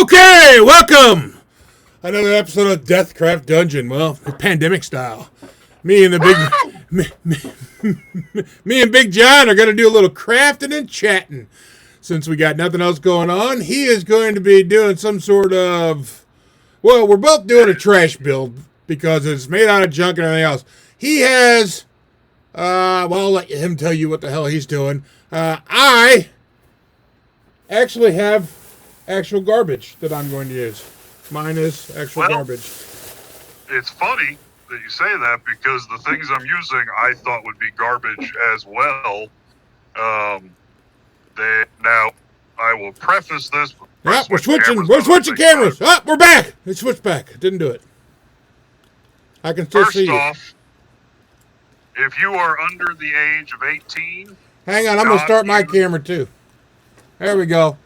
Okay, welcome! Another episode of Death Craft Dungeon. Well, pandemic style. Me and Big John are going to do a little crafting and chatting. Since we got nothing else going on, he is going to be doing some sort of... Well, we're both doing a trash build because it's made out of junk and everything else. He has... well, I'll let him tell you what the hell he's doing. I actually have actual garbage that I'm going to use. Mine is actual garbage. It's funny that you say that because the things I'm using I thought would be garbage as well. Now, I will preface this. Yep, we're switching cameras. Oh, we're back. It switched back. Didn't do it. I can still see you. First off, if you are under the age of 18... Hang on, I'm going to start my camera too. There we go.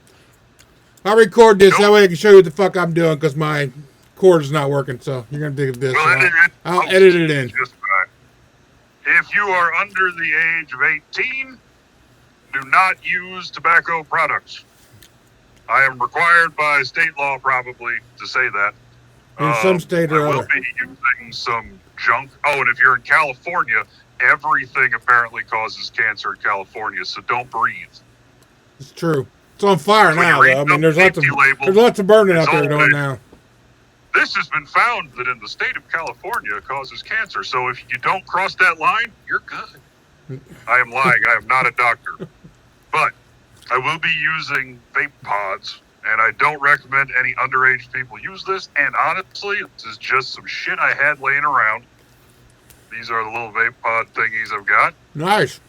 I'll record this, that way I can show you what the fuck I'm doing, because my cord is not working, so you're going to dig this. Well, I'll edit it in. If you are under the age of 18, do not use tobacco products. I am required by state law, probably, to say that. In some state or other. I will be using some junk. Oh, and if you're in California, everything apparently causes cancer in California, so don't breathe. It's true. It's on fire now, though. I mean, there's lots of burning out there going now. This has been found that in the state of California it causes cancer. So if you don't cross that line, you're good. I am lying. I am not a doctor. But I will be using vape pods, and I don't recommend any underage people use this. And honestly, this is just some shit I had laying around. These are the little vape pod thingies I've got. Nice.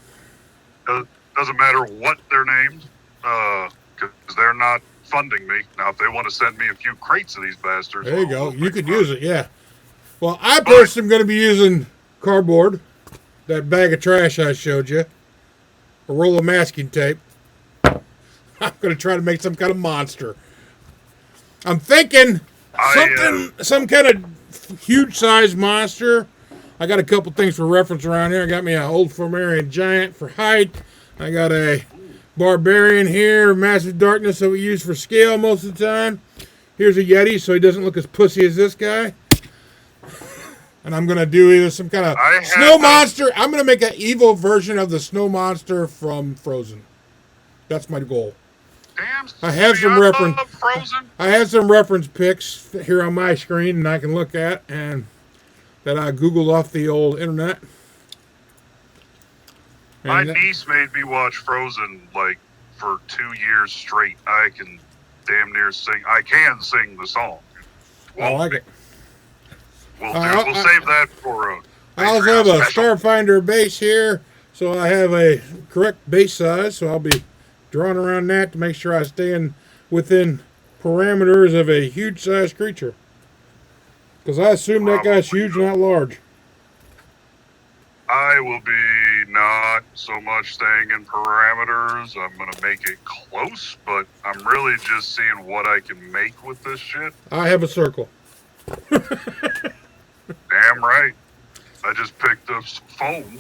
Doesn't matter what they're named, because they're not funding me. Now, if they want to send me a few crates of these bastards... There you go. You could use it, yeah. Well, I personally am going to be using cardboard, that bag of trash I showed you, a roll of masking tape. I'm going to try to make some kind of monster. I'm thinking some kind of huge-sized monster. I got a couple things for reference around here. I got me an old Fomerian giant for height. I got a barbarian here, massive darkness that we use for scale most of the time. Here's a Yeti, so he doesn't look as pussy as this guy. And I'm going to do either some kind of snow monster. I'm going to make an evil version of the snow monster from Frozen. That's my goal. Damn, I have some reference. Frozen. I have some reference pics here on my screen, and I can look at, and that I Googled off the old internet. My niece made me watch Frozen, like, for 2 years straight. I can damn near sing. I can sing the song. I like it. We'll save that for I also have a Starfinder base here, so I have a correct base size, so I'll be drawing around that to make sure I stay within parameters of a huge-sized creature. Because I assume that guy's huge, not large. I will be not so much staying in parameters. I'm going to make it close, but I'm really just seeing what I can make with this shit. I have a circle. Damn right. I just picked up some foam.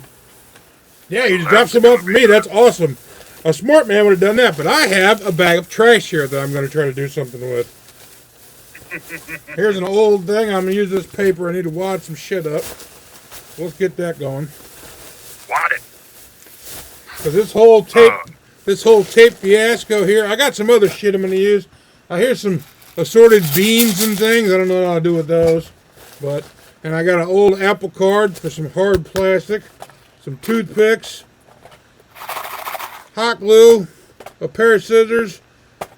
Yeah, you just dropped some off for me. That's awesome. A smart man would have done that, but I have a bag of trash here that I'm going to try to do something with. Here's an old thing. I'm going to use this paper. I need to wad some shit up. Let's get that going. Wad it. Because this whole tape fiasco here, I got some other shit I'm going to use. I hear some assorted beans and things. I don't know what I'll do with those. And I got an old Apple card for some hard plastic, some toothpicks, hot glue, a pair of scissors,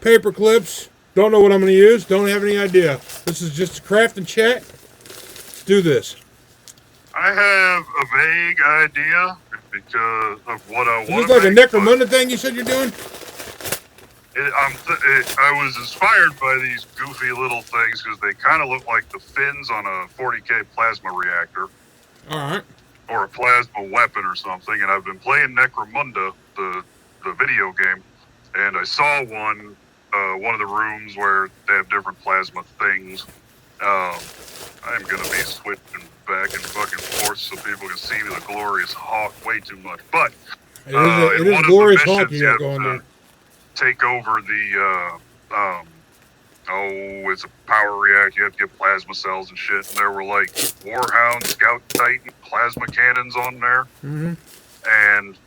paper clips. Don't know what I'm going to use. Don't have any idea. This is just a craft and chat. Let's do this. I have a vague idea because of what I want to Is this like a Necromunda thing you said you're doing? I was inspired by these goofy little things because they kind of look like the fins on a 40K plasma reactor. All right. Or a plasma weapon or something. And I've been playing Necromunda, the video game, and I saw one of the rooms where they have different plasma things. I'm going to be switching back and fucking forth so people can see the glorious hawk way too much. But it is glorious hawk you got going there. Take over the Oh, it's a power reactor. You have to get plasma cells and shit. And there were like Warhound, Scout Titan, plasma cannons on there. Mm-hmm. And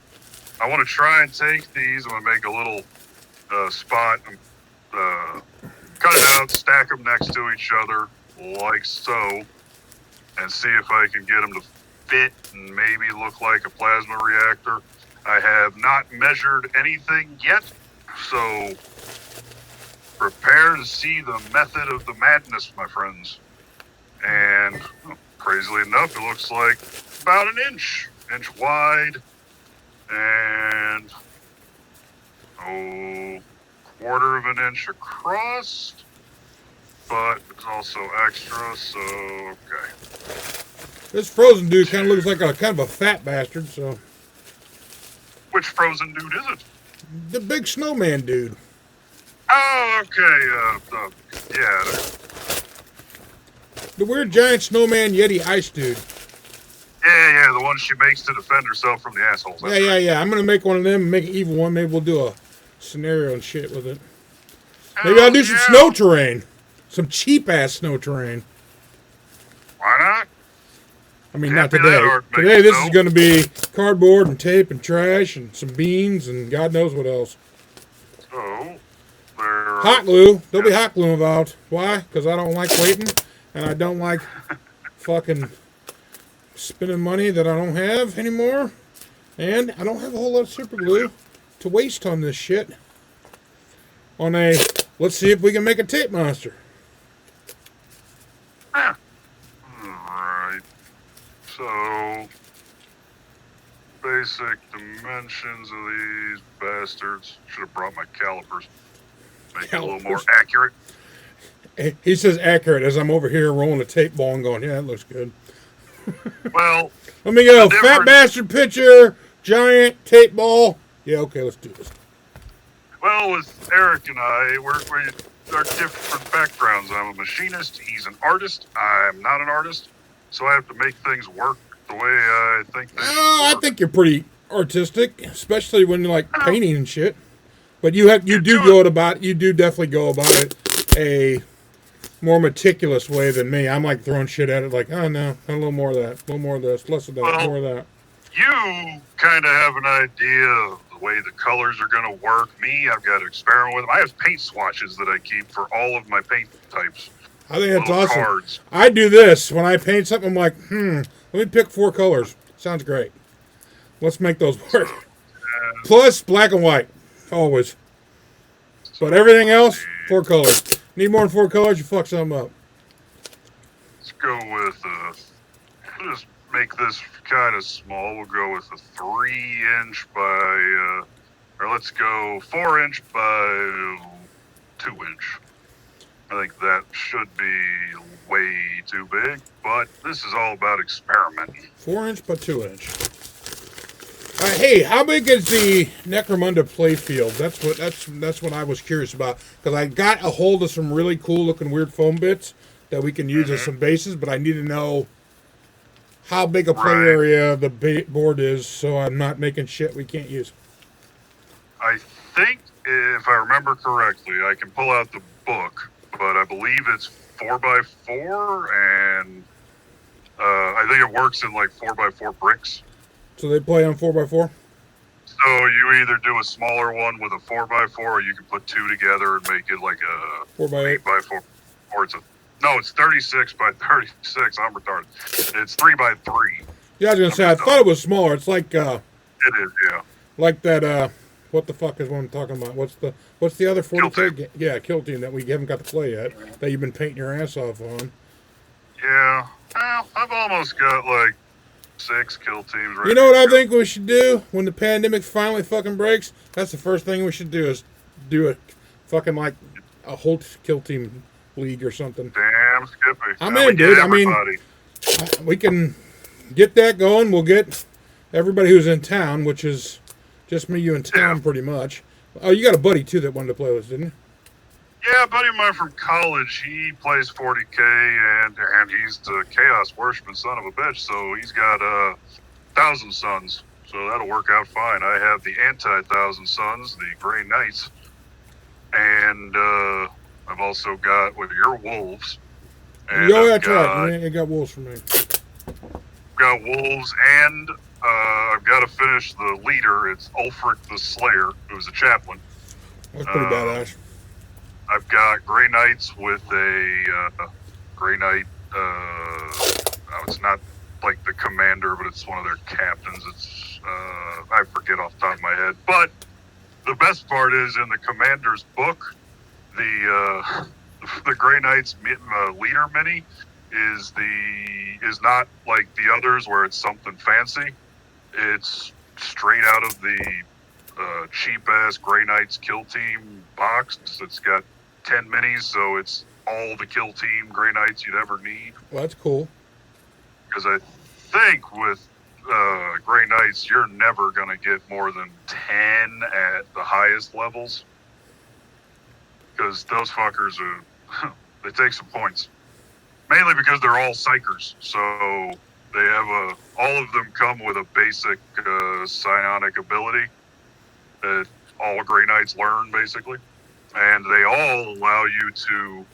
I want to try and take these. I'm going to make a little spot, cut it out, stack them next to each other, like so, and see if I can get them to fit and maybe look like a plasma reactor. I have not measured anything yet, so prepare to see the method of the madness, my friends. And crazily enough, it looks like about an inch wide, and quarter of an inch across, but it's also extra, so okay. This frozen dude kind of looks like a kind of a fat bastard. So, which frozen dude is it? the big snowman dude. Oh, okay. Yeah. The weird giant snowman Yeti ice dude. Yeah, the one she makes to defend herself from the assholes. Yeah. I'm gonna make one of them and make an evil one. Maybe we'll do a scenario and shit with it. Maybe I'll do some snow terrain. Some cheap ass snow terrain. Why not? I mean, not today. Today, this is going to be cardboard and tape and trash and some beans and God knows what else. So, hot glue. There'll be hot glue involved. Why? Because I don't like waiting and I don't like fucking spending money that I don't have anymore. And I don't have a whole lot of super glue to waste on this shit. Let's see if we can make a tape monster. Alright. So, basic dimensions of these bastards. Should have brought my calipers. Make it a little more accurate. He says accurate as I'm over here rolling a tape ball and going, yeah, that looks good. Well, let me go. Fat bastard picture, giant tape ball. Yeah, okay, let's do this. Well, with Eric and I, we are different backgrounds. I'm a machinist. He's an artist. I'm not an artist. So I have to make things work the way I think they should work. I think you're pretty artistic, especially when you're like painting and shit. But you do definitely go about it a more meticulous way than me. I'm like throwing shit at it like, oh no, a little more of that, a little more of this, less of that, more of that. You kind of have an idea of the way the colors are going to work. Me, I've got to experiment with them. I have paint swatches that I keep for all of my paint types. I think that's awesome. Cards. I do this. When I paint something, I'm like, let me pick 4 colors. Sounds great. Let's make those work. Plus, black and white. Always. But everything else, 4 colors. Need more than 4 colors, you fuck something up. Let's go with, we'll just make this kind of small. We'll go with a 3-inch by, or let's go 4-inch by 2-inch. I think that should be way too big, but this is all about experimenting. 4-inch by 2-inch. Hey, how big is the Necromunda playfield? That's what I was curious about, because I got a hold of some really cool looking weird foam bits that we can use as some bases, but I need to know how big a play area the board is, so I'm not making shit we can't use. I think, if I remember correctly, I can pull out the book, but I believe it's 4x4, and I think it works in like 4x4 bricks. So they play on 4x4? So you either do a smaller one with a 4x4, or you can put 2 together and make it like a 4x8. 8x4. Or it's 36 by 36. I'm retarded. It's 3x3. Yeah, I was gonna say I thought it was smaller. It's like it is, yeah. Like that. What the fuck is what I'm talking about? What's the other 40K game? Yeah, Kill Team that we haven't got to play yet. That you've been painting your ass off on. Yeah. Well, I've almost got like 6 kill teams right. You know what I think we should do when the pandemic finally fucking breaks? That's the first thing we should do is do a fucking like a whole kill team league or something. Damn, Skippy. I'm in, dude. I mean, we can get that going. We'll get everybody who's in town, which is just me, you in town, pretty much. Oh, you got a buddy too that wanted to play with us, didn't you? Yeah, a buddy of mine from college. He plays 40K, and he's the Chaos Worshiping son of a bitch. So he's got 1,000 Suns. So that'll work out fine. I have the anti-1,000 Suns, the Grey Knights, and I've also got your wolves. And oh, that's right. You got wolves for me. Got wolves, and I've got to finish the leader. It's Ulfric the Slayer, who's a chaplain. That's pretty badass. I've got Grey Knights with a Grey Knight. No, it's not like the commander, but it's one of their captains. It's I forget off the top of my head. But the best part is in the commander's book, the Grey Knights leader mini is not like the others where it's something fancy. It's straight out of the cheap ass Grey Knights kill team box. It's got 10 minis, so it's all the kill team Grey Knights you'd ever need. Well, that's cool. Because I think with Grey Knights, you're never going to get more than 10 at the highest levels. Because those fuckers, they take some points. Mainly because they're all psychers. So they have all of them come with a basic psionic ability that all Grey Knights learn, basically. And they all allow you to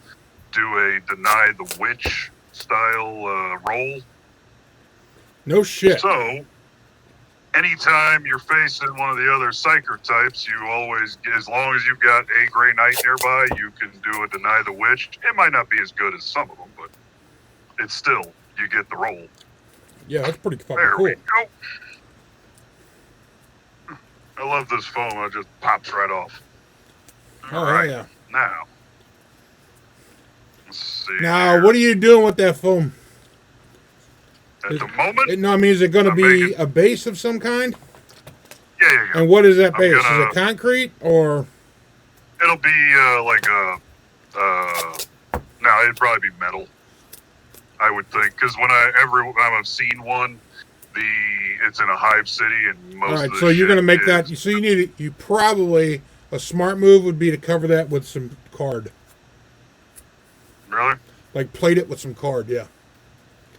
do a deny the witch style roll. No shit. So, anytime you're facing one of the other psyker types, you always, as long as you've got a Grey Knight nearby, you can do a deny the witch. It might not be as good as some of them, but it's still, you get the roll. Yeah, that's pretty fucking there cool. We go. I love this foam. It just pops right off. All right. Yeah. Now, let's see. Now, here. what are you doing with that foam? At the moment? No, I mean, is it going to be a base of some kind? Yeah. And what is that base? Is it concrete or? It'll be like a. No, it'd probably be metal. I would think, because every time I've seen one, it's in a hive city, and most. All right, of the so you're going to make is, that. So you probably a smart move would be to cover that with some card. Really? Like plate it with some card, yeah.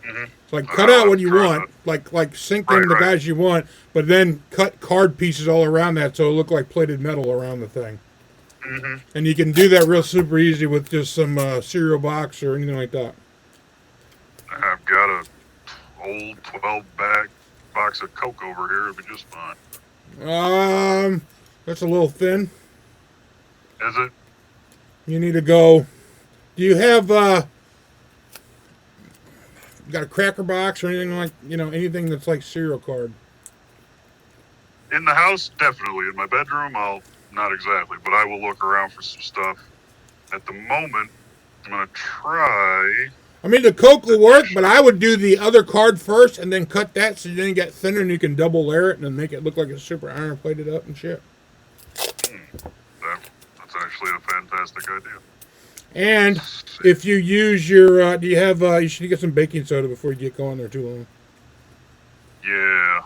Mm-hmm. So like cut out what you want, like sink in the guys you want, but then cut card pieces all around that so it look like plated metal around the thing. Mm-hmm. And you can do that real super easy with just some cereal box or anything like that. I've got a old 12-bag box of Coke over here. It'll be just fine. That's a little thin. Is it? You need to go. Do you have got a cracker box or anything like anything that's like cereal card? In the house, definitely. In my bedroom, not exactly, but I will look around for some stuff. At the moment, I'm gonna try. I mean, the Coke will work, but I would do the other card first and then cut that so then you get thinner and you can double layer it and then make it look like it's super iron plated up and shit. That's actually a fantastic idea. And if you use your, do you have, you should get some baking soda before you get going there too long. Yeah.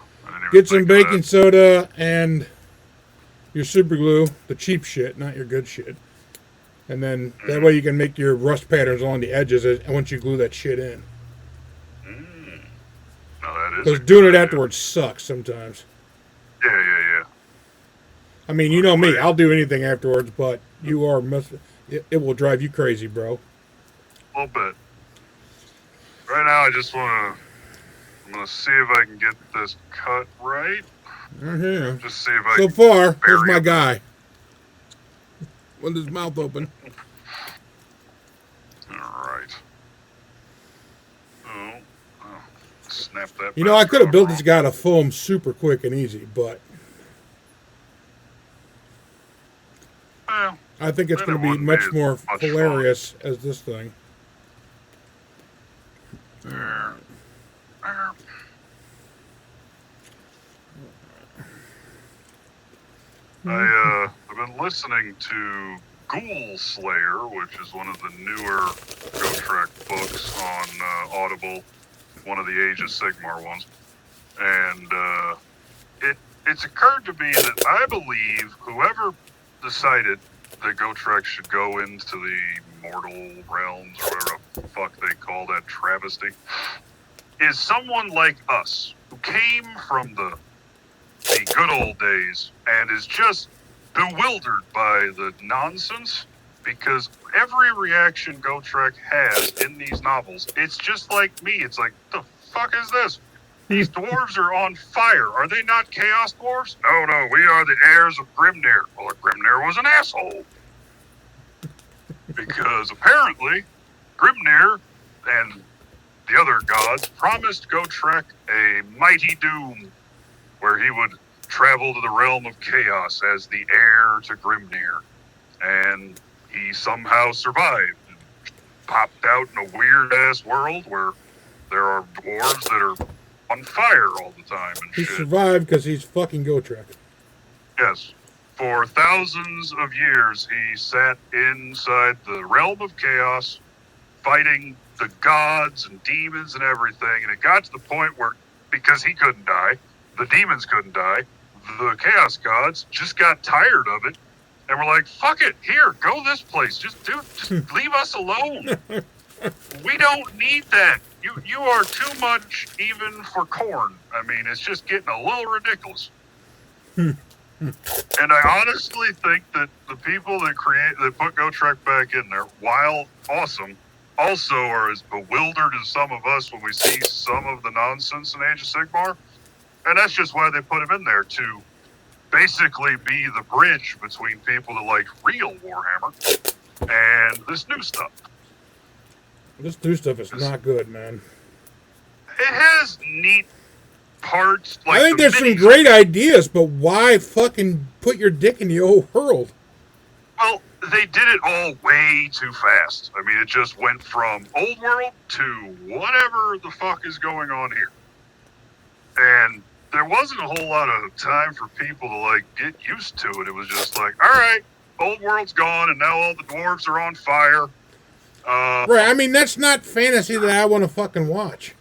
Get some baking soda and your super glue, the cheap shit, not your good shit. And then that way you can make your rust patterns along the edges once you glue that shit in. Because doing it afterwards sucks sometimes. Yeah. I mean, you know me, I'll do anything afterwards, but it will drive you crazy, bro. A little bit. Right now, I'm going to see if I can get this cut right. Yeah. Just see if I so can. So far, here's my guy. With his mouth open. Alright. Oh, snap that. I could have built this guy to foam super quick and easy, but I think it's going to be much more hilarious as this thing. I've been listening to Ghoul Slayer, which is one of the newer Gotrek books on Audible, one of the Age of Sigmar ones. And it's occurred to me that I believe whoever decided that Gotrek should go into the mortal realms, or whatever the fuck they call that travesty, is someone like us, who came from the good old days and is just bewildered by the nonsense, because every reaction Gotrek has in these novels, it's just like me. It's like, the fuck is this? These dwarves are on fire. Are they not Chaos Dwarves? No, we are the heirs of Grimnir. Well, Grimnir was an asshole. Because apparently, Grimnir and the other gods promised Gotrek a mighty doom where he would travel to the realm of chaos as the heir to Grimnir. And he somehow survived and popped out in a weird-ass world where there are dwarves that are on fire all the time and he shit. survived because he's fucking Gotrek. Yes. For thousands of years, he sat inside the realm of chaos, fighting the gods and demons and everything. And it got to the point where, because he couldn't die, the demons couldn't die, the chaos gods just got tired of it. And we're like, fuck it, here, go this place. Just leave us alone. We don't need that. You are too much even for corn. I mean, it's just getting a little ridiculous. And I honestly think that the people that put Gotrek back in there, while awesome, also are as bewildered as some of us when we see some of the nonsense in Age of Sigmar. And that's just why they put him in there, to basically be the bridge between people that like real Warhammer and this new stuff. This new stuff is not good, man. It has neat parts. Like I think there's some great ideas, but why fucking put your dick in the old hurled? Well, they did it all way too fast. I mean, it just went from old world to whatever the fuck is going on here. And there wasn't a whole lot of time for people to, like, get used to it. It was just like, all right, old world's gone, and now all the dwarves are on fire. Right, I mean, that's not fantasy that I want to fucking watch.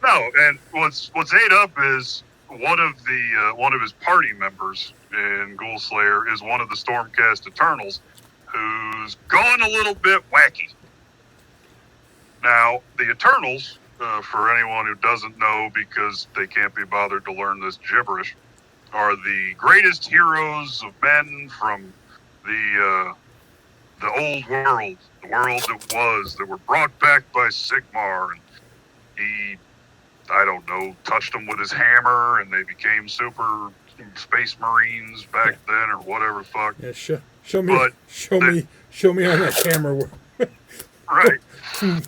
No, and what's ate up is one of his party members in Ghoulslayer is one of the Stormcast Eternals, who's gone a little bit wacky. Now, the Eternals, for anyone who doesn't know because they can't be bothered to learn this gibberish, are the greatest heroes of men from the old world, the world that were brought back by Sigmar, and he, I don't know, touched them with his hammer, and they became super space marines back then, or whatever the fuck. Yeah, show me on that camera right.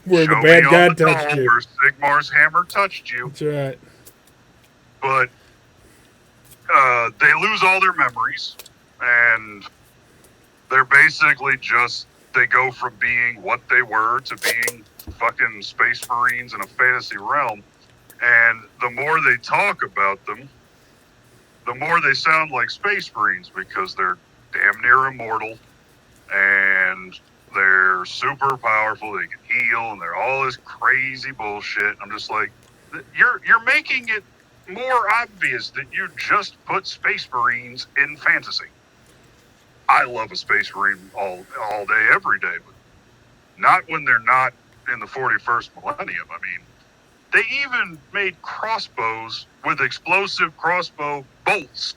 where the bad guy touched you. Where Sigmar's hammer touched you. That's right. But they lose all their memories, and they're basically just, they go from being what they were to being fucking space marines in a fantasy realm. And the more they talk about them, the more they sound like space marines, because they're damn near immortal and they're super powerful. They can heal, and they're all this crazy bullshit. I'm just like, you're making it more obvious that you just put space marines in fantasy. I love a space marine all day, every day, but not when they're not in the 41st millennium. I mean, they even made crossbows with explosive crossbow bolts.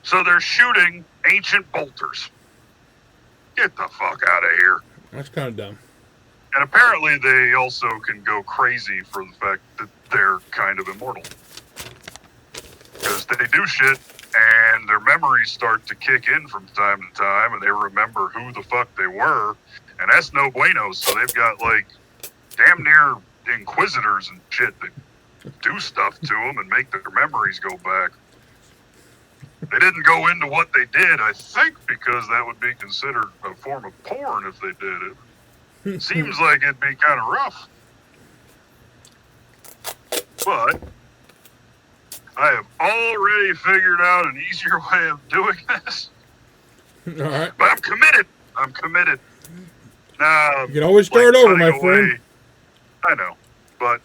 So they're shooting ancient bolters. Get the fuck out of here. That's kind of dumb. And apparently they also can go crazy for the fact that they're kind of immortal. Because they do shit, and their memories start to kick in from time to time, and they remember who the fuck they were. And that's no bueno, so they've got, like, damn near inquisitors and shit that do stuff to them and make their memories go back. They didn't go into what they did, I think, because that would be considered a form of porn if they did it. It seems like it'd be kind of rough. But I have already figured out an easier way of doing this. All right. But I'm committed. Now, you can always start over, my friend. I know, but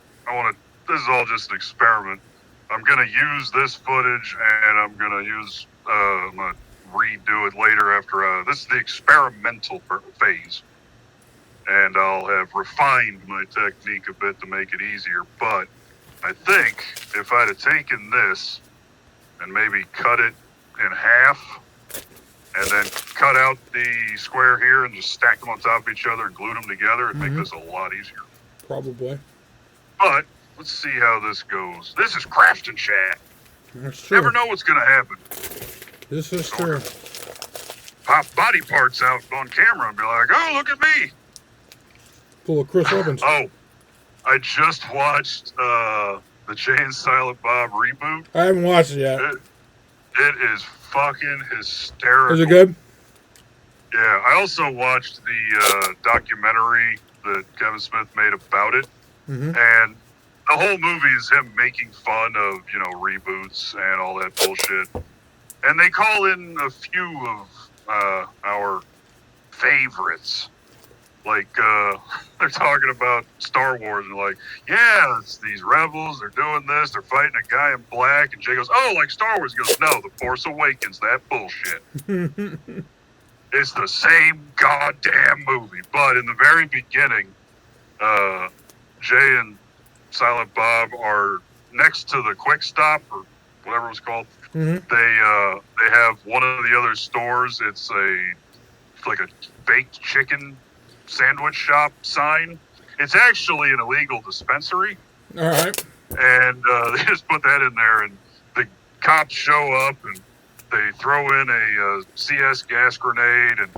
this is all just an experiment. I'm going to use this footage, and I'm going to redo it later after, this is the experimental phase. And I'll have refined my technique a bit to make it easier. But I think if I'd have taken this and maybe cut it in half and then cut out the square here and just stack them on top of each other and glue them together and make this a lot easier. Probably. But let's see how this goes. This is crafting chat. That's true. Never know what's going to happen. This is true. Pop body parts out on camera and be like, oh, look at me. Full of Chris Evans. Oh, I just watched the Jay and Silent Bob reboot. I haven't watched it yet. It is fucking hysterical. Is it good? Yeah, I also watched the documentary that Kevin Smith made about it. Mm-hmm. And the whole movie is him making fun of, reboots and all that bullshit. And they call in a few of our favorites. Like, they're talking about Star Wars and like, yeah, it's these rebels, they're doing this, they're fighting a guy in black. And Jay goes, oh, like Star Wars. He goes, no, The Force Awakens, that bullshit. It's the same goddamn movie. But in the very beginning, Jay and Silent Bob are next to the Quick Stop or whatever it was called. Mm-hmm. They have one of the other stores. It's like a baked chicken sandwich shop sign. It's actually an illegal dispensary. All right. And they just put that in there, and the cops show up and they throw in a CS gas grenade, and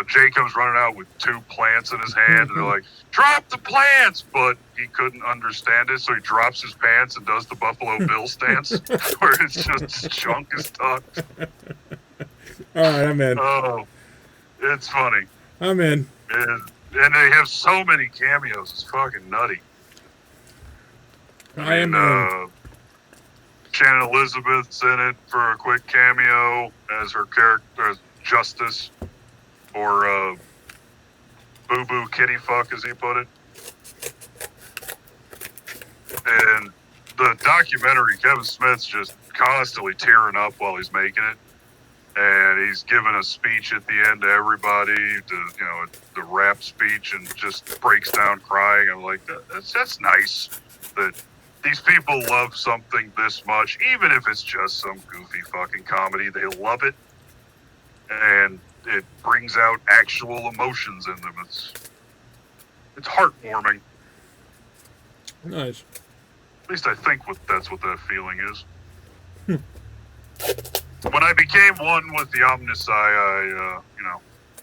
Jay comes running out with 2 plants in his hand, and they're like, drop the plants! But he couldn't understand it, so he drops his pants and does the Buffalo Bill stance, where it's just junk is tucked. All right, I'm in. Oh, it's funny. I'm in. And they have so many cameos, it's fucking nutty. I am in. Shannon Elizabeth's in it for a quick cameo as her character, as Justice, or Boo Boo Kitty Fuck, as he put it. And the documentary, Kevin Smith's just constantly tearing up while he's making it. And he's giving a speech at the end to everybody, the rap speech, and just breaks down crying. I'm like, that's nice that these people love something this much, even if it's just some goofy fucking comedy. They love it, and it brings out actual emotions in them. It's heartwarming. Nice. At least I think that's what that feeling is. When I became one with the Omnisci, I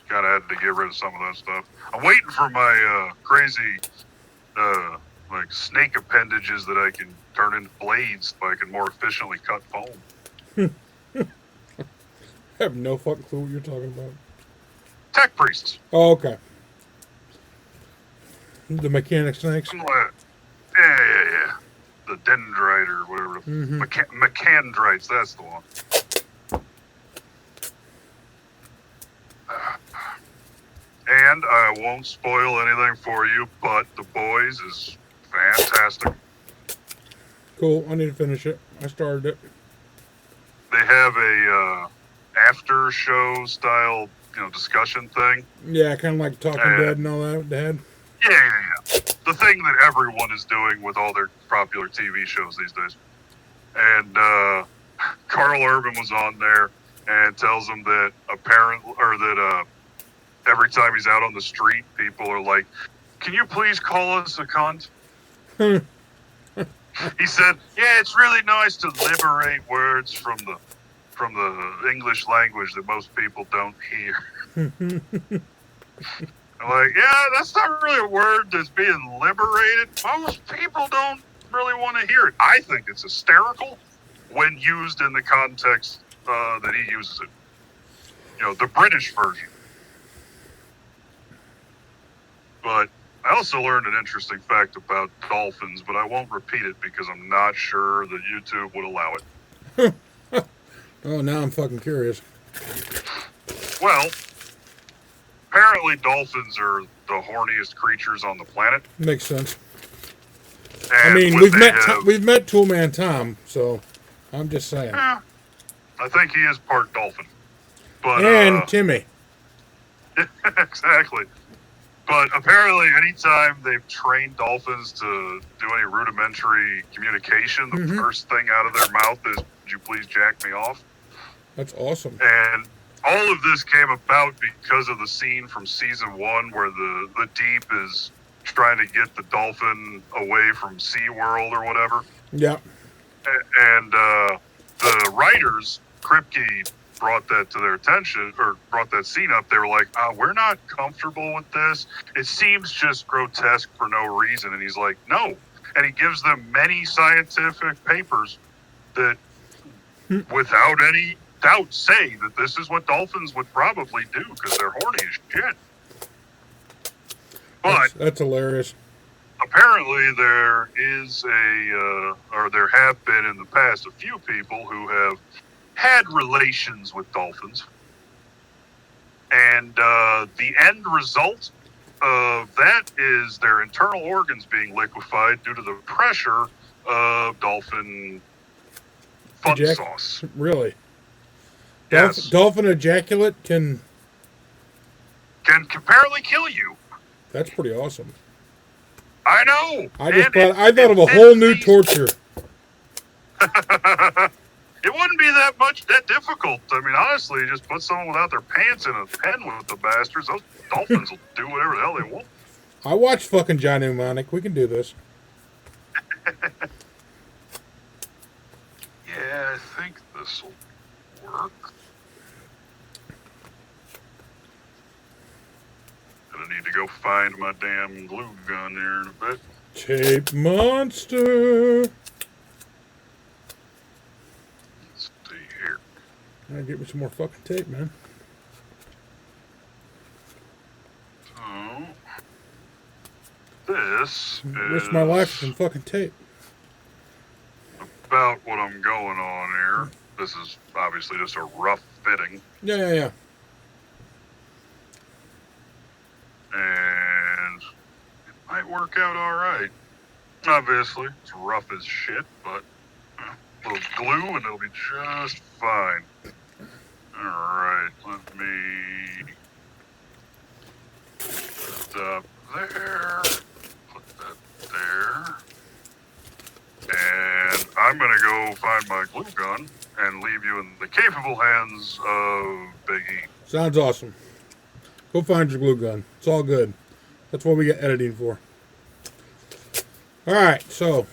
kind of had to get rid of some of that stuff. I'm waiting for my crazy like snake appendages that I can turn into blades so I can more efficiently cut foam. I have no fucking clue what you're talking about. Tech priests. Oh, okay. The mechanic snakes? Yeah. The dendrite or whatever. Mm-hmm. Mechandrites, that's the one. And I won't spoil anything for you, but The Boys is fantastic. Cool. I need to finish it. I started it. They have a after show style, discussion thing. Yeah, kind of like Talking Dead and all that. Dad. Yeah. The thing that everyone is doing with all their popular TV shows these days. And Carl Urban was on there and tells them that every time he's out on the street, people are like, "Can you please call us a cunt?" He said, "Yeah, it's really nice to liberate words from the English language that most people don't hear." I'm like, yeah, that's not really a word that's being liberated. Most people don't really want to hear it. I think it's hysterical when used in the context that he uses it. The British version. But I also learned an interesting fact about dolphins, but I won't repeat it because I'm not sure that YouTube would allow it. Oh, now I'm fucking curious. Well, apparently dolphins are the horniest creatures on the planet. Makes sense. And I mean, we've met Toolman Tom, so I'm just saying. I think he is part dolphin. But and Timmy. Exactly. But apparently, anytime they've trained dolphins to do any rudimentary communication, the first thing out of their mouth is, "Would you please jack me off?" That's awesome. And all of this came about because of the scene from season 1 where the Deep is trying to get the dolphin away from SeaWorld or whatever. Yeah. And the writers, Kripke, brought that to their attention, or brought that scene up. They were like, we're not comfortable with this. It seems just grotesque for no reason. And he's like, no. And he gives them many scientific papers that, without any doubt, say that this is what dolphins would probably do because they're horny as shit. But that's hilarious. Apparently, there is or there have been in the past, a few people who have had relations with dolphins. And the end result of that is their internal organs being liquefied due to the pressure of dolphin fun sauce. Really? Yes. Dolphin ejaculate can apparently kill you. That's pretty awesome. I know. I thought of a whole new torture. It wouldn't be that difficult. I mean, honestly, just put someone without their pants in a pen with the bastards. Those dolphins will do whatever the hell they want. I watched fucking Johnny Mnemonic. We can do this. Yeah, I think this will work. Gonna need to go find my damn glue gun here in a bit. Tape monster. Let's see here. Gotta get me some more fucking tape, man. So, this risk my life for some fucking tape. About what I'm going on here. This is obviously just a rough fitting. Yeah. And it might work out all right. Obviously, it's rough as shit, but a little glue and it'll be just fine. All right, let me put that there. Put that there. And I'm going to go find my glue gun and leave you in the capable hands of Big E. Sounds awesome. Go find your glue gun. It's all good. That's what we get editing for. Alright, so,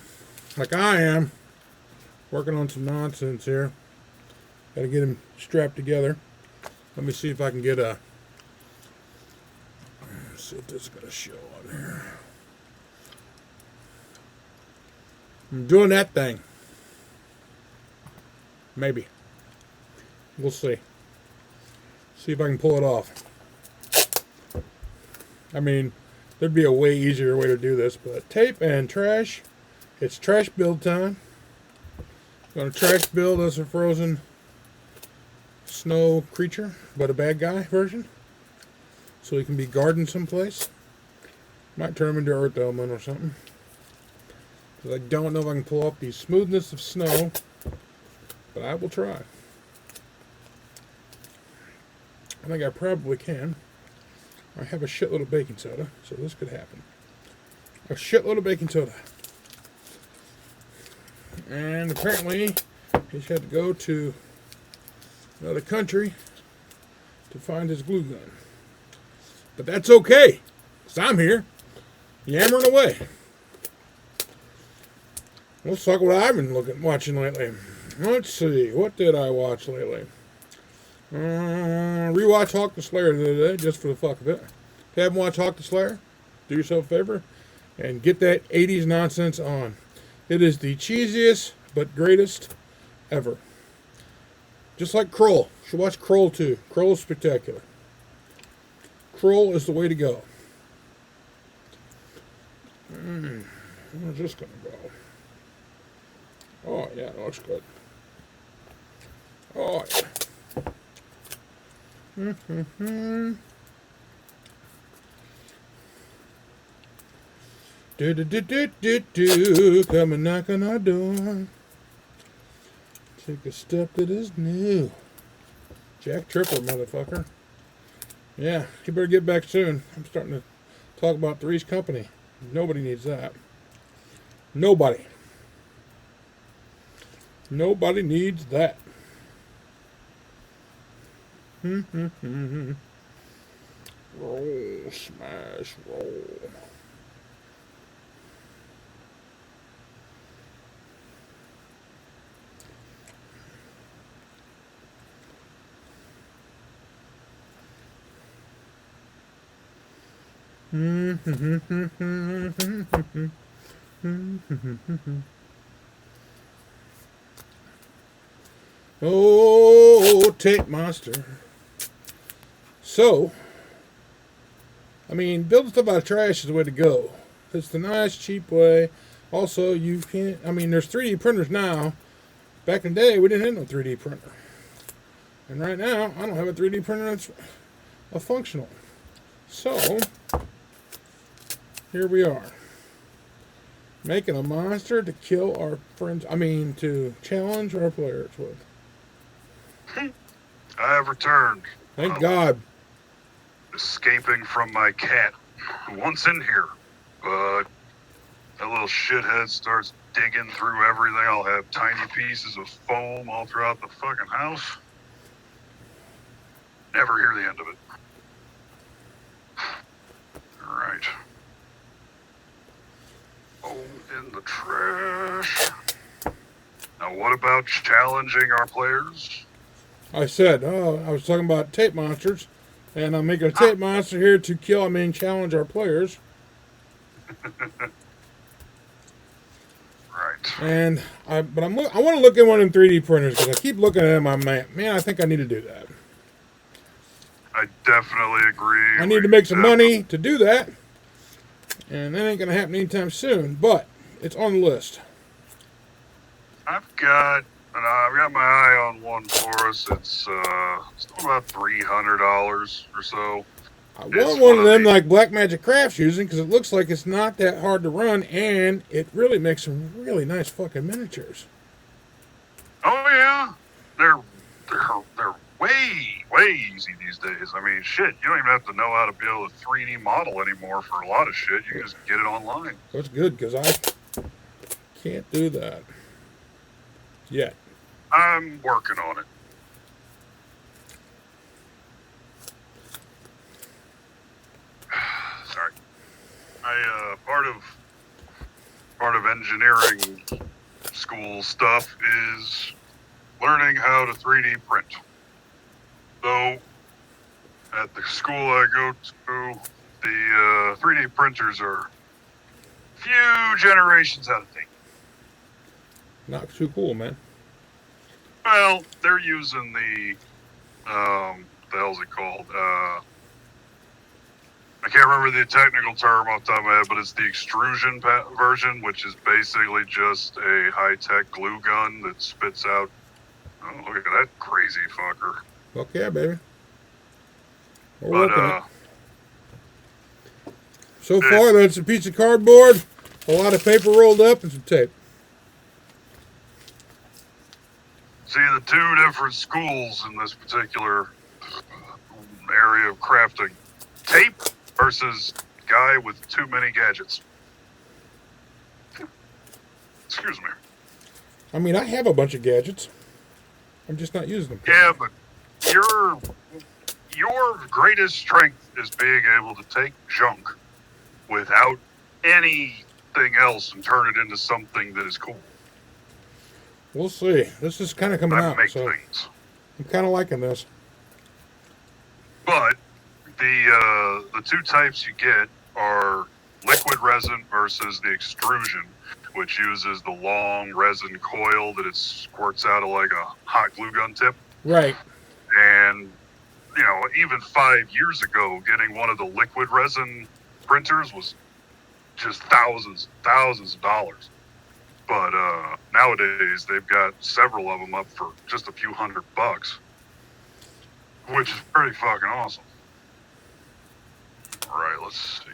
like I am, working on some nonsense here. Gotta get him strapped together. Let me see if I can get a... Let's see if this is going to show on here. I'm doing that thing. Maybe. We'll see. See if I can pull it off. I mean, there'd be a way easier way to do this, but tape and trash. It's trash build time. Gonna trash build as a frozen snow creature, but a bad guy version. So he can be guarding someplace. Might turn him into Earth Element or something. Because I don't know if I can pull off the smoothness of snow, but I will try. I think I probably can. I have a shitload of baking soda, so this could happen. A shitload of baking soda. And apparently, he's had to go to another country to find his glue gun. But that's okay, because I'm here, yammering away. Let's talk what I've been watching lately. Let's see, what did I watch lately? Rewatch Hawk the Slayer the other day, just for the fuck of it. If you haven't watched Hawk the Slayer, do yourself a favor and get that 80s nonsense on. It is the cheesiest but greatest ever. Just like Kroll. You should watch Kroll too. Kroll is spectacular. Kroll is the way to go. Where's this going to go? Oh, yeah, it looks good. Oh, yeah. Come and knock on our door. Take a step that is new. Jack Tripper, motherfucker. Yeah, you better get back soon. I'm starting to talk about Three's Company. Nobody needs that. Nobody. Nobody needs that. Roll, smash, roll. Oh, tape monster. So, I mean, building stuff out of trash is the way to go. It's the nice, cheap way. Also, you can't, I mean, there's 3D printers now. Back in the day, we didn't have no 3D printer. And right now, I don't have a 3D printer that's functional. So, here we are. Making a monster to kill our friends, to challenge our players with. I have returned. Thank God. Escaping from my cat, who once in here, but that little shithead starts digging through everything. I'll have tiny pieces of foam all throughout the fucking house. Never hear the end of it. All right. Oh, in the trash. Now, what about challenging our players? I said, I was talking about tape monsters, and I'm making a tape monster here to challenge our players. Right. And I want to look at one of them 3D printers because I keep looking at them. I'm man, I think I need to do that. I definitely agree. I need to make some money to do that, and that ain't gonna happen anytime soon. But it's on the list. I've got my eye on one for us. It's about $300 or so. I want one of them like Black Magic Crafts using because it looks like it's not that hard to run, and it really makes some really nice fucking miniatures. Oh yeah, they're way easy these days. I mean, shit, you don't even have to know how to be able to 3D model anymore for a lot of shit. You can just get it online. That's good because I can't do that yet. I'm working on it. Sorry. Part of engineering school stuff is learning how to 3D print. So, at the school I go to, the 3D printers are a few generations out of date. Not too cool, man. Well, they're using the hell's it called? I can't remember the technical term off the top of my head, but it's the extrusion version, which is basically just a high-tech glue gun that spits out. Oh, look at that crazy fucker. Fuck yeah, baby. We're working it. So far, that's a piece of cardboard, a lot of paper rolled up, and some tape. See, the two different schools in this particular area of crafting. Tape versus guy with too many gadgets. Excuse me. I mean, I have a bunch of gadgets. I'm just not using them. Yeah, but your greatest strength is being able to take junk without anything else and turn it into something that is cool. We'll see. This is kind of coming out, so things. I'm kind of liking this. But the two types you get are liquid resin versus the extrusion, which uses the long resin coil that it squirts out of like a hot glue gun tip. Right. And, you know, even 5 years ago, getting one of the liquid resin printers was just thousands of dollars. But nowadays, they've got several of them up for just a few $100, which is pretty fucking awesome. All right, let's see.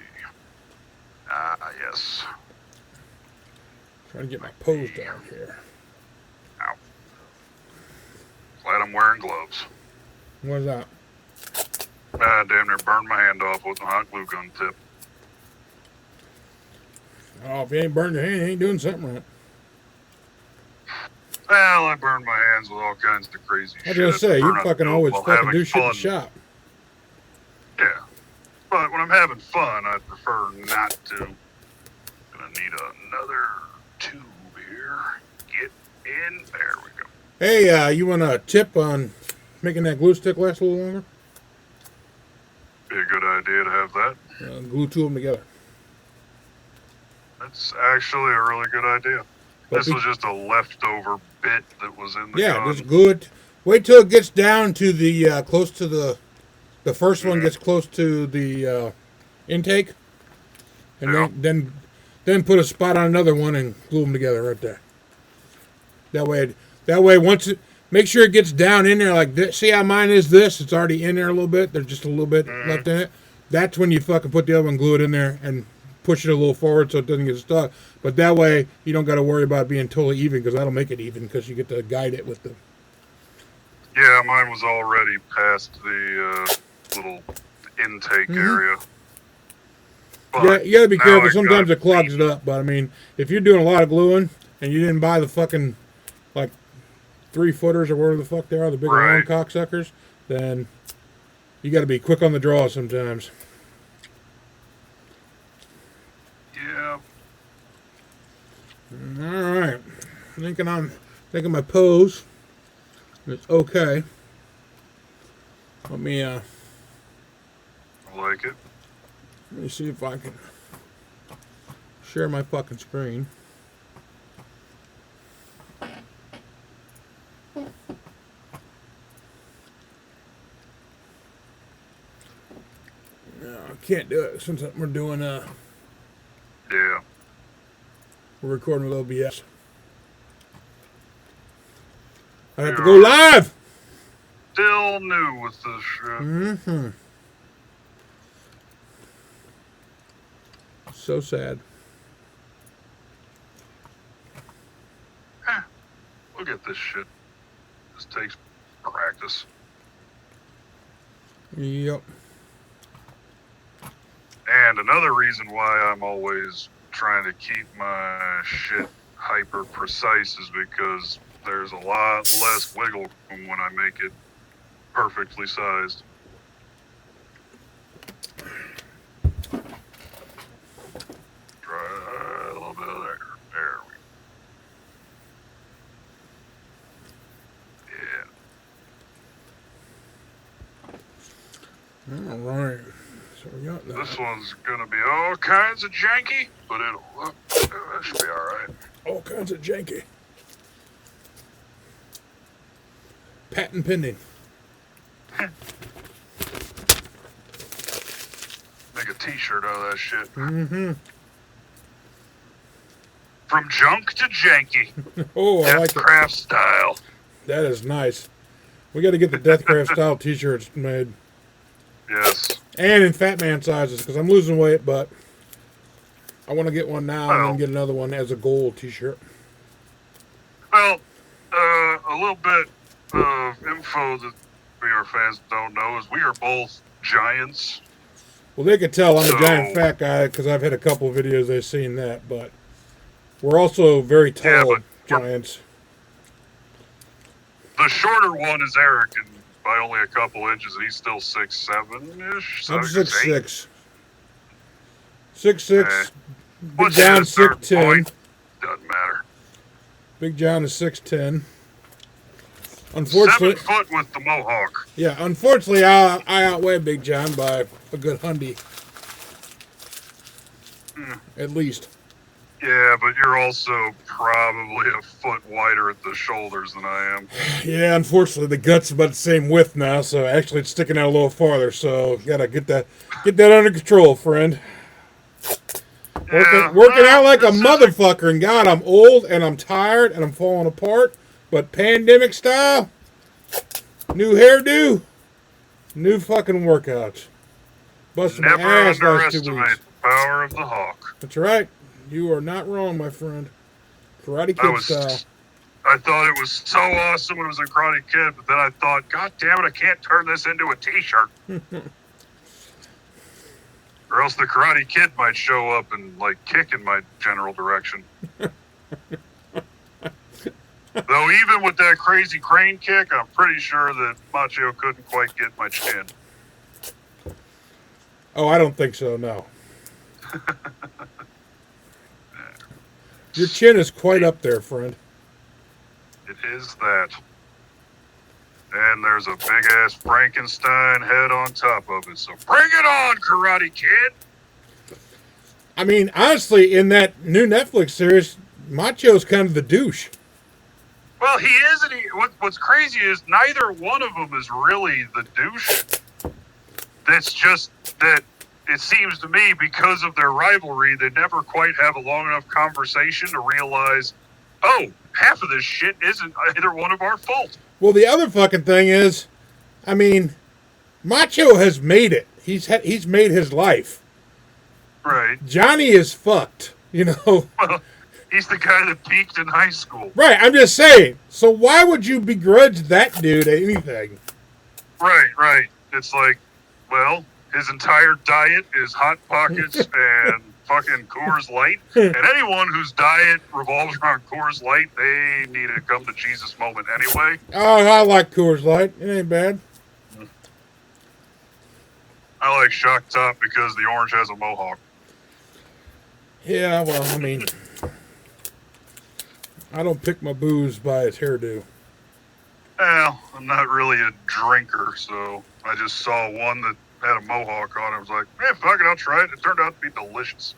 Yes. Trying to get my pose down here. Ow. Glad I'm wearing gloves. What is that? Damn near burned my hand off with a hot glue gun tip. Oh, if you ain't burned your hand, you ain't doing something right. Well, Well, I burn my hands with all kinds of crazy I was shit. gonna say, you Prefer not to fucking do it always while fucking having do shit in fun. the shop. Yeah. But when I'm having fun, I prefer not to. Gonna need another tube here. Get in. There we go. Hey, you want a tip on making that glue stick last a little longer? Be a good idea to have that. Glue two of them together. That's actually a really good idea. But This was just a leftover bit that was in the gun. just glue it. Wait till it gets down to the close to the first one gets close to the intake, and Yeah. then put a spot on another one and glue them together right there. That way once it, make sure it gets down in there like this. See how mine is this? It's already in there a little bit. There's just a little bit left in it. That's when you fucking put the other one, glue it in there, and push it a little forward so it doesn't get stuck. But that way you don't got to worry about it being totally even, because that'll make it even, because you get to guide it with the. Yeah, mine was already past the little intake area. But Yeah, you gotta be now careful. I Sometimes got it clogs it up. But I mean, if you're doing a lot of gluing and you didn't buy the fucking like 3-footers or whatever the fuck they are, the big long Right. cocksuckers, then you got to be quick on the draw sometimes. Yeah. All right, thinking my pose. It's okay. Let me I like it. see if I can share my fucking screen. No, I can't do it since we're doing Yeah. we're recording with OBS. I have to go live. Still new with this shit. Mm-hmm. So sad. We'll get this shit. This takes practice. Yep. And another reason why I'm always trying to keep my shit hyper precise is because there's a lot less wiggle room when I make it perfectly sized. Try a little bit of there. There we go. Yeah. All right. So we got that. This one's gonna be all kinds of janky, but it'll look. That should be all right. All kinds of janky. Patent pending. Make a T-shirt out of that shit. Mm-hmm. From junk to janky. Oh, I like it. Craft style. That is nice. We got to get the Deathcraft style T-shirts made, Yes. and in Fat Man sizes, because I'm losing weight, but I want to get one now and Well. then get another one as a gold T-shirt. Well, a little bit of info that our fans don't know is we are both giants. Well, they could tell I'm a So- giant fat guy because I've had a couple of videos they've seen that, but we're also very Yeah, tall but giants. The shorter one is Eric, and by only a couple inches, and he's still 6'7"-ish. I'm 6'6". 6'6". Big Once you hit John a certain 6'10". point, doesn't matter. Big John is 6'10". Unfortunately, 7 foot with the mohawk. yeah. Unfortunately, I outweigh Big John by a good hundy, at least. Yeah, but you're also probably a foot wider at the shoulders than I am. Yeah, unfortunately, the gut's about the same width now, so actually it's sticking out a little farther. So you gotta get that under control, friend. Yeah, Working out like a this is- motherfucker, and God, I'm old and I'm tired and I'm falling apart. But pandemic style, new hairdo, new fucking workouts. Busted my Never ass last 2 underestimate weeks. the power of the hawk. That's right. You are not wrong, my friend. Karate Kid style. I thought it was so awesome when it was a Karate Kid, but then I thought, God damn it, I can't turn this into a T-shirt. Or else the Karate Kid might show up and, like, kick in my general direction. Though even with that crazy crane kick, I'm pretty sure that Macho couldn't quite get my chin. Oh, I don't think so, no. Your chin is quite up there, friend. It is that. And there's a big-ass Frankenstein head on top of it. So bring it on, Karate Kid! I mean, honestly, in that new Netflix series, Macho's kind of the douche. Well, he is, and what's crazy is neither one of them is really the douche. That's just that it seems to me, because of their rivalry, they never quite have a long enough conversation to realize, oh, half of this shit isn't either one of our fault. Well, the other fucking thing is, I mean, Macho has made it. He's made his life. Right. Johnny is fucked, you know. Well, he's the guy that peaked in high school. Right, I'm just saying. So why would you begrudge that dude anything? Right. It's like, well, his entire diet is Hot Pockets and fucking Coors Light. And anyone whose diet revolves around Coors Light, they need a come to Jesus moment anyway. Oh, I like Coors Light. It ain't bad. I like Shock Top because the orange has a mohawk. Yeah, well, I mean, I don't pick my booze by its hairdo. Well, I'm not really a drinker, so I just saw one that had a mohawk on it. I was like, fuck it, I'll try it. It turned out to be delicious.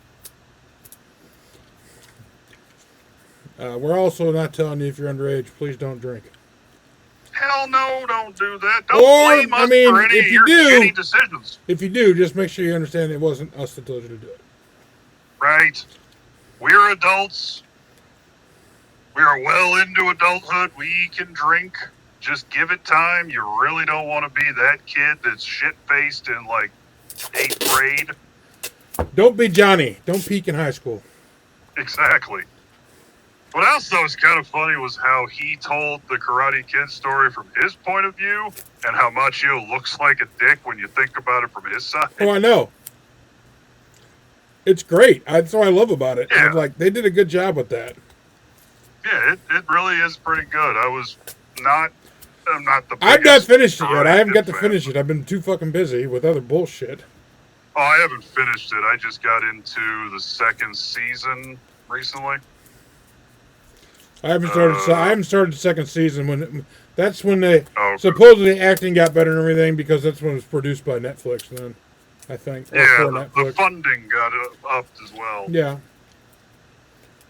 We're also not telling you if you're underage, please don't drink. Hell no, don't do that. Don't blame us for any of your shitty decisions. If you do, just make sure you understand it wasn't us that told you to do it. Right. We're adults. We are well into adulthood. We can drink. Just give it time. You really don't want to be that kid that's shit-faced in, like, 8th grade. Don't be Johnny. Don't peak in high school. Exactly. What else, though, is kind of funny was how he told the Karate Kid story from his point of view and how Machio looks like a dick when you think about it from his side. Oh, I know. It's great. That's what I love about it. Yeah. I'm like, they did a good job with that. Yeah, it really is pretty good. I'm not the biggest I've not finished it yet. I haven't got to fan. finish it. I've been too fucking busy with other bullshit. Oh, I haven't finished it. I just got into the second season recently. I haven't started the second season. That's when they Okay. supposedly acting got better and everything, because that's when it was produced by Netflix. Then I think. Yeah, the funding got upped as well. Yeah.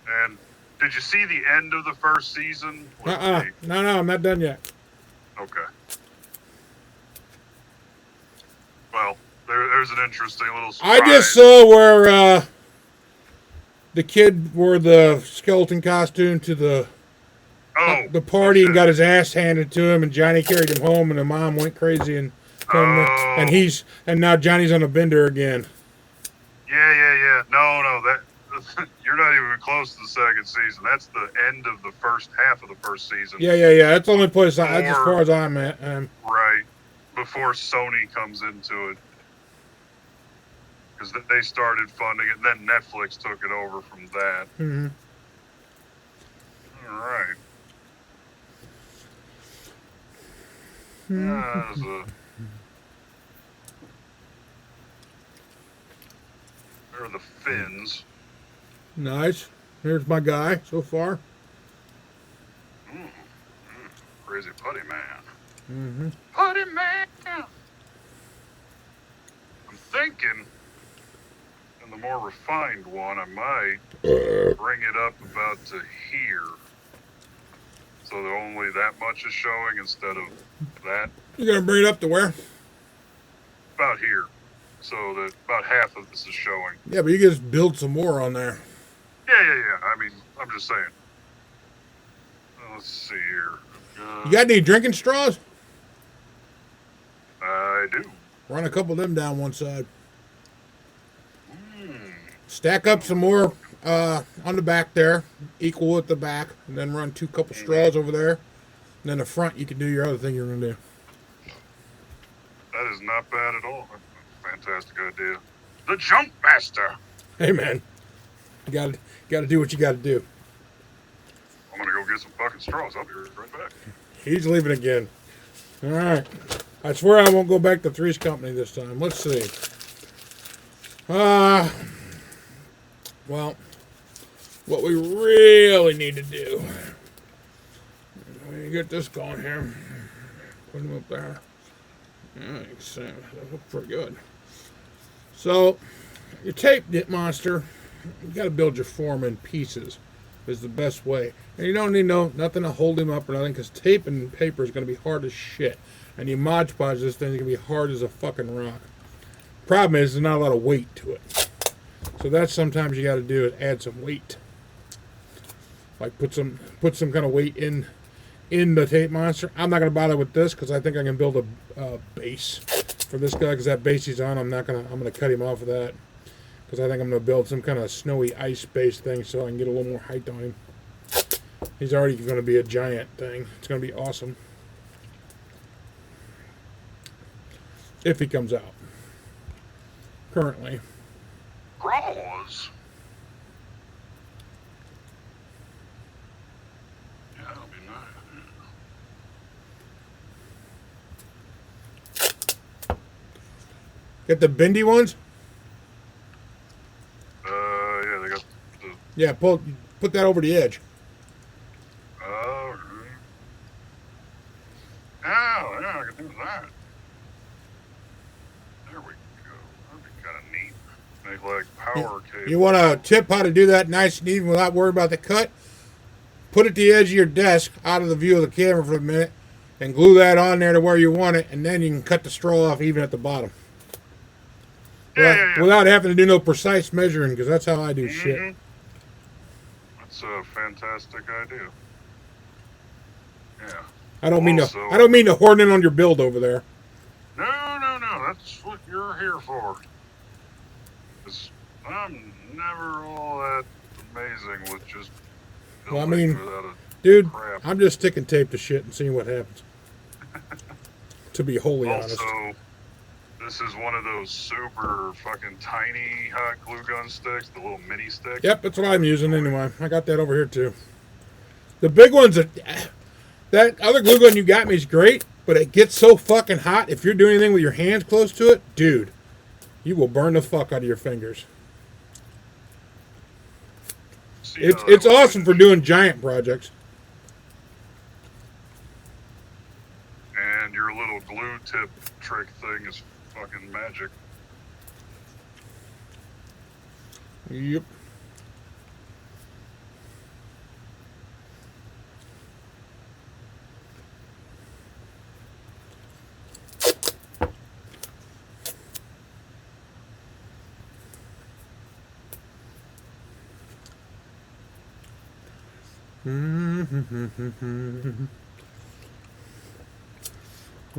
And did you see the end of the first season? No, I'm not done yet. Okay. Well, there's an interesting little surprise. I just saw where the kid wore the skeleton costume to the party and got his ass handed to him, and Johnny carried him home, and the mom went crazy and and now Johnny's on a bender again. Yeah. No, that you're not even close to the second season. That's the end of the first half of the first season. Yeah. That's the only place. That's as far as I'm at. Right. Before Sony comes into it. Because they started funding it, and then Netflix took it over from that. Mm-hmm. All right. There are the fins. Nice. Here's my guy so far. Crazy putty man. Mm-hmm. Putty man! I'm thinking, in the more refined one, I might bring it up about to here. So that only that much is showing instead of that. You're going to bring it up to where? About here. So that about half of this is showing. Yeah, but you can just build some more on there. Yeah. I mean, I'm just saying. Let's see here. You got any drinking straws? I do. Run a couple of them down one side. Stack up some more on the back there, equal at the back, and then run couple straws over there. And then the front, you can do your other thing you're going to do. That is not bad at all. Fantastic idea. The Junk Master. Hey, man. You got to do what you got to do. gonna go get some fucking straws. I'll be right back. He's leaving again. All right. I swear I won't go back to Three's Company this time. Let's see. Well, what we really need to do. Let me get this going here. Put him up there. Yeah, you can see that looks pretty good. So, your tape monster, you got to build your form in pieces. Is the best way. And you don't need nothing to hold him up or nothing, because tape and paper is going to be hard as shit. And you Mod Podge this thing, it's going to be hard as a fucking rock. Problem is, there's not a lot of weight to it. So that's sometimes you got to do is add some weight. Like put some kind of weight in the tape monster. I'm not going to bother with this because I think I can build a base for this guy, because that base he's on, I'm going to cut him off of that. Because I think I'm going to build some kind of snowy ice-based thing so I can get a little more height on him. He's already going to be a giant thing. It's going to be awesome. If he comes out. Currently. Draws. Yeah, that'll be nice. Get the bendy ones? Yeah, they got the... Yeah, put that over the edge. Oh, yeah, I can do that. There we go. That'd be kind of neat. Make like power cable. You want a tip how to do that nice and even without worrying about the cut? Put it at the edge of your desk, out of the view of the camera for a minute, and glue that on there to where you want it, and then you can cut the straw off even at the bottom. Yeah. Without having to do no precise measuring, because that's how I do shit. That's a fantastic idea. Yeah. I don't mean to horn in on your build over there. No. That's what you're here for. 'Cause I'm never all that amazing with just Well, I building mean, without a dude, crap. I'm just sticking tape to shit and seeing what happens. To be wholly honest. Also, this is one of those super fucking tiny hot glue gun sticks, the little mini stick. Yep, that's what I'm using anyway. I got that over here too. The big ones, that other glue gun you got me is great, but it gets so fucking hot. If you're doing anything with your hands close to it, dude, you will burn the fuck out of your fingers. See, It's awesome for doing giant projects. And your little glue tip trick thing is fucking magic. Yep.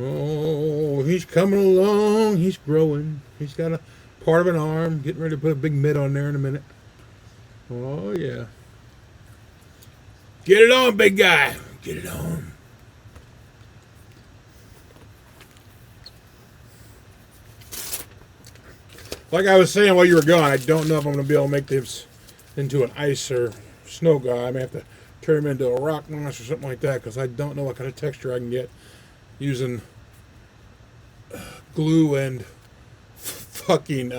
Oh, he's coming along. He's growing. He's got a part of an arm. Getting ready to put a big mitt on there in a minute. Oh, yeah. Get it on, big guy. Get it on. Like I was saying while you were gone, I don't know if I'm going to be able to make this into an ice or snow guy. I may have to turn him into a rock monster or something like that, because I don't know what kind of texture I can get using glue and fucking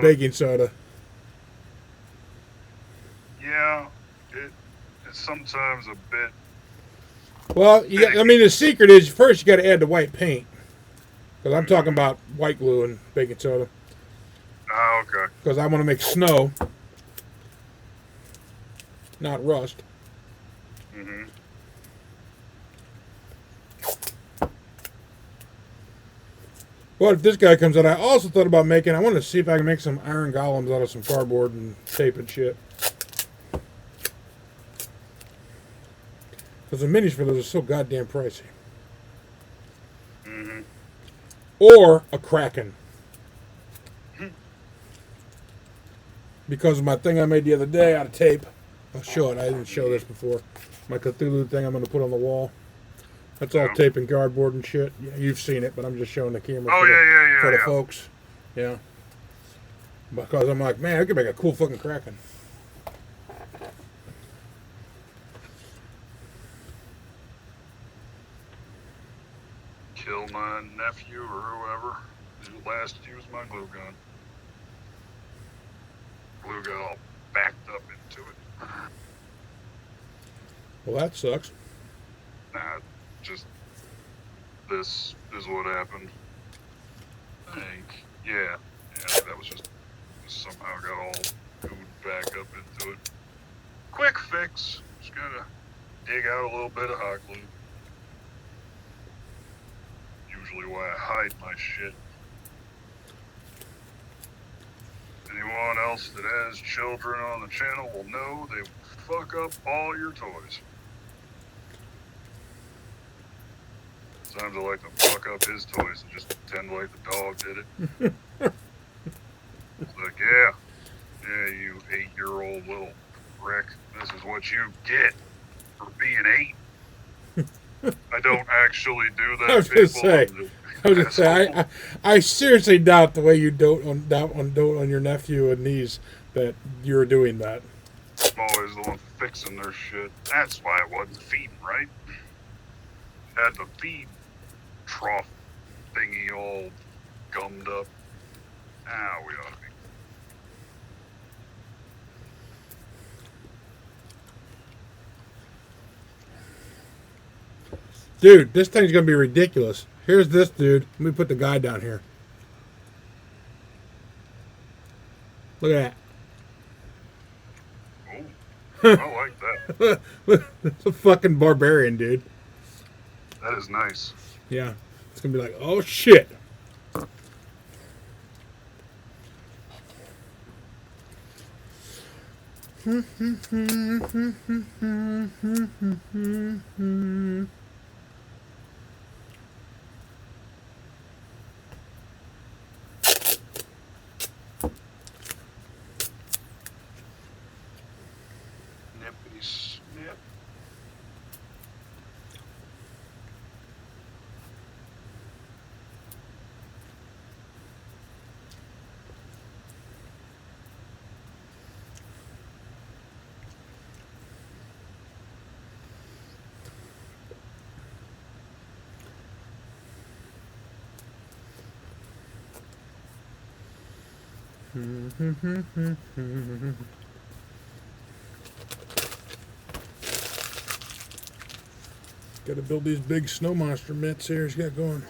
baking soda. Yeah, it's sometimes a bit. Well, the secret is first you got to add the white paint, because I'm talking about white glue and baking soda. Oh, okay. Because I want to make snow, not rust. Mm-hmm. Well, if this guy comes out, I also thought about I want to see if I can make some iron golems out of some cardboard and tape and shit. Because the minis for those are so goddamn pricey. Mm-hmm. Or a Kraken. Because of my thing I made the other day out of tape. I'll show it. I didn't show this before. My Cthulhu thing I'm going to put on the wall. That's all tape and cardboard and shit. Yeah, you've seen it, but I'm just showing the camera for the folks. Yeah. Because I'm like, man, I could make a cool fucking Kraken. kill my nephew or whoever who last used my glue gun. Glue gun all backed up into it. Well, that sucks. Nah, just this is what happened. I think, yeah, that was just somehow got all gooed back up into it. Quick fix. Just gotta dig out a little bit of hot glue. Usually why I hide my shit. Anyone else that has children on the channel will know they fuck up all your toys. Sometimes I like to fuck up his toys and just pretend like the dog did it. It's like, yeah, you 8-year-old little prick. This is what you get for being 8. I don't actually do that. I was gonna say, I seriously doubt the way you dote on your nephew and niece that you're doing that. I'm always the one fixing their shit. That's why I wasn't feeding, right? Had the feed trough thingy all gummed up. We ought to be. Dude, this thing's gonna be ridiculous. Here's this dude. Let me put the guy down here. Look at Oh, I like that. that. It's a fucking barbarian, dude. That is nice. Yeah. It's gonna be like, oh shit. Nippity snip. Gotta build these big snow monster mitts here he's got going.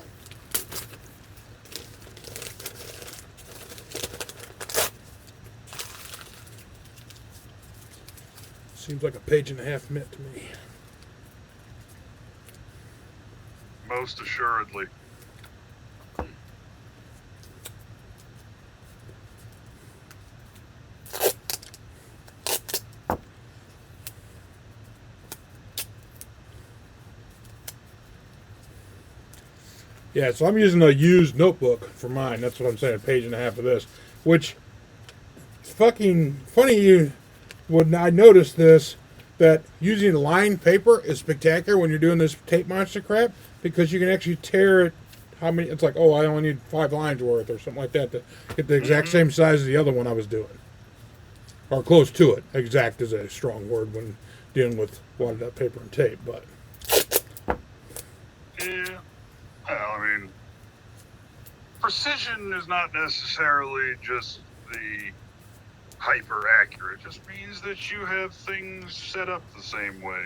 Seems like a 1.5-page mitt to me. Most assuredly. Yeah, so I'm using a used notebook for mine. That's what I'm saying, 1.5 pages of this. Which, fucking funny I noticed this, that using lined paper is spectacular when you're doing this tape monster crap, because you can actually tear it, it's like, oh, I only need 5 lines worth or something like that to get the exact same size as the other one I was doing. Or close to it. Exact is a strong word when dealing with wadded up paper and tape, but... Yeah. Well, I mean, precision is not necessarily just the hyper accurate. It just means that you have things set up the same way.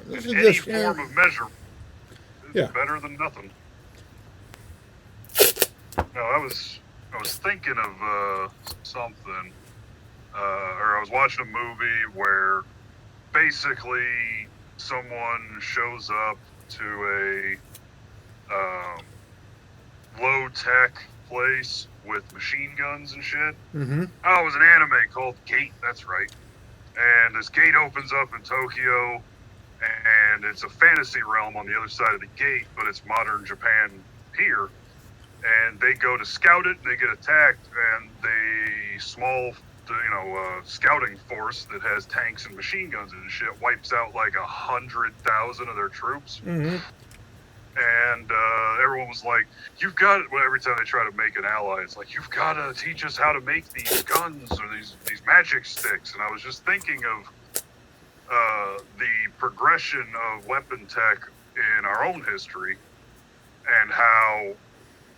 Any form of measure is better than nothing. No, I was thinking of something, or I was watching a movie where basically someone shows up to a low-tech place with machine guns and shit. Mm-hmm. Oh, it was an anime called Gate, that's right. And this gate opens up in Tokyo, and it's a fantasy realm on the other side of the gate, but it's modern Japan here. And they go to scout it, and they get attacked, and the small, scouting force that has tanks and machine guns and shit wipes out like 100,000 of their troops. Mm-hmm. And everyone was like, you've got it. Well, every time they try to make an ally, it's like, you've got to teach us how to make these guns or these magic sticks. And I was just thinking of the progression of weapon tech in our own history. and how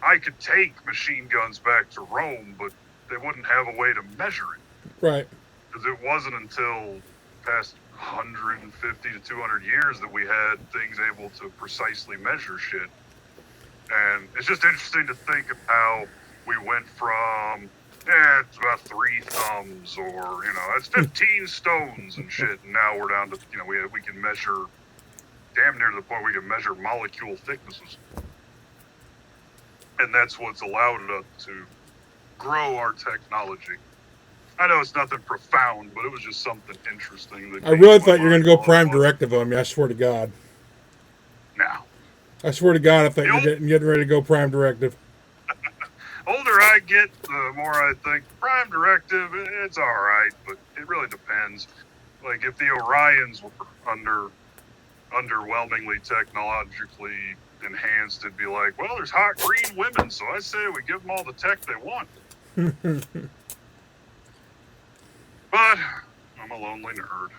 I could take machine guns back to Rome, but they wouldn't have a way to measure it. Right. Because it wasn't until past 150 to 200 years that we had things able to precisely measure shit. And it's just interesting to think of how we went from, it's about 3 thumbs, or, it's 15 stones and shit. And now we're down to, we can measure, damn near to the point we can measure molecule thicknesses. And that's what's allowed us to grow our technology. I know it's nothing profound, but it was just something interesting. I really thought you were going to go Prime Directive on me. I swear to God. Now. I swear to God, I thought you were getting ready to go Prime Directive. Older I get, the more I think Prime Directive, it's all right, but it really depends. Like, if the Orions were underwhelmingly technologically enhanced, it'd be like, well, there's hot green women, so I say we give them all the tech they want. But I'm a lonely nerd.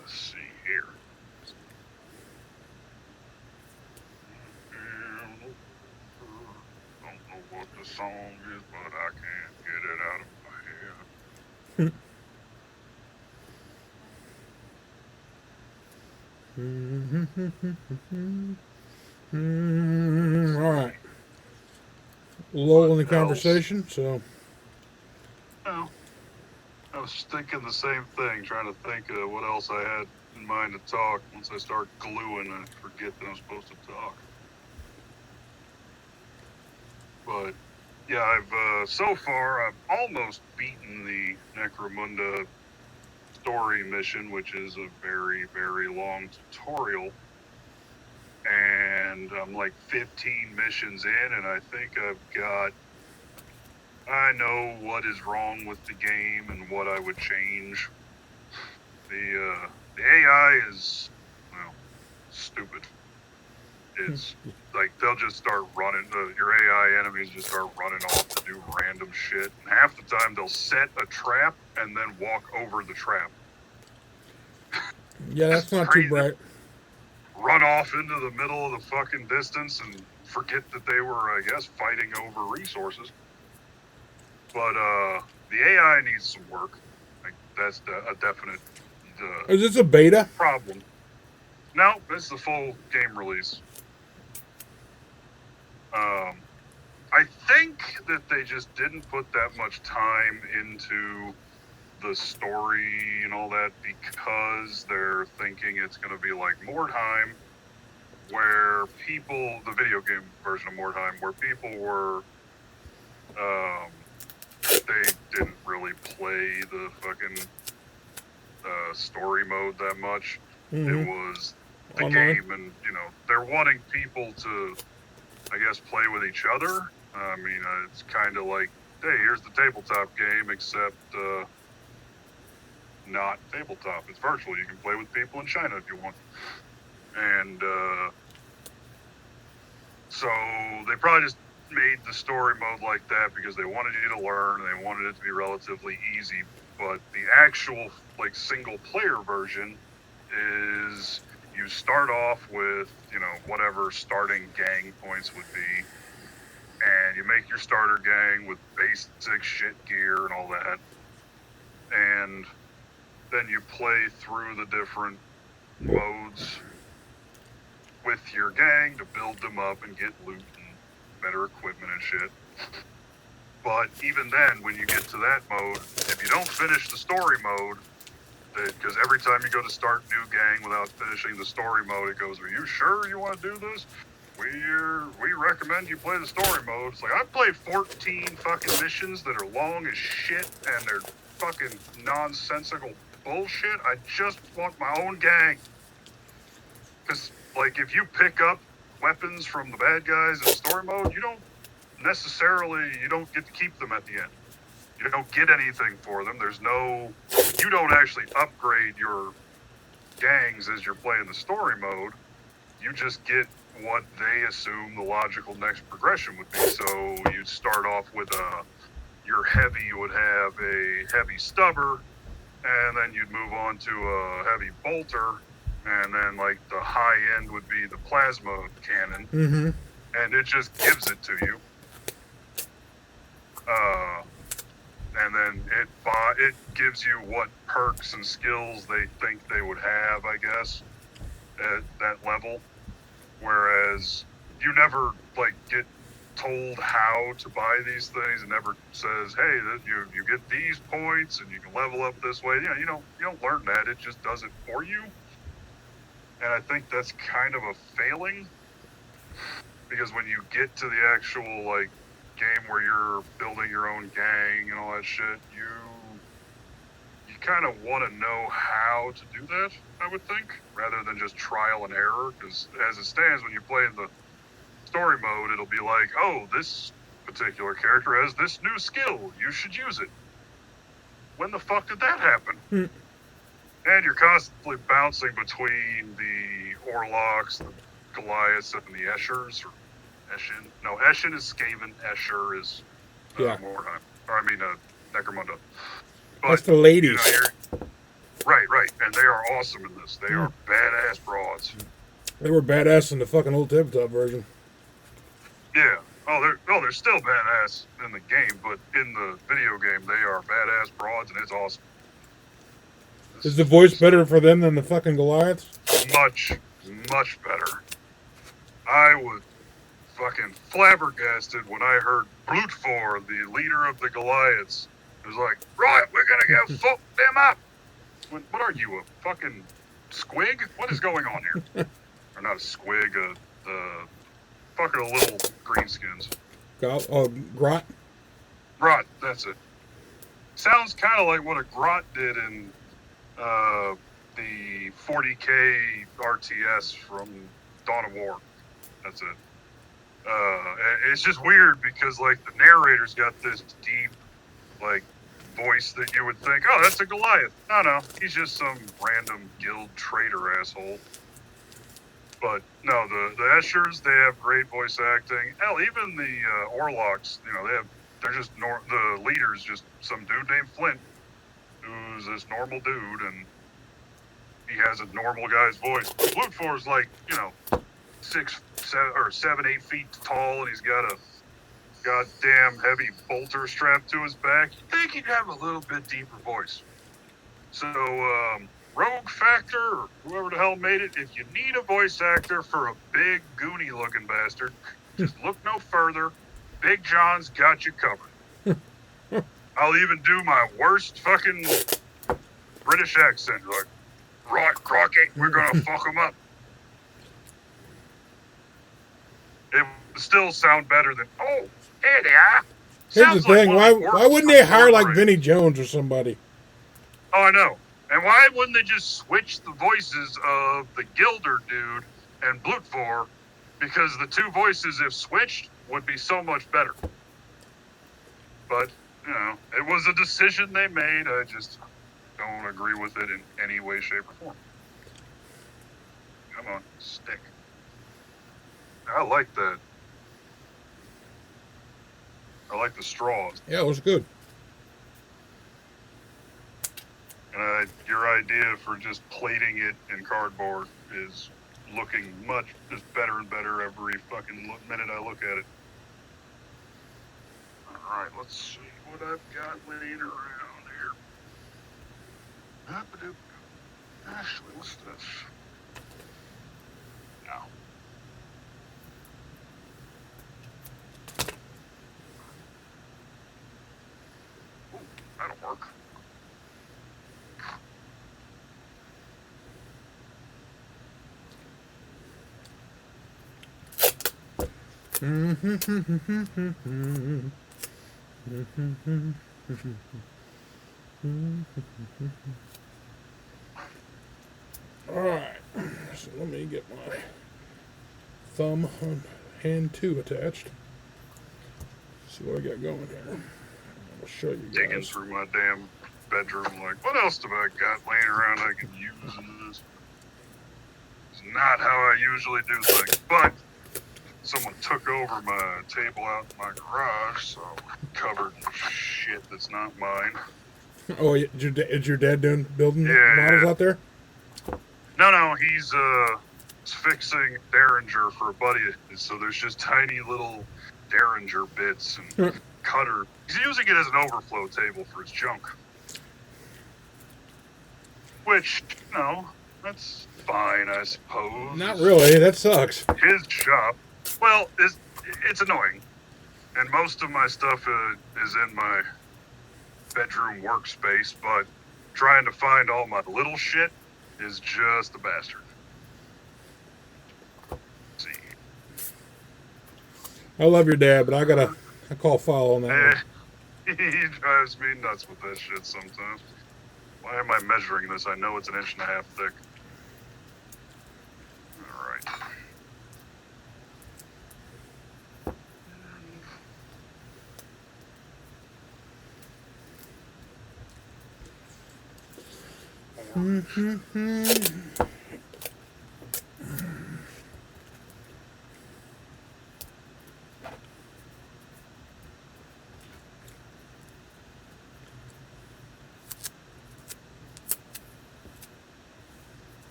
Let's see here. Don't know what the song is, but I can't get it out of my head. All right. Lull in the conversation, so. Well, I was thinking the same thing, trying to think of what else I had in mind to talk. Once I start gluing, I forget that I'm supposed to talk. But yeah, I've so far I've almost beaten the Necromunda story mission, which is a very, very long tutorial. And I'm like 15 missions in, and I think I know what is wrong with the game and what I would change. The AI is, well, stupid. It's like they'll just start running, your AI enemies just start running off to do random shit. And half the time they'll set a trap and then walk over the trap. Yeah, that's not too bright. Run off into the middle of the fucking distance and forget that they were, I guess, fighting over resources. But the AI needs some work. Like, that's a definite is this a beta? Problem. No, this is the full game release. I think that they just didn't put that much time into the story and all that because they're thinking it's going to be like Mordheim, where people, the video game version of Mordheim, where people were, they didn't really play the fucking story mode that much. Mm-hmm. It was the game, and they're wanting people to, I guess, play with each other. I mean, it's kind of like, hey, here's the tabletop game, except not tabletop. It's virtual. You can play with people in China if you want. And so they probably just made the story mode like that because they wanted you to learn and they wanted it to be relatively easy. But the actual single player version is you start off with whatever starting gang points would be, and you make your starter gang with basic shit gear and all that, and then you play through the different modes with your gang to build them up and get loot and better equipment and shit. But even then, when you get to that mode, if you don't finish the story mode, because every time you go to start new gang without finishing the story mode, it goes, are you sure you want to do this? We recommend you play the story mode. It's like, I've played 14 fucking missions that are long as shit and they're fucking nonsensical bullshit. I just want my own gang. Because, if you pick up weapons from the bad guys in story mode, you don't get to keep them at the end. You don't get anything for them. You don't actually upgrade your gangs as you're playing the story mode. You just get what they assume the logical next progression would be. So you'd start off with your heavy would have a heavy stubber, and then you'd move on to a heavy bolter, and then like the high end would be the plasma cannon, Mm-hmm. and it just gives it to you. And then it gives you what perks and skills they think they would have, I guess, at that level. Whereas you never like get told how to buy these things. It never says, "Hey, you get these points and you can level up this way." You don't learn that. It just does it for you. And I think that's kind of a failing, because when you get to the actual like game where you're building your own gang and all that shit, you kind of want to know how to do that, I would think, rather than just trial and error. Because as it stands, when you play in the story mode, it'll be like, oh, this particular character has this new skill, you should use it. When the fuck did that happen? And you're constantly bouncing between the Orlocks, the Goliaths, and the Eschers, or Eshin. No, Eshin is Skaven, Escher is Mordheim. Or I mean, Necromunda. But, that's the ladies. Right. And they are awesome in this. They are badass broads. They were badass in the fucking old tabletop version. Yeah. They're still badass in the game, but in the video game, they are badass broads, and it's awesome. Is the voice better for them than the fucking Goliaths? Much, much better. I was fucking flabbergasted when I heard Blutfor, the leader of the Goliaths. It was like, right, we're gonna go fuck them up. What are you, a fucking squig? What is going on here? Or not a squig, fucking little greenskins. Grot? Grot, that's it. Sounds kind of like what a Grot did in the 40k RTS from Dawn of War. That's it. It's just weird because like the narrator's got this deep like voice that you would think, oh, that's a Goliath. No, he's just some random guild traitor asshole. But no, the Eschers, they have great voice acting. Hell, even the Orlocks, they're just the leader's just some dude named Flint, who's this normal dude, and he has a normal guy's voice. But Blutfor's like, 6, 7, 8 feet tall, and he's got a goddamn heavy bolter strapped to his back. You'd think he'd have a little bit deeper voice. So, Rogue Factor, or whoever the hell made it, if you need a voice actor for a big, goony-looking bastard, just look no further. Big John's got you covered. I'll even do my worst fucking British accent, like, right, Crockett, we're gonna fuck him up. It would still sound better than, oh, here they are. Here's the thing, why wouldn't they hire like Vinnie Jones or somebody? Oh, I know. And why wouldn't they just switch the voices of the Gilder dude and Blutfor? Because the two voices, if switched, would be so much better. But, it was a decision they made. I just don't agree with it in any way, shape, or form. Come on, stick. I like that. I like the straws. Yeah, it was good. And your idea for just plating it in cardboard is looking just better and better every fucking minute I look at it. Alright, let's see what I've got laying around here. Actually, what's this? No. Ooh, that'll work. Alright, so let me get my thumb on hand 2 attached. See what I got going here. I'll show you guys. Digging through my damn bedroom like, what else have I got laying around I can use in this? It's not how I usually do things, but someone took over my table out in my garage, so I'm covered in shit that's not mine. Oh, is your dad building models out there? No, he's fixing Derringer for a buddy of his, so there's just tiny little Derringer bits and cutter. He's using it as an overflow table for his junk. Which, that's fine, I suppose. Not really. That sucks. His shop, well, it's annoying. And most of my stuff is in my bedroom workspace, but trying to find all my little shit is just a bastard. Let's see. I love your dad, but I call foul on that one. He drives me nuts with that shit sometimes. Why am I measuring this? I know it's 1.5 inches thick. Alright.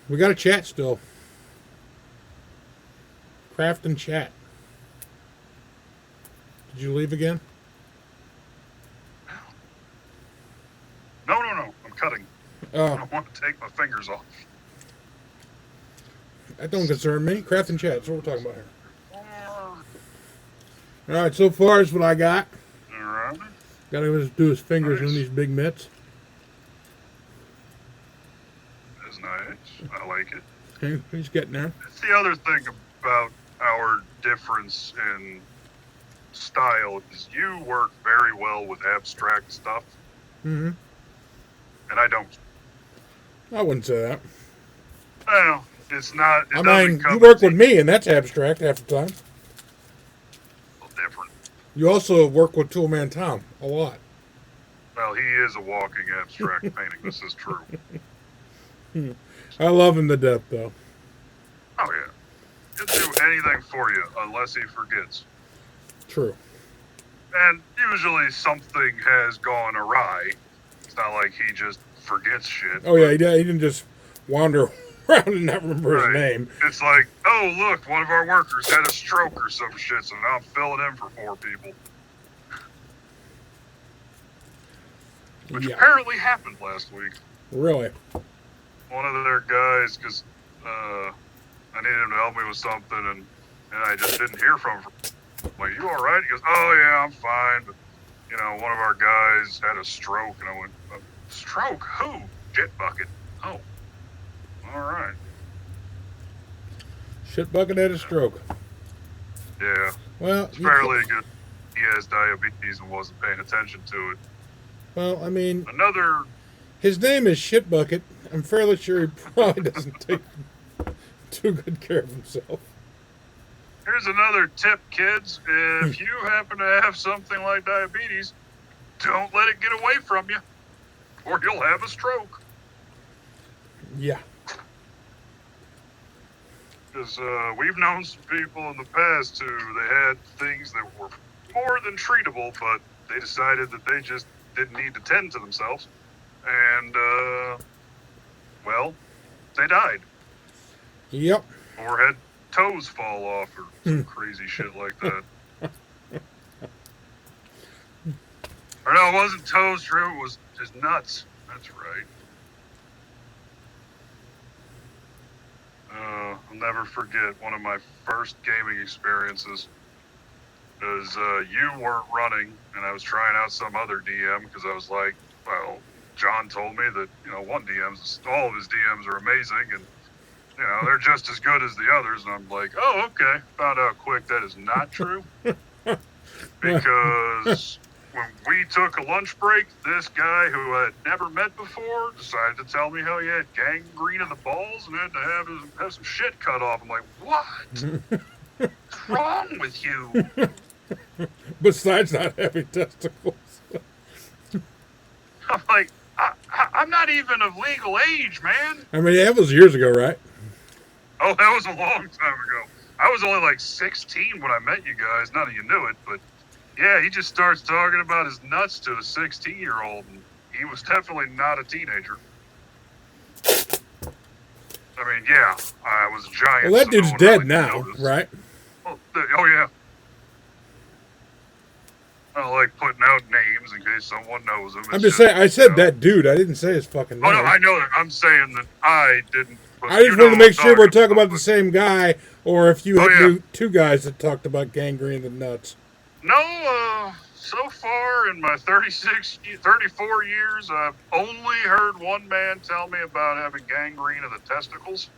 We got a chat still. Craft and chat. Did you leave again? No. I'm cutting. Oh, I don't want to take my fingers off. that don't concern me. Craft and chat. That's what we're talking about here. All right, so far is what I got. Alright. Got to just do his fingers Nice. in these big mitts. That's nice. I like it. Okay, he's getting there. That's the other thing about our difference in style is you work very well with abstract stuff, Mm-hmm. and I don't. I wouldn't say that. Well, it's not. It I doesn't mean, come you work easy. with me, and that's abstract half the time. A little different. You also work with Toolman Tom a lot. Well, he is a walking abstract painting. This is true. I love him to death, though. Oh yeah, he'll do anything for you unless he forgets. True. And usually something has gone awry. It's not like he just forgets shit. Oh yeah, he didn't just wander around and not remember Right. his name. It's like, oh look, one of our workers had a stroke or some shit, so now I'm filling in for 4 people. Which Yeah, apparently happened last week. really. One of their guys, because I needed him to help me with something, and I just didn't hear from him. I'm like, you all right? He goes, oh yeah, I'm fine. But one of our guys had a stroke, and I went, stroke? Who? Shit bucket. Oh, all right. Shit bucket had a stroke. Yeah, Well, it's fairly good. He has diabetes and wasn't paying attention to it. well, I mean, Another. his name is Shit Bucket. I'm fairly sure he probably doesn't take too good care of himself. Here's another tip, kids. If you happen to have something like diabetes, don't let it get away from you, or you'll have a stroke. Yeah. Because we've known some people in the past who they had things that were more than treatable, but they decided that they just didn't need to tend to themselves. And, well, they died. Yep. Or had toes fall off or some crazy shit like that. Or no, it wasn't toes, Drew. It was his nuts. That's right. I'll never forget one of my first gaming experiences. Because you weren't running, and I was trying out some other DM because I was like, well, John told me that, one DM's, all of his DMs are amazing, and, they're just as good as the others. And I'm like, oh, okay. Found out quick that is not true. Because when we took a lunch break, this guy who I had never met before decided to tell me how he had gangrene in the balls and had to have some shit cut off. I'm like, what? What's wrong with you? Besides not having testicles. I'm like, I'm not even of legal age, man. I mean, that was years ago, right? Oh, that was a long time ago. I was only like 16 when I met you guys. None of you knew it, but yeah, he just starts talking about his nuts to a 16-year-old, and he was definitely not a teenager. I mean, yeah, I was a giant. Well, that so dude's no one dead really now, noticed. right? Oh yeah. I don't like putting out names in case someone knows him. I'm just saying, I said that dude. I didn't say his fucking name. Oh, no, I know that. I'm saying that I didn't. But I just wanted to make sure we're talking about the same guy, or if you knew two guys that talked about gangrene and nuts. No, so far in my 34 years, I've only heard one man tell me about having gangrene of the testicles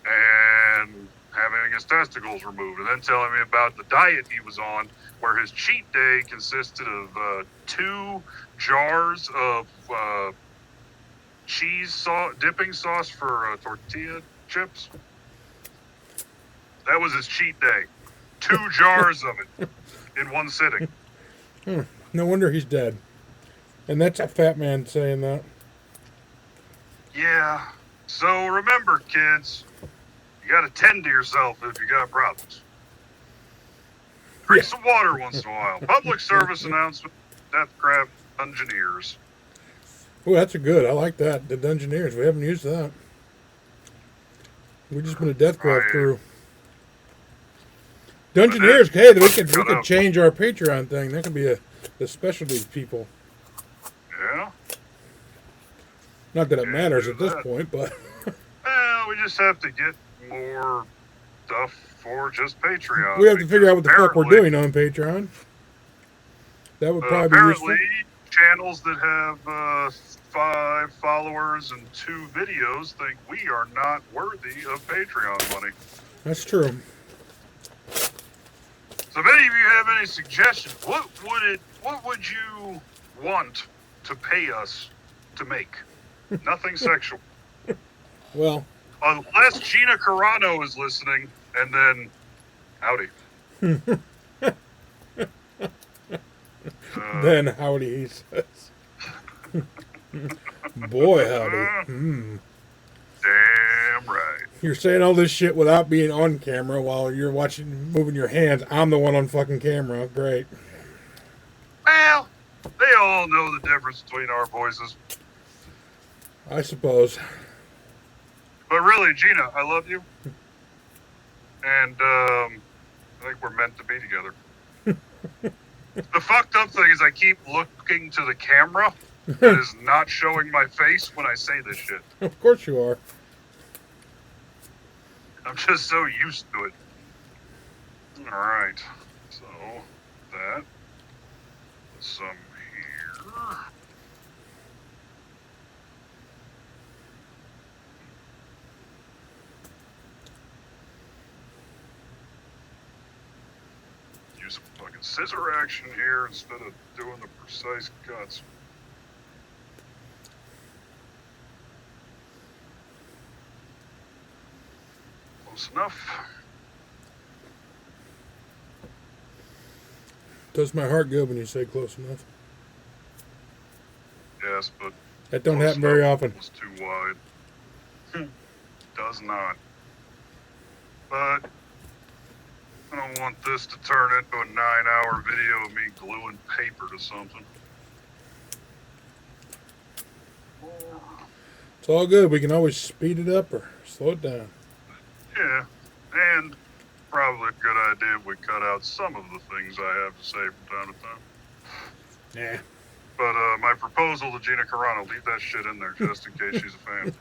and having his testicles removed, and then telling me about the diet he was on, where his cheat day consisted of 2 jars of cheese dipping sauce for tortilla chips. That was his cheat day. 2 jars of it in one sitting. No wonder he's dead. And that's a fat man saying that. Yeah. So remember, kids, you got to tend to yourself if you got problems. Drink some water once in a while. Public service announcement, Junk Craft Engineers. Oh, that's a good. I like that. The Dungeoneers. We haven't used that. We've just been a Deathcraft crew. Dungeoneers, hey, we could change our Patreon thing. That could be the specialty people. Yeah. Not that it matters at this point, but. Well, we just have to get more stuff for just Patreon. We have to figure out what the fuck we're doing on Patreon. That would probably be useful. Apparently, channels that have 5 followers and 2 videos think we are not worthy of Patreon money. That's true. So if any of you have any suggestions, what would you want to pay us to make? Nothing sexual. Well, unless Gina Carano is listening, and then howdy. Then howdy, he says. Boy, howdy. Damn right. You're saying all this shit without being on camera while you're moving your hands. I'm the one on fucking camera. Great. Well, they all know the difference between our voices. I suppose. But really, Gina, I love you. And I think we're meant to be together. The fucked up thing is I keep looking to the camera that is not showing my face when I say this shit. Of course you are. I'm just so used to it. Alright. So, that. Some here. Use a fucking scissor action here instead of doing the precise cuts. Close enough. Does my heart good when you say close enough? Yes, but that don't happen very often. Was too wide. Does not. But I don't want this to turn into a 9-hour video of me gluing paper to something. It's all good. We can always speed it up or slow it down. Yeah, and probably a good idea if we cut out some of the things I have to say from time to time. Yeah. But my proposal to Gina Carano, leave that shit in there just in case she's a fan.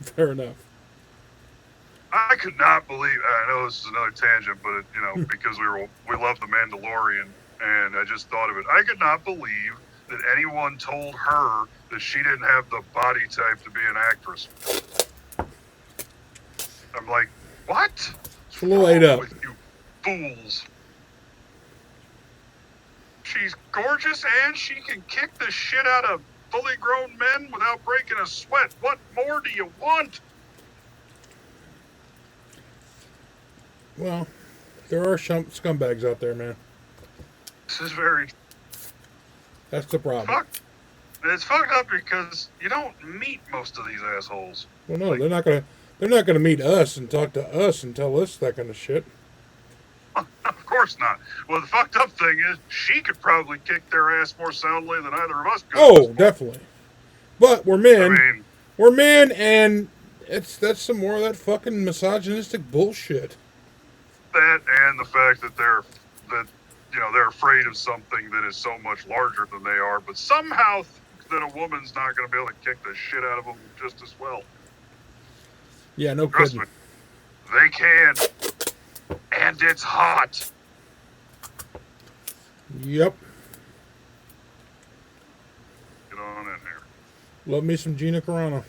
Fair enough. I could not believe. I know this is another tangent, but because we love The Mandalorian, and I just thought of it. I could not believe that anyone told her that she didn't have the body type to be an actress. I'm like, what? It's a little ate up. With you fools. She's gorgeous and she can kick the shit out of fully grown men without breaking a sweat. What more do you want? Well, there are scumbags out there, man. This is very... That's the problem. It's fucked up because you don't meet most of these assholes. Well, no, they're not gonna. They're not going to meet us and talk to us and tell us that kind of shit. Of course not. Well, the fucked up thing is, she could probably kick their ass more soundly than either of us could. Oh, definitely. But we're men. I mean, We're men, and that's some more of that fucking misogynistic bullshit. that and the fact that they're afraid of something that is so much larger than they are, but somehow think that a woman's not going to be able to kick the shit out of them just as well. Yeah, no Trust kidding. me, they can, and it's hot. Yep. Get on in here. Love me some Gina Carano.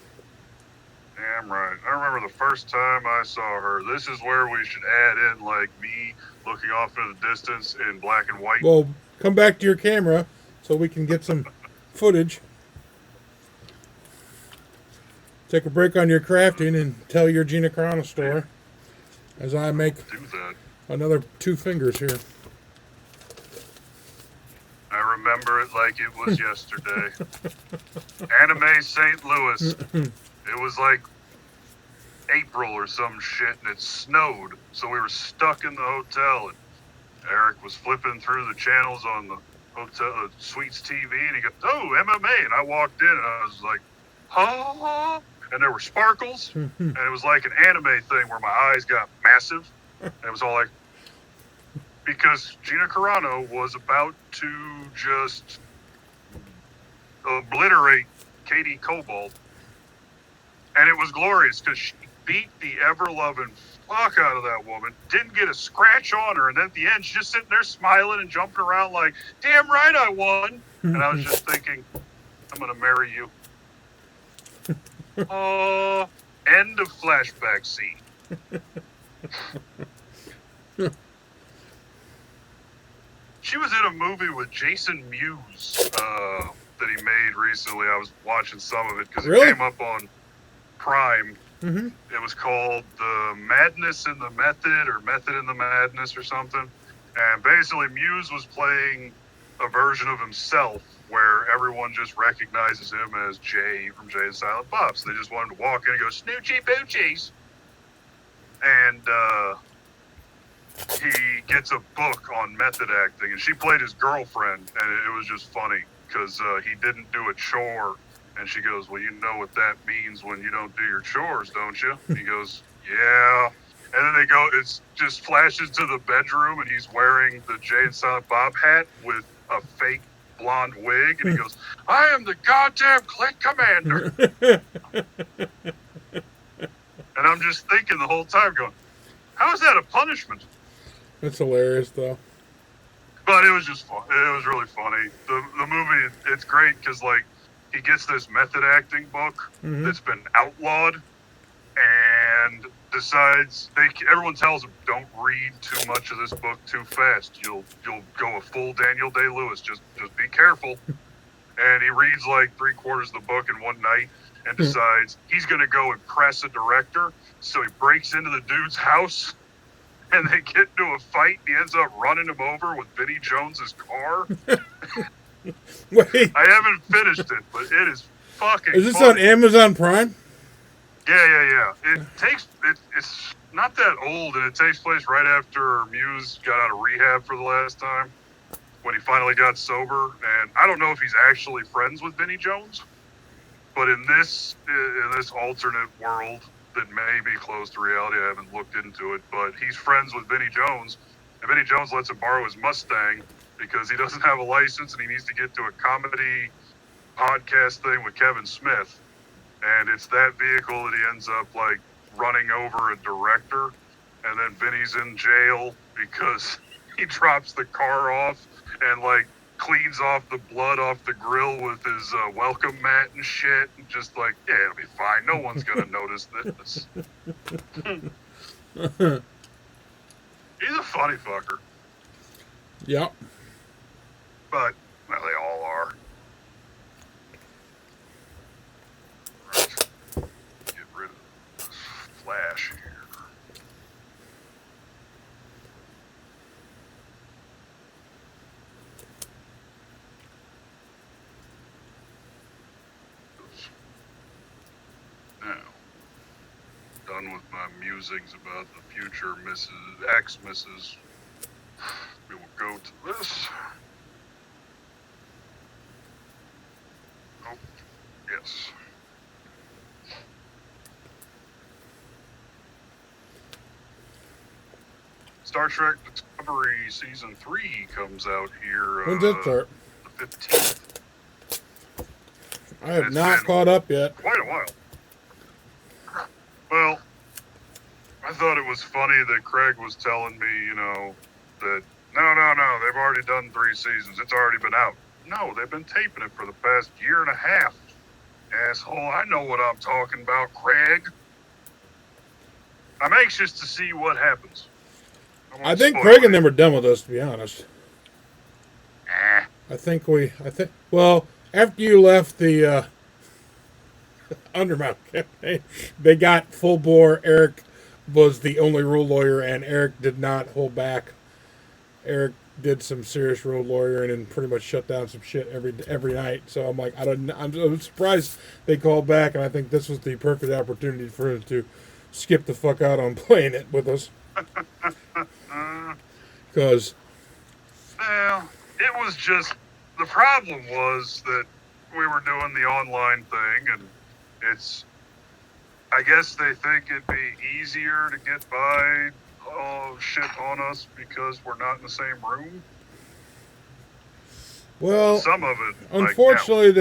Damn right. I remember the first time I saw her. This is where we should add in, like, me looking off into the distance in black and white. Well, come back to your camera so we can get some footage. Take a break on your crafting and tell your Gina Carano story as I make Do that. another 2 fingers here. I remember it like it was yesterday. Anime St. Louis. It was like April or some shit, and it snowed, so we were stuck in the hotel, and Eric was flipping through the channels on the hotel suites TV, and he goes, "Oh, MMA," and I walked in, and I was like, "Huh?" And there were sparkles, and it was like an anime thing where my eyes got massive, and it was all like, because Gina Carano was about to just obliterate Katie Cobalt. And it was glorious because she beat the ever-loving fuck out of that woman, didn't get a scratch on her, and then at the end, she's just sitting there smiling and jumping around like, damn right I won. And I was just thinking, I'm going to marry you. End of flashback scene. She was in a movie with Jason Mewes that he made recently. I was watching some of it because it came up on Prime. Mm-hmm. It was called The Madness in the Method, or Method in the Madness, or something. And basically, Mewes was playing a version of himself where everyone just recognizes him as Jay from Jay and Silent Bob. So they just wanted to walk in and go, "Snoochie Boochies." And he gets a book on method acting, and she played his girlfriend, and it was just funny because he didn't do a chore. And she goes, "Well, you know what that means when you don't do your chores, don't you?" He goes, "Yeah." And then it just flashes to the bedroom, and he's wearing the Jay and Silent Bob hat with a fake blonde wig. And he goes, "I am the goddamn clique commander." And I'm just thinking the whole time going, how is that a punishment? That's hilarious, though. But it was just fun. It was really funny. The movie, it's great because, like, he gets this method acting book that's been outlawed, and decides everyone tells him, "Don't read too much of this book too fast. You'll go a full Daniel Day-Lewis. Just be careful." And he reads like 3/4 of the book in one night and decides he's going to go impress a director. So he breaks into the dude's house, and they get into a fight. And he ends up running him over with Vinnie Jones's car. Wait. I haven't finished it, but it is fucking Is this funny. on Amazon Prime? Yeah. It's not that old, and it takes place right after Mewes got out of rehab for the last time, when he finally got sober. And I don't know if he's actually friends with Vinnie Jones, but in this alternate world that may be close to reality, I haven't looked into it, but he's friends with Vinnie Jones, and Vinnie Jones lets him borrow his Mustang because he doesn't have a license and he needs to get to a comedy podcast thing with Kevin Smith. And it's that vehicle that he ends up like running over a director, and then Vinny's in jail because he drops the car off and like cleans off the blood off the grill with his welcome mat and shit, and just like, yeah, it'll be fine. No one's gonna notice this. He's a funny fucker. Yep. But, well, they all are. Right. Get rid of this flash here. Now, done with my musings about the future Mrs. We will go to this. Oh, yes. Star Trek Discovery Season 3 comes out here. When's it start? The 15th. I have not caught up yet. Quite a while. Well, I thought it was funny that Craig was telling me, that no, they've already done 3 seasons. It's already been out. No, they've been taping it for the past year and a half. Asshole, I know what I'm talking about, Craig. I'm anxious to see what happens. I think Craig and them are done with us, to be honest. Well, after you left the Undermount campaign, they got full bore. Eric was the only rule lawyer, and Eric did not hold back. Eric did some serious rule lawyering and pretty much shut down some shit every night. So I'm like, I'm surprised they called back, and I think this was the perfect opportunity for him to skip the fuck out on playing it with us. Because, well, it was just, the problem was that we were doing the online thing, and I guess they think it'd be easier to get by shit on us because we're not in the same room. Well, some of it, unfortunately,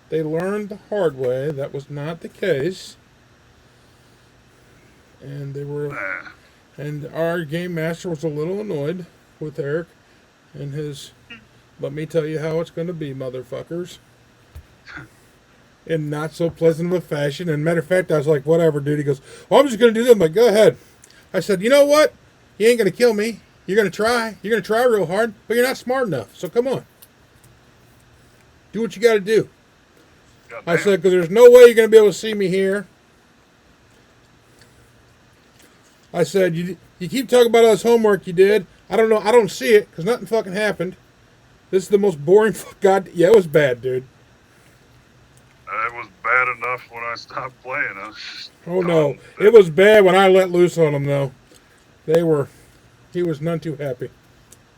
they learned the hard way. That was not the case. And they were... And our game master was a little annoyed with Eric and his, let me tell you how it's going to be, motherfuckers. In not so pleasant of a fashion. And matter of fact, I was like, whatever, dude. He goes, well, I'm just going to do that. I'm like, go ahead. I said, you know what? You ain't going to kill me. You're going to try. You're going to try real hard, but you're not smart enough. So come on. Do what you got to do. I said, because there's no way you're going to be able to see me here. I said, you keep talking about all this homework you did. I don't know. I don't see it because nothing fucking happened. This is the most boring yeah, it was bad, dude. It was bad enough when I stopped playing. Oh, no. It was bad when I let loose on them, though. He was none too happy.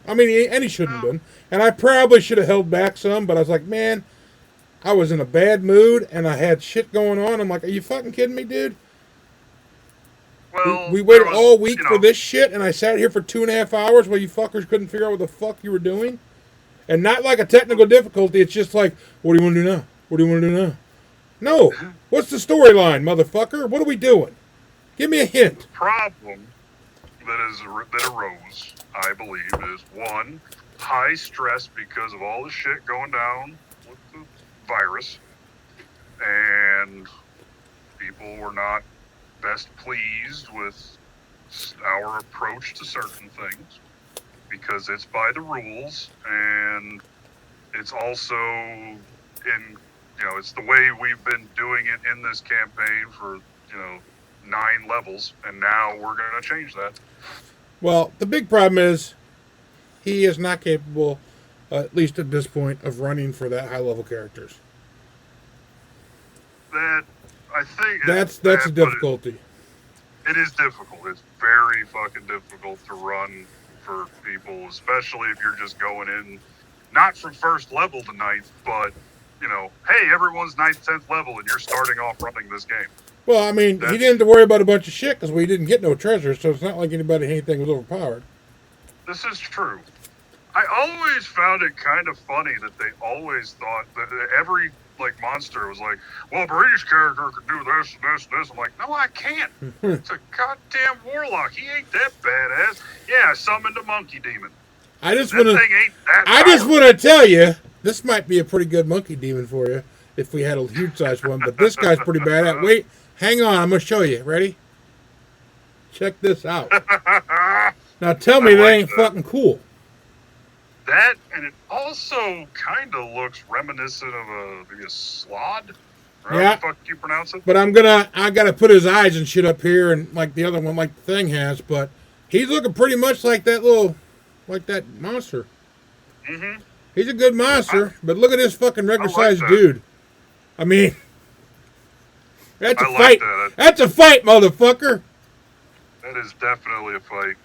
I mean, he shouldn't have been. And I probably should have held back some, but I was like, man, I was in a bad mood and I had shit going on. I'm like, are you fucking kidding me, dude? Well, we waited all week for this shit, and I sat here for 2.5 hours while you fuckers couldn't figure out what the fuck you were doing. And not like a technical difficulty. It's just like, what do you want to do now? What do you want to do now? No. What's the storyline, motherfucker? What are we doing? Give me a hint. The problem that arose, I believe, is one, high stress because of all the shit going down with the virus, and people were not best pleased with our approach to certain things because it's by the rules, and it's also it's the way we've been doing it in this campaign for 9 levels, and now we're going to change that. Well, the big problem is he is not capable, at least at this point, of running for that high level characters. That's a difficulty. It is difficult. It's very fucking difficult to run for people, especially if you're just going in, not from first level to 9th, but, hey, everyone's 9th, 10th level, and you're starting off running this game. Well, I mean, he didn't have to worry about a bunch of shit because we didn't get no treasure, so it's not like anything was overpowered. This is true. I always found it kind of funny that they always thought that every monster was like, well, Brady's character could do this and this and this. I'm like, no, I can't. It's a goddamn warlock. He ain't that badass. Yeah, I summoned a monkey demon. I just want to tell you, this might be a pretty good monkey demon for you if we had a huge size one, but this guy's pretty badass. Wait, hang on, I'm going to show you. Ready? Check this out. Now tell me that ain't fucking cool. That, and it also kind of looks reminiscent of maybe a slod. Or how the fuck you pronounce it? But I gotta put his eyes and shit up here, and like the other one, like the thing has. But he's looking pretty much like that monster. Mm-hmm. He's a good monster, but look at this fucking regular sized dude. I mean, That's a I like fight. that. That's a fight, motherfucker. That is definitely a fight.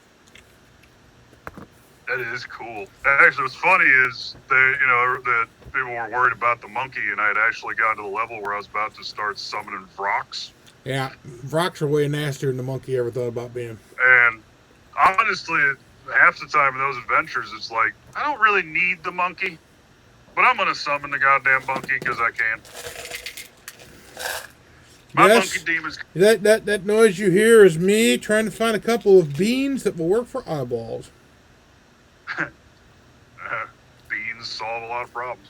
That is cool. Actually, what's funny is that people were worried about the monkey, and I had actually gotten to the level where I was about to start summoning Vrox. Yeah, Vrox are way nastier than the monkey ever thought about being. And honestly, half the time in those adventures, it's like, I don't really need the monkey, but I'm going to summon the goddamn monkey because I can. My Yes, monkey demons. that noise you hear is me trying to find a couple of beans that will work for eyeballs. Beans solve a lot of problems.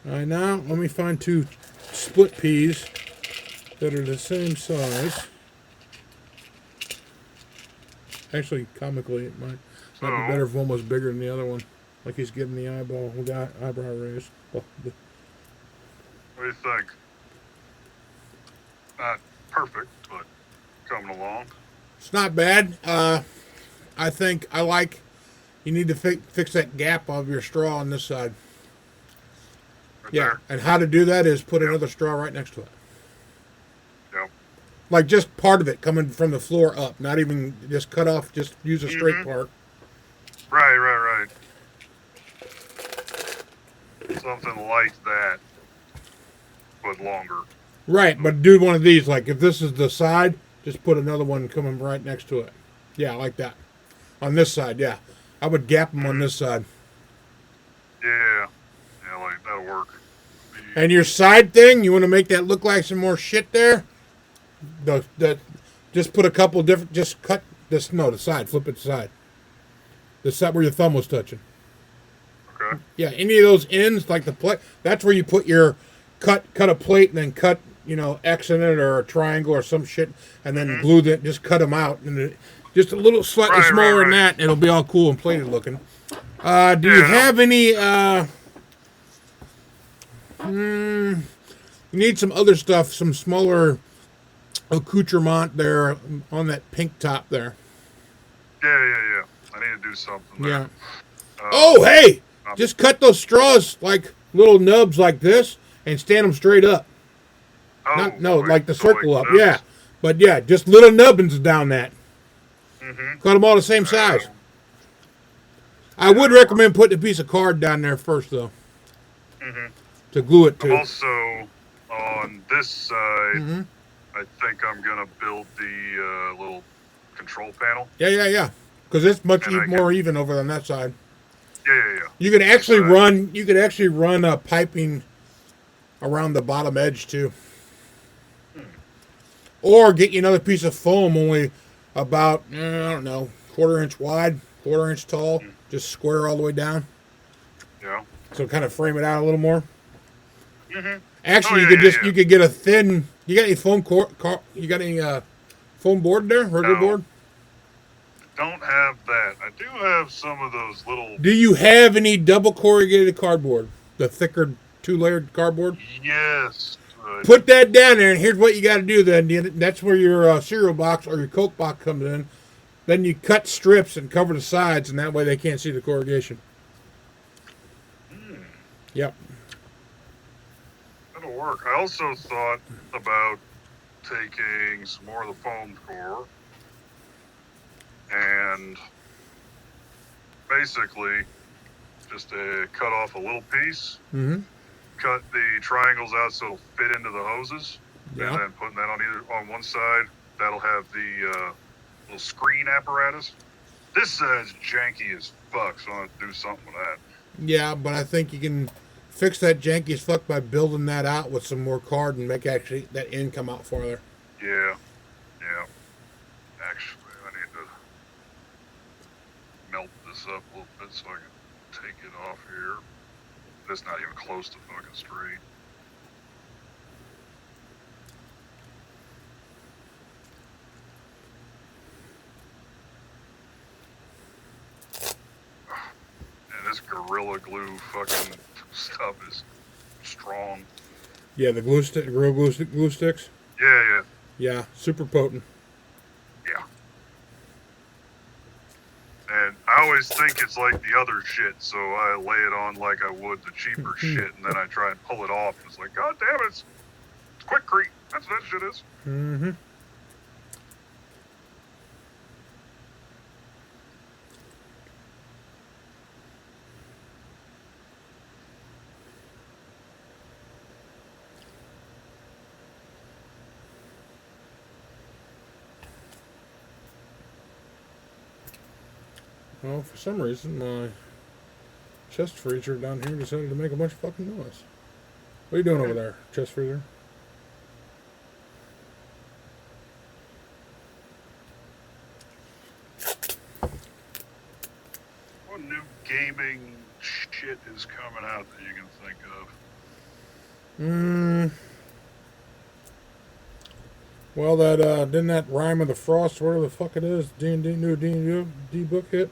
All right, now let me find 2 split peas that are the same size. Actually, comically, it might be better if one was bigger than the other one. Like he's getting the eyebrow raise. Well, What do you think? Not perfect, but coming along. it's not bad. I think you need to fix that gap of your straw on this side. Right Yeah, there. and how to do that is put another straw right next to it. Yep. Like just part of it coming from the floor up, not even just cut off, just use a straight part. Right. Something like that, but longer. Right, but do one of these. Like if this is the side, just put another one coming right next to it. Yeah, like that. On this side, yeah. I would gap them on this side. Yeah, like that'll work. And your side thing, you want to make that look like some more shit there? Just put a couple different, just cut this, no, the side, flip it to the side. The side where your thumb was touching. Okay. Yeah, any of those ends, like the plate, that's where you put your, cut a plate and then cut, X in it or a triangle or some shit, and then glue that, just cut them out. And just a little slightly smaller than that, and it'll be all cool and plated looking. Do you have any, you need some other stuff, some smaller accoutrement there on that pink top there. Yeah. I need to do something there. Yeah. Oh, hey! Just cut those straws like little nubs like this and stand them straight up. Like the circle up. Nubs. Yeah. But yeah, just little nubbins down that. Cut them all the same size. I would recommend putting a piece of card down there first, though. To glue it to. I'm also, on this side, I think I'm going to build the little control panel. Yeah. Because it's much more even over on that side. Yeah. You could actually run a piping around the bottom edge too. Or get you another piece of foam only about, I don't know, 1/4 inch wide, 1/4 inch tall, just square all the way down. Yeah. So kind of frame it out a little more. Actually, you could get a thin, you got any foam foam board there? Regular board? Don't have that. I do have some of those little. Do you have any double corrugated cardboard? The thicker 2-layered cardboard? Yes. Put that down there, and here's what you got to do then. That's where your cereal box or your Coke box comes in. Then you cut strips and cover the sides, and that way they can't see the corrugation. Yep. That'll work. I also thought about taking some more of the foam core and basically just cut off a little piece, cut the triangles out so it'll fit into the hoses, and then putting that on one side, that'll have the little screen apparatus. This side's janky as fuck, so I'm going to do something with that. Yeah, but I think you can fix that janky as fuck by building that out with some more card and make actually that end come out farther. Yeah. Actually, I need to melt this up a little bit so I can take it off here. It's not even close to fucking straight. And this Gorilla Glue fucking stuff is strong. Yeah, the glue sticks. Yeah. Yeah, super potent. Yeah. And I always think it's like the other shit, so I lay it on like I would the cheaper shit, and then I try and pull it off, and it's like, God damn it, it's quickcrete. That's what that shit is. Mm-hmm. Well, for some reason, my chest freezer down here decided to make a bunch of fucking noise. What are you doing over there, chest freezer? What new gaming shit is coming out that you can think of? Well, that didn't that Rime of the Frost, whatever the fuck it is, D&D new D&D book hit?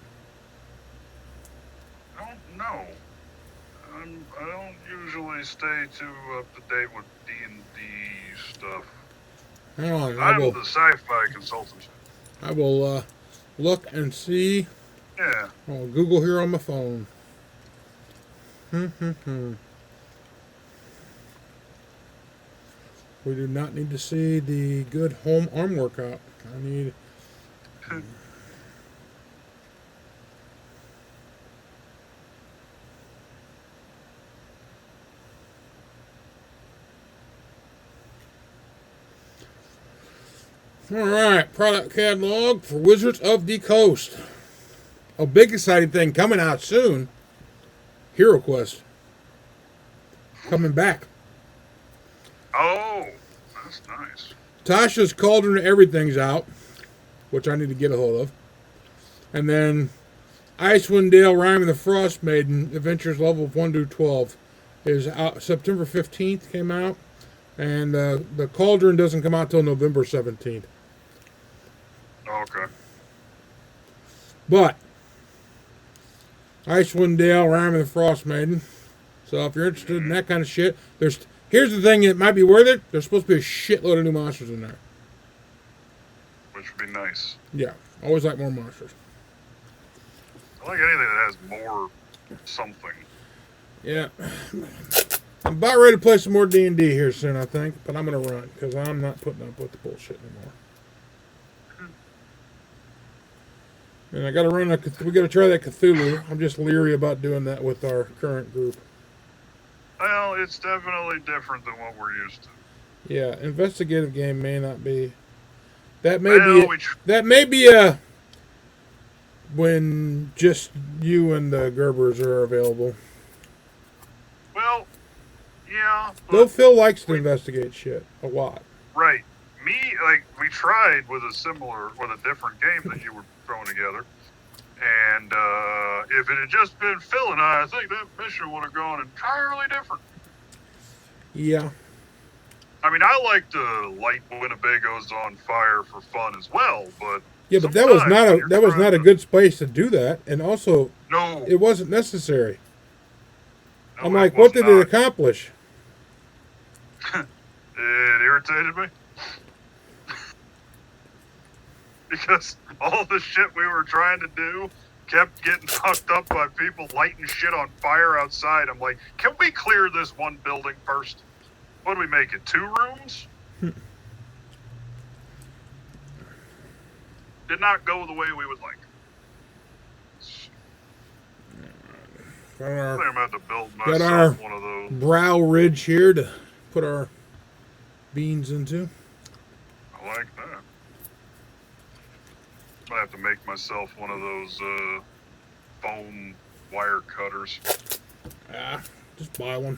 I don't know. I don't usually stay too up to date with D&D stuff. Hang on, I'm the sci-fi consultant. I will look and see. Yeah. I'll Google here on my phone. We do not need to see the good home arm workout. I need... Alright, product catalog for Wizards of the Coast. A big exciting thing coming out soon. Hero Quest. Coming back. Oh, that's nice. Tasha's Cauldron of Everything's out, which I need to get a hold of. And then Icewind Dale Rime and the Frost Maiden Adventures level 1 to 12 is out. September 15th came out. And the Cauldron doesn't come out till November 17th. Okay. But Icewind Dale, Rime and the Frost Maiden. So if you're interested in that kind of shit, here's the thing that might be worth it. There's supposed to be a shitload of new monsters in there. Which would be nice. Yeah, always like more monsters. I like anything that has more something. Yeah. I'm about ready to play some more D&D here soon, I think. But I'm going to run because I'm not putting up with the bullshit anymore. And I got to we got to try that Cthulhu. I'm just leery about doing that with our current group. Well, it's definitely different than what we're used to. Yeah, investigative game may not be. That may be when just you and the Gerbers are available. Well, yeah. Though Phil likes to investigate shit a lot. Right. We tried with a different game that you were throwing together. And if it had just been Phil and I think that mission would have gone entirely different. Yeah. I mean, I like to light Winnebagos on fire for fun as well, but yeah, but that was not a good space to do that, and also no, it wasn't necessary. No, I'm like, what did it accomplish? It irritated me. Because all the shit we were trying to do kept getting fucked up by people lighting shit on fire outside. I'm like, can we clear this one building first? What do we make it, 2 rooms? Did not go the way we would like. I'm going to have to build myself one of those. Brow ridge here to put our beans into. I like that. I have to make myself one of those foam wire cutters. Ah, just buy one.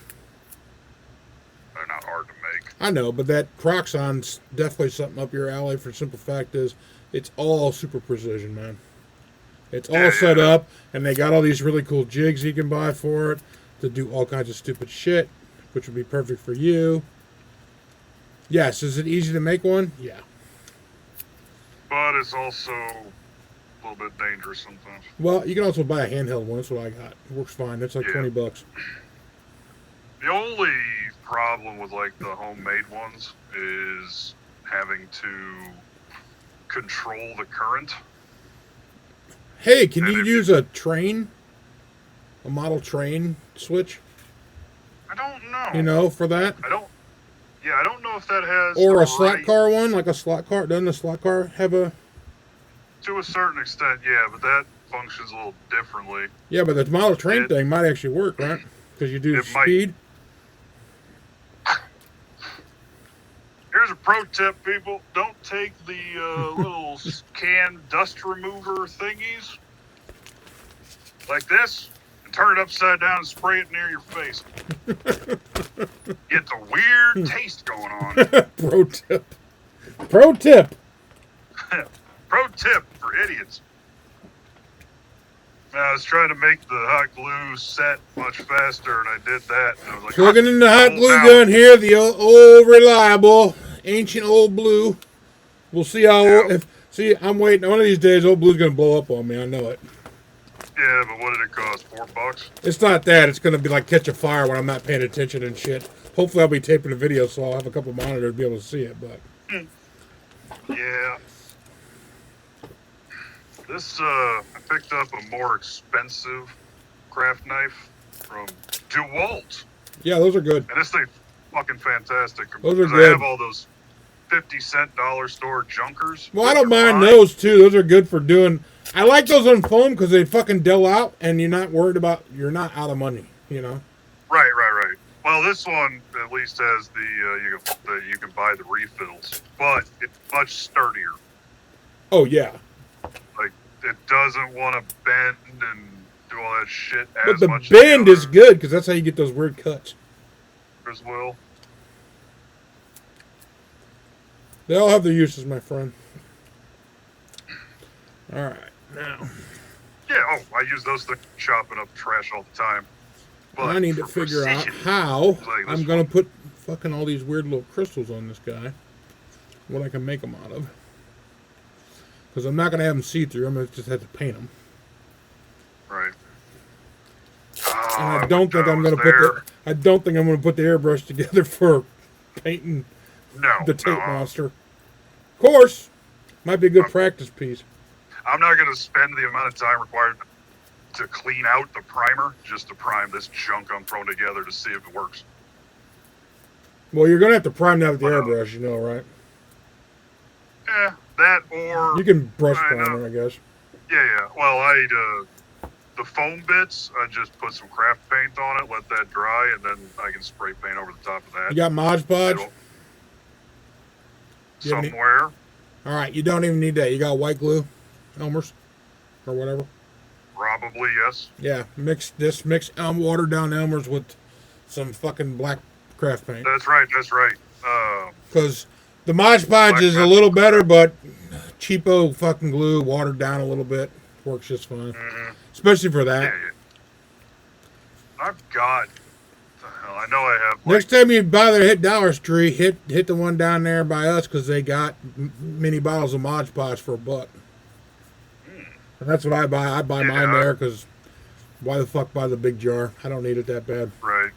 They're not hard to make. I know, but that Croxon's definitely something up your alley. For the simple fact is, it's all super precision, man. It's all set up, and they got all these really cool jigs you can buy for it to do all kinds of stupid shit, which would be perfect for you. Yes, is it easy to make one? Yeah. But it's also a little bit dangerous sometimes. Well, you can also buy a handheld one. That's what I got. It works fine. It's like $20. The only problem with like the homemade ones is having to control the current. Hey, can you use a model train switch? I don't know. You know, for that? I don't Yeah, I don't know if that has Or the a slot right- car one, like a slot car. Doesn't a slot car have a... To a certain extent, yeah, but that functions a little differently. Yeah, but the model train thing might actually work, right? Because you do It might. speed. Here's a pro tip, people. Don't take the little can dust remover thingies like this and turn it upside down and spray it near your face. Get the weird taste going on. Pro tip. Pro tip. Pro tip for idiots. I was trying to make the hot glue set much faster, and I did that. And I was like, Plugging in the hot glue down. gun here, the old reliable, ancient old blue. We'll see how... Yeah. See, I'm waiting. One of these days, old blue's going to blow up on me. I know it. Yeah, but what did it cost? $4? It's not that. It's going to be like catch a fire when I'm not paying attention and shit. Hopefully, I'll be taping the video, so I'll have a couple monitors to be able to see it. But Yeah. This, I picked up a more expensive craft knife from DeWalt. yeah, those are good. And this thing's fucking fantastic. Those are Because good. I have all those 50-cent dollar store junkers. Well, I don't They're mind fine. those too. Those are good for doing. I like those on foam because they fucking dull out, and you're not worried about. You're not out of money. You know. Right. Well, this one at least has the you can buy the refills, but it's much sturdier. Oh yeah. Like it doesn't want to bend and do all that shit But as the much. bend as is good because that's how you get those weird cuts. as well. They all have their uses, my friend. All right, now Yeah. Oh, I use those things chopping up trash all the time. But I need to for figure out precision, how like this I'm gonna put fucking all these weird little crystals on this guy. What I can make them out of. Because I'm not gonna have them see through. I'm gonna just have to paint them. Right. And I don't think I'm gonna put the. I don't think I'm gonna put the airbrush together for painting the tape monster. Of course, might be a good practice piece. I'm not going to spend the amount of time required to clean out the primer just to prime this junk I'm throwing together to see if it works. Well, you're gonna have to prime that with the airbrush, you know, right? Yeah, that or You can brush I know. primer, I guess. Yeah. Well, the foam bits, I just put some craft paint on it, let that dry, and then I can spray paint over the top of that. You got Mod Podge? It'll- You have any- Somewhere. All right, you don't even need that. You got white glue, Elmer's, or whatever. Probably, yes. Yeah, mix watered down Elmer's with some fucking black craft paint. That's right. Because the Mod Podge is a little better, but cheapo fucking glue, watered down a little bit, works just fine. Especially for that. Yeah. I've got. The hell, I know I have. Next time you bother to hit Dollar Tree, hit the one down there by us because they got mini bottles of Mod Podge for $1. And that's what I buy. I buy mine there because why the fuck buy the big jar? I don't need it that bad. Right.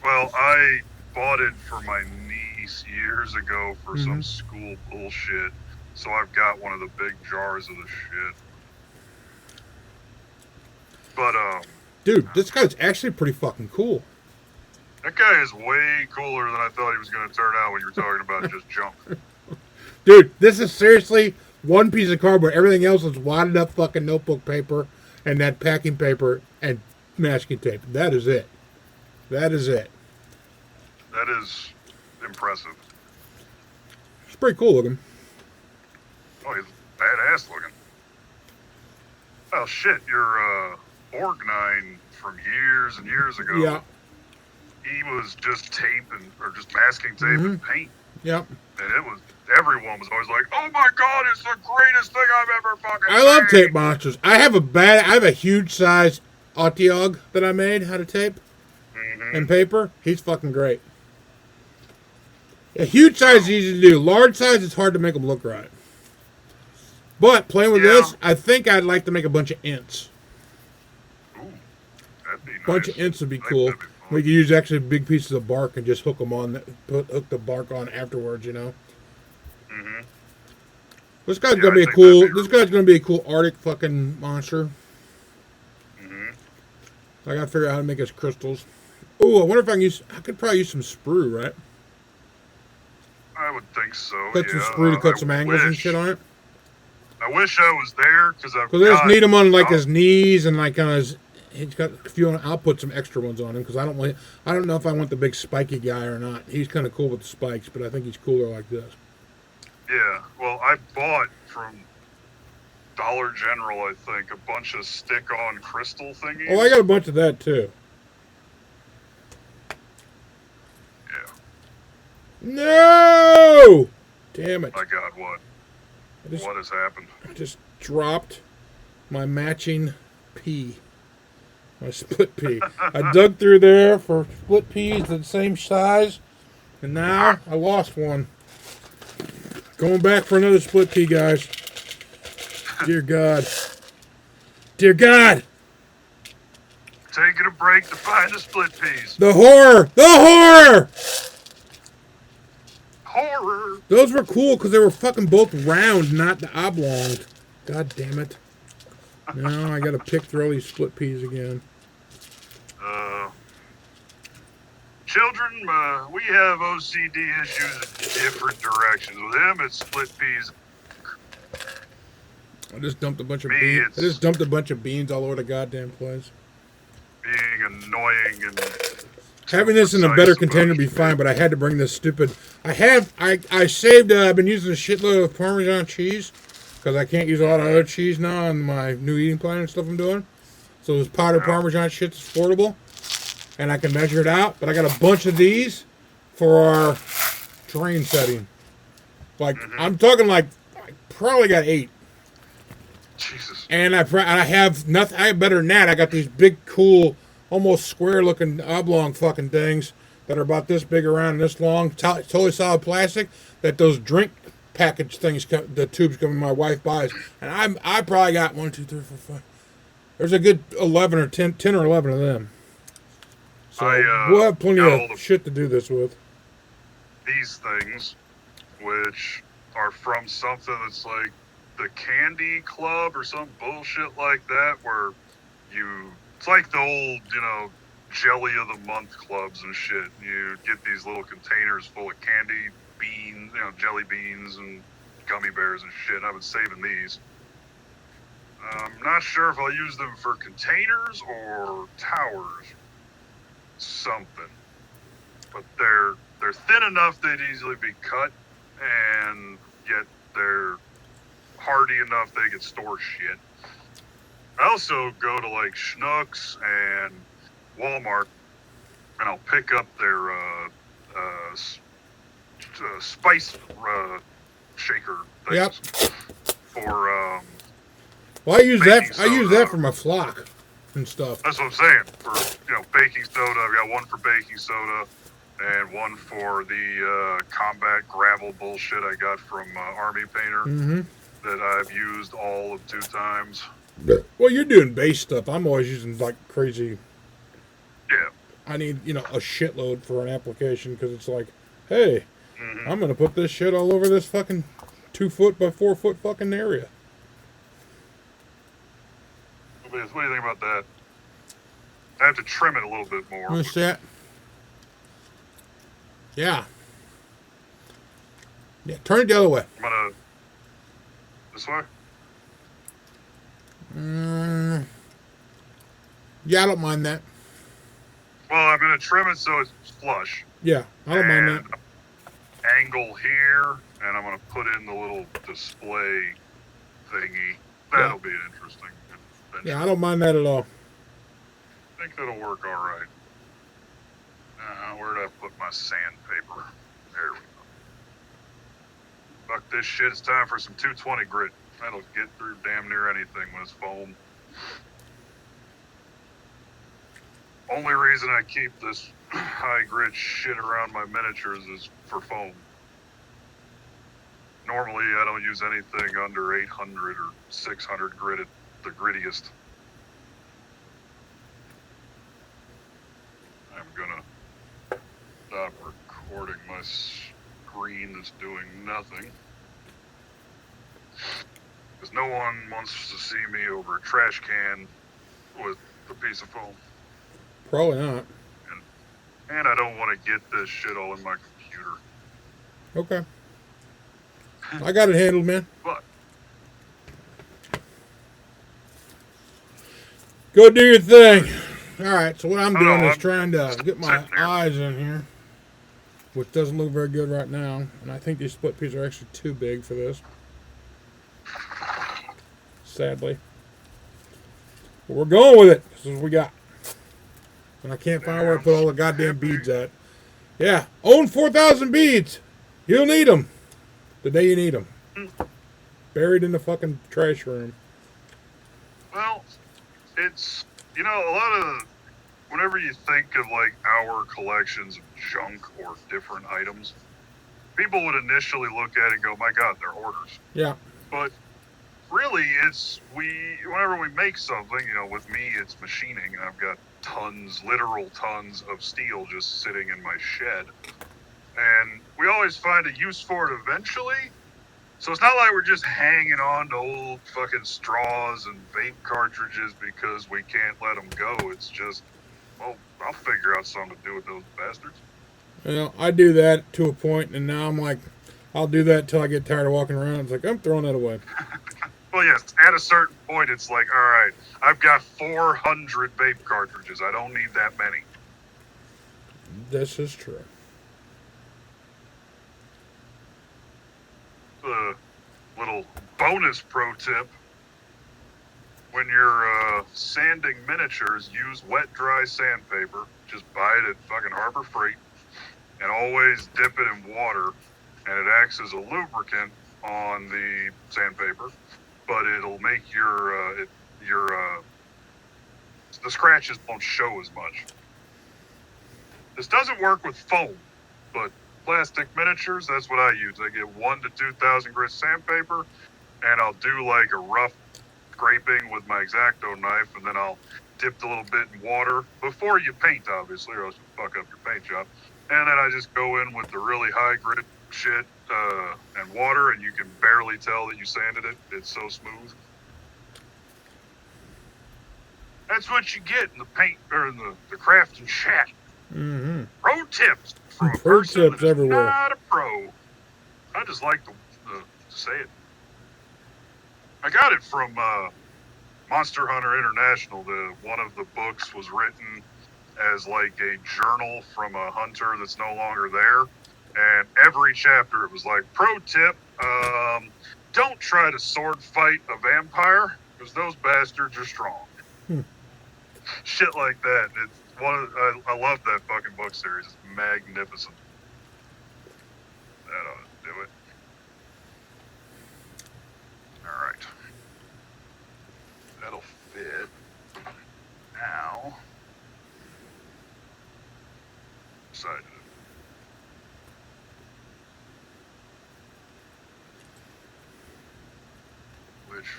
Well, I bought it for my niece years ago for some school bullshit. So I've got one of the big jars of the shit. But Dude, this guy's actually pretty fucking cool. that guy is way cooler than I thought he was going to turn out when you were talking about just junk. Dude, this is seriously one piece of cardboard. Everything else is wadded up fucking notebook paper and that packing paper and masking tape. That is it. That is it. That is impressive. It's pretty cool looking. Oh, he's badass looking. Oh shit, your Org9 from years and years ago. Yeah. He was just tape or just masking tape and paint. Yep. And everyone was always like, "Oh my god, it's the greatest thing I've ever fucking I love seen." tape monsters. I have a huge size Otiog that I made out of tape and paper. He's fucking great. A huge size is easy to do. Large size, it's hard to make them look right. But playing with this, I think I'd like to make a bunch of ints. Ooh, that'd be nice. Bunch of ints would be I think cool. that'd be fun. We could use actually big pieces of bark and just hook them on, hook the bark on afterwards. You know. This guy's gonna be a I think cool. that'd be This guy's gonna be a cool Arctic fucking monster. I gotta figure out how to make his crystals. Oh, I wonder if I can use. I could probably use some sprue, right? think so. Cut some Yeah, screw to cut I some angles and wish. shit on it. I wish I was there because I've Because I just got. need him on like his knees and like on his. He's got a few. I'll put some extra ones on him because I don't know if I want the big spiky guy or not. He's kind of cool with the spikes, but I think he's cooler like this. Yeah, well, I bought from Dollar General, I think, a bunch of stick-on crystal thingies. Oh, I got a bunch of that too. Yeah. No! Damn it! My God, what? What has happened? I just dropped my matching pea. My split pea. I dug through there for split peas the same size, and now I lost one. Going back for another split pea, guys. Dear God. Dear God! Taking a break to find the split peas. The horror! The horror! Horror! Those were cool because they were fucking both round, not the oblong. God damn it. Now I gotta pick through all these split peas again. Children, we have OCD issues in different directions. With him, it's split peas. I just dumped a bunch of beans. I just dumped a bunch of beans all over the goddamn place. Being annoying and having this in a better container would be fine, but I had to bring this stupid. I saved. I've been using a shitload of Parmesan cheese because I can't use a lot of other cheese now on my new eating plan and stuff I'm doing. So this powdered Parmesan shit's affordable, and I can measure it out. But I got a bunch of these for our terrain setting. Like I'm talking like I probably got 8. Jesus. And I have nothing. I have better than that. I got these big, cool, almost square-looking oblong fucking things that are about this big around and this long, totally solid plastic. That those drink package things, the tubes come my wife buys, and I probably got 1, 2, 3, 4, 5. There's a good 11 or 10 or 11 of them. So we'll have plenty of shit to do this with. These things, which are from something that's like the Candy Club or some bullshit like that, where it's like the old, jelly of the month clubs and shit. You get these little containers full of candy beans, jelly beans and gummy bears and shit. I've been saving these. I'm not sure if I'll use them for containers or towers. Something. But they're thin enough they'd easily be cut, and yet they're hardy enough they could store shit. I also go to like Schnucks and Walmart, and I'll pick up their spice shaker things. Yep. For well, I use that for my flock and stuff. That's what I'm saying. For baking soda, I've got one for baking soda and one for the combat gravel bullshit I got from Army Painter that I've used all of 2 times. Well, you're doing base stuff. I'm always using like crazy. Yeah. I need a shitload for an application because it's like, hey, I'm gonna put this shit all over this fucking 2 foot by 4 foot fucking area. What do you think about that? I have to trim it a little bit more. What's that? Yeah. Yeah, turn it the other way. I'm gonna... This way? Yeah, I don't mind that. Well, I'm gonna trim it so it's flush. Yeah, I don't mind that. Angle here, and I'm gonna put in the little display thingy. That'll be interesting. Yeah, I don't mind that at all. I think that'll work all right. Where did I put my sandpaper? There we go. Fuck this shit. It's time for some 220 grit. That'll get through damn near anything when it's foam. Only reason I keep this high grit shit around my miniatures is for foam. Normally, I don't use anything under 800 or 600 grit at the grittiest. I'm gonna stop recording my screen that's doing nothing. Because no one wants to see me over a trash can with a piece of foam. Probably not. And I don't want to get this shit all in my computer. Okay. I got it handled, man. But Go do your thing. All right, so what I'm doing is I'm trying to get my sitting here. eyes in here, which doesn't look very good right now. And I think these split peas are actually too big for this, sadly. But we're going with it. This is what we got. And I can't find where I put all the goddamn beads at. Yeah, own 4,000 beads. You'll need them the day you need them. Buried in the fucking trash room. Well, it's, you know, a lot of, whenever you think of like our collections of junk or different items, people would initially look at it and go, my God, they're hoarders. Yeah. But really, whenever we make something, you know, with me, it's machining, and I've got tons, literal tons of steel just sitting in my shed. And we always find a use for it eventually. So it's not like we're just hanging on to old fucking straws and vape cartridges because we can't let them go. It's just, well, I'll figure out something to do with those bastards. You know, I do that to a point, and now I'm like, I'll do that until I get tired of walking around. It's like, I'm throwing that away. Well, yes, at a certain point, it's like, all right, I've got 400 vape cartridges. I don't need that many. This is true. The little bonus pro tip: when you're sanding miniatures, use wet dry sandpaper. Just buy it at fucking Harbor Freight, and always dip it in water, and it acts as a lubricant on the sandpaper, but it'll make the scratches won't show as much. This doesn't work with foam, but plastic miniatures, that's what I use. I get 1,000 to 2,000 grit sandpaper, and I'll do like a rough scraping with my X-Acto knife, and then I'll dip a little bit in water before you paint, obviously, or else you'll fuck up your paint job. And then I just go in with the really high grit shit and water, and you can barely tell that you sanded it. It's so smooth. That's what you get in the paint or in the crafting chat. Mm-hmm. Pro tips from a Pro person tips that is everywhere. not a pro. I just like to say it. I got it from Monster Hunter International. One of the books was written as like a journal from a hunter that's no longer there. And every chapter it was like, pro tip, don't try to sword fight a vampire because those bastards are strong. Shit like that. It's I love that fucking book series. It's magnificent. That ought to do it. All right. That'll fit. Now, decided which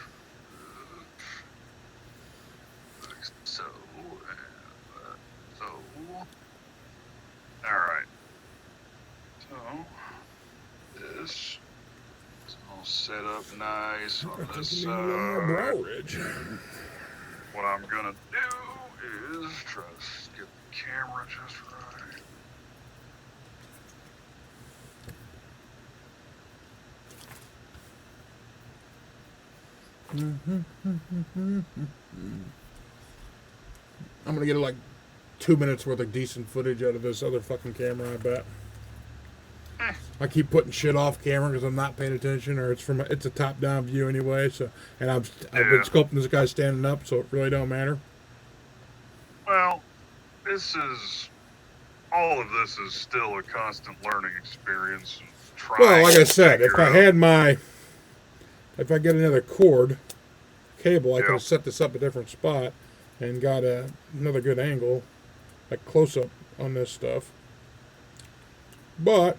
so so. All right. So this is all set up nice on this side. What I'm gonna do is try to get the camera just right. I'm gonna get like 2 minutes worth of decent footage out of this other fucking camera, I bet. I keep putting shit off camera because I'm not paying attention, or it's a top down view anyway. So, and I've been scoping this guy standing up, so it really don't matter. Well, all of this is still a constant learning experience. Well, like I said, if I get another cord cable, I could have set this up a different spot and got another good angle, like close up on this stuff. But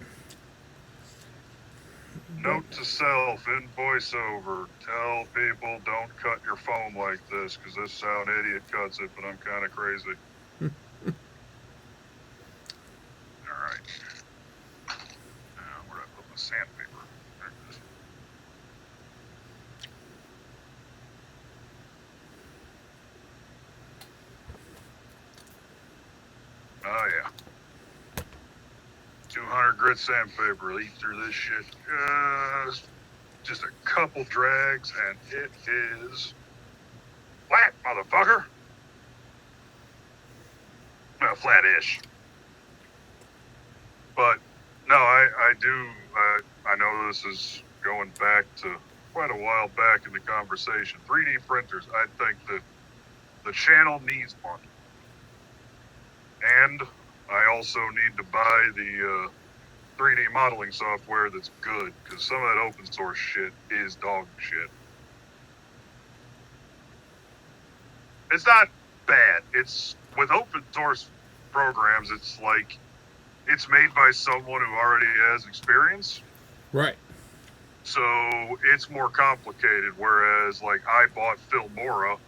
note to self in voiceover: tell people don't cut your foam like this because this sound idiot cuts it, but I'm kind of crazy. All right. Now, where did I put my sandpaper? There it is. Oh yeah. 200 grit sandpaper. Eat through this shit just just a couple drags, and it is flat, motherfucker. Well, flat-ish. But no, I do. I know this is going back to quite a while back in the conversation. 3D printers. I think that the channel needs one, and I also need to buy the 3D modeling software that's good, because some of that open source shit is dog shit. It's not bad. It's with open source programs. It's like it's made by someone who already has experience. Right. So it's more complicated, whereas like I bought Filmora,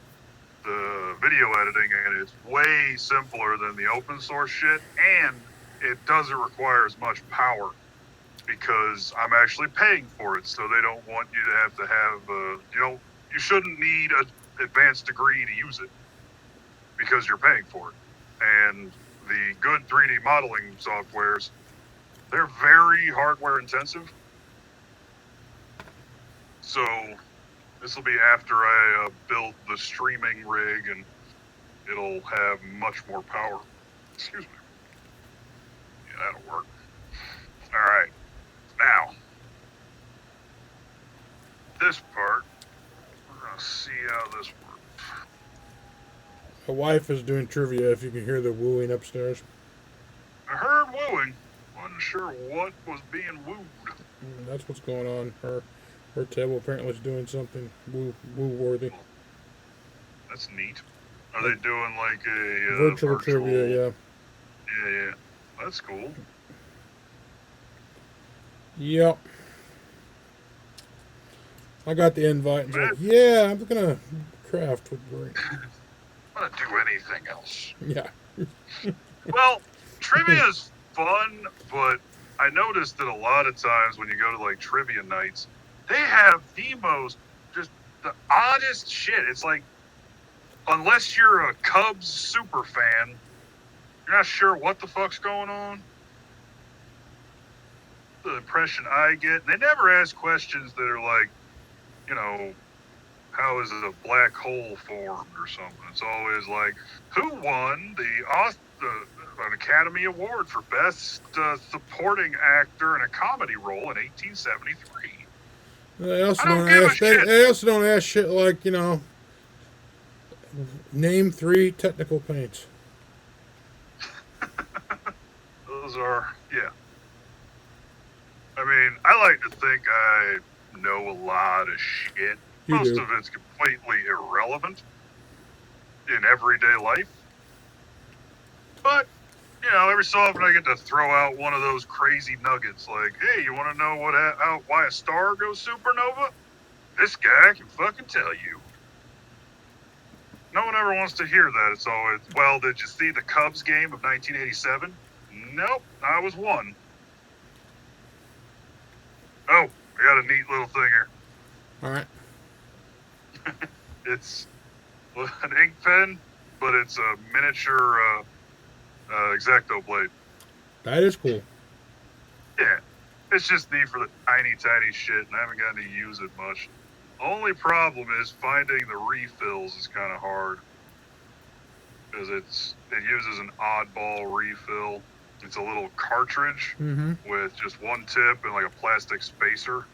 the video editing, and it's way simpler than the open source shit, and it doesn't require as much power because I'm actually paying for it, so they don't want you to have you shouldn't need an advanced degree to use it because you're paying for it. And the good 3D modeling softwares, they're very hardware intensive. So this will be after I build the streaming rig, and it'll have much more power. Excuse me. Yeah, that'll work. All right. Now, this part, we're going to see how this works. My wife is doing trivia, if you can hear the wooing upstairs. I heard wooing. Wasn't sure what was being wooed. That's what's going on. Her table apparently is doing something woo-worthy. That's neat. Are they doing like a virtual trivia, yeah. Yeah. That's cool. Yep. I got the invite and said, yeah, I'm going to craft with Brent. I'm going to do anything else. Yeah. Well, trivia is fun, but I noticed that a lot of times when you go to like trivia nights, they have the oddest shit. It's like, unless you're a Cubs super fan, you're not sure what the fuck's going on. The impression I get, they never ask questions that are like, how is a black hole formed or something. It's always like, who won an Academy Award for Best Supporting Actor in a Comedy Role in 1873? They also don't ask shit like, name 3 technical paints. Those are, yeah. I mean, I like to think I know a lot of shit. Most of it's completely irrelevant in everyday life. But, every so often I get to throw out one of those crazy nuggets like, hey, you want to know why a star goes supernova? This guy can fucking tell you. No one ever wants to hear that. It's always, well, did you see the Cubs game of 1987? Nope, I was one. Oh, I got a neat little thing here. All right. It's an ink pen, but it's a miniature X-Acto blade. That is cool. Yeah, it's just neat for the tiny shit, and I haven't gotten to use it much. Only problem is finding the refills is kind of hard, because it uses an oddball refill. It's a little cartridge with just one tip and like a plastic spacer.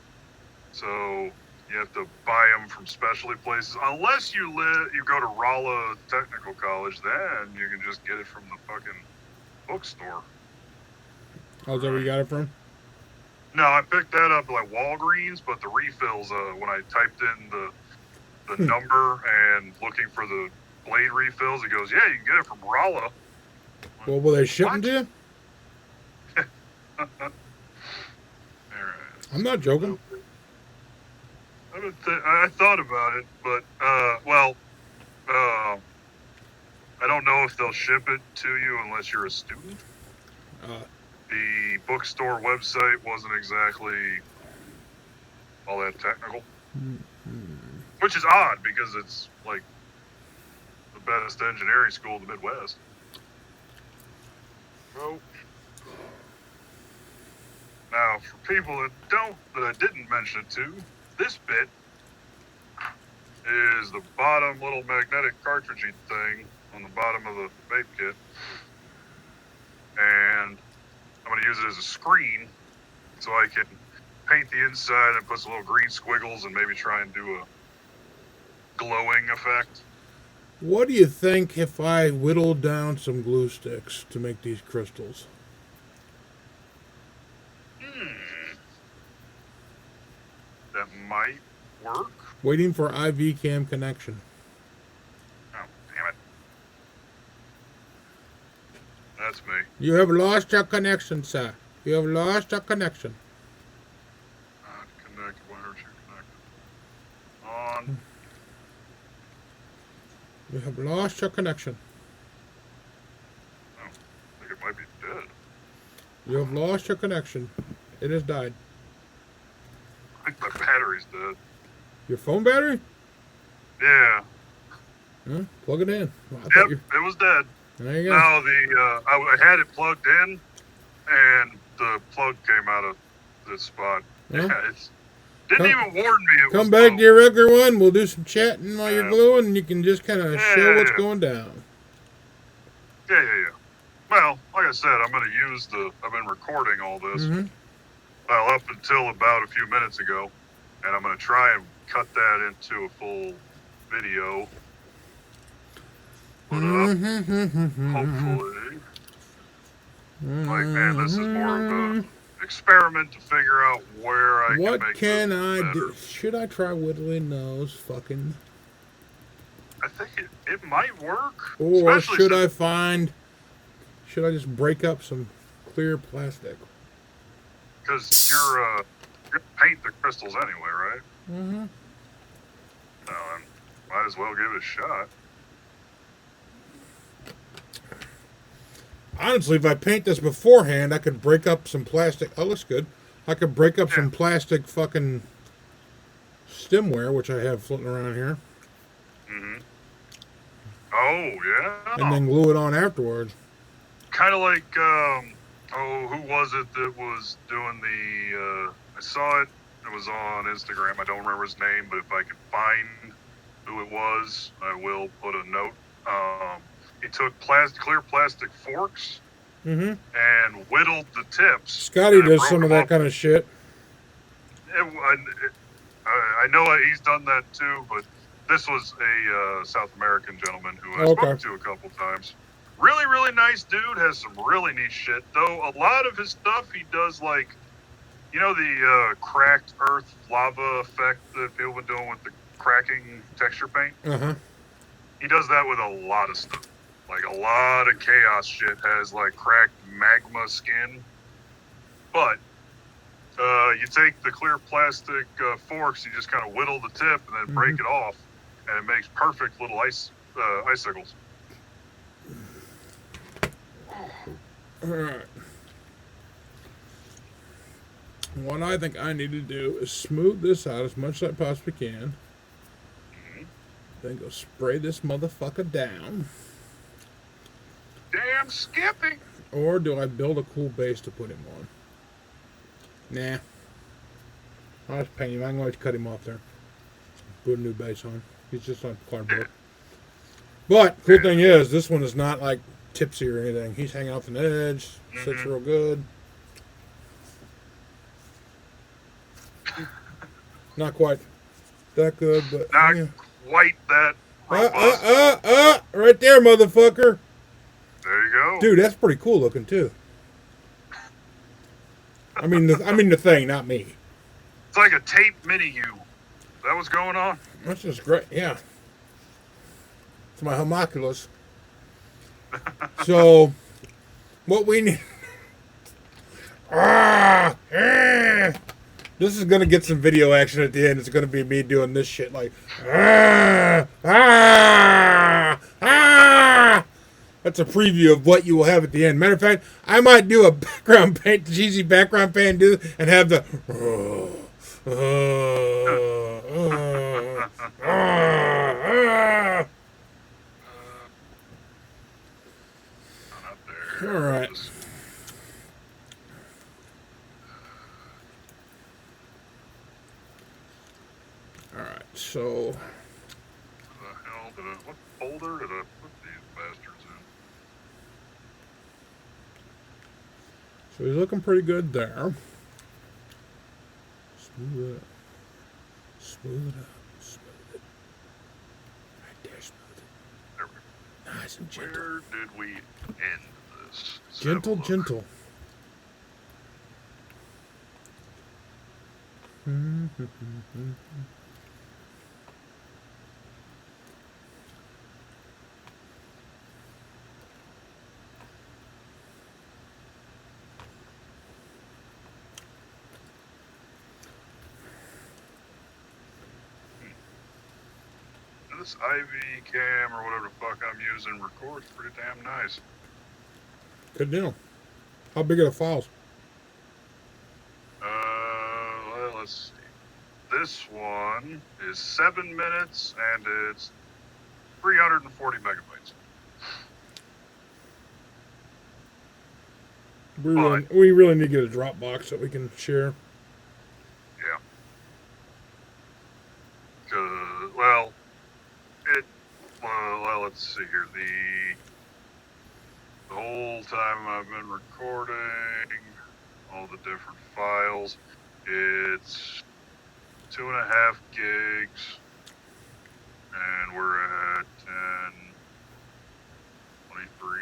So you have to buy them from specialty places. Unless you go to Rolla Technical College, then you can just get it from the fucking bookstore. Oh, is that where you got it from? No, I picked that up at like Walgreens, but the refills, when I typed in the number and looking for the blade refills, it goes, yeah, you can get it from Rolla. Well, will they ship them to you? I'm not joking. I thought about it, but I don't know if they'll ship it to you unless you're a student. The bookstore website wasn't exactly all that technical, which is odd because it's like the best engineering school in the Midwest. So, now, for people that I didn't mention it to, this bit is the bottom little magnetic cartridgey thing on the bottom of the vape kit. And I'm going to use it as a screen so I can paint the inside and put some little green squiggles and maybe try and do a glowing effect. What do you think if I whittled down some glue sticks to make these crystals? That might work. Waiting for IV cam connection. Oh, damn it. That's me. You have lost your connection, sir. You have lost your connection. Connect. Why aren't you connected? On. You have lost your connection. Oh, I think it might be dead. You have lost your connection. It has died. I think my battery's dead. Your phone battery? Yeah. Huh? Plug it in. Well, Yep, it was dead. There you go. No, I had it plugged in, and the plug came out of this spot. Well, yeah, it didn't even warn me. Come back to your regular one. We'll do some chatting while you're gluing, and you can just kind of show what's going down. Yeah. Well, like I said, I'm going to use I've been recording all this. Well, up until about a few minutes ago, and I'm going to try and cut that into a full video. Put up, hopefully. Like, man, this is more of an experiment to figure out where I can make What can I better. do? Should I try whittling those fucking... I think it might work. Or should I should I just break up some clear plastic? Because you're gonna paint the crystals anyway, right? Mm-hmm. Might as well give it a shot. Honestly, if I paint this beforehand, I could break up some plastic. Oh, looks good. I could break up some plastic fucking stemware, which I have floating around here. Mm-hmm. Oh, yeah. And then glue it on afterwards. Kind of like, who was it that was doing I saw it. It was on Instagram. I don't remember his name, but if I can find who it was, I will put a note. He took clear plastic forks and whittled the tips. Scotty does some of that kind of shit. I know he's done that too, but this was a South American gentleman who I spoke to a couple times. Really, really nice dude. Has some really neat shit. Though a lot of his stuff he does like, the cracked earth lava effect that people have been doing with the cracking texture paint. He does that with a lot of stuff. Like a lot of chaos shit has like cracked magma skin. But you take the clear plastic forks, you just kind of whittle the tip and then break it off, and it makes perfect little icicles. All right. What I think I need to do is smooth this out as much as I possibly can. Then go spray this motherfucker down. Damn Skippy! Or do I build a cool base to put him on? Nah. I'll just paint him. I'm going to cut him off there. Put a new base on. He's just on cardboard. But, cool thing is, this one is not like tipsy or anything. He's hanging off an edge. Sits real good. Not quite that good, but... Not quite that robust. Right there, motherfucker. There you go. Dude, that's pretty cool looking, too. I mean the thing, not me. It's like a tape mini-you. Is that what's going on? That's just great, yeah. It's my homunculus. So, what we need... This is going to get some video action at the end. It's going to be me doing this shit like... That's a preview of what you will have at the end. Matter of fact, I might do a background paint, cheesy background paint, and have the... All right. So, The hell did I, what folder did I put these bastards in? so he's looking pretty good there. Smooth it up. Smooth it up. Smooth it. Right there, smooth it. There we go. Nice and gentle. Where did we end this? Let's have a Gentle, look. gentle. This IV cam or whatever the fuck I'm using records pretty damn nice. Good deal. How big are the files? Well, let's see. This one is 7 minutes and it's 340 megabytes. We really need to get a Dropbox that we can share. Yeah. Well, let's see here. The whole time I've been recording all the different files, it's 2.5 gigs, and we're at 10, 23.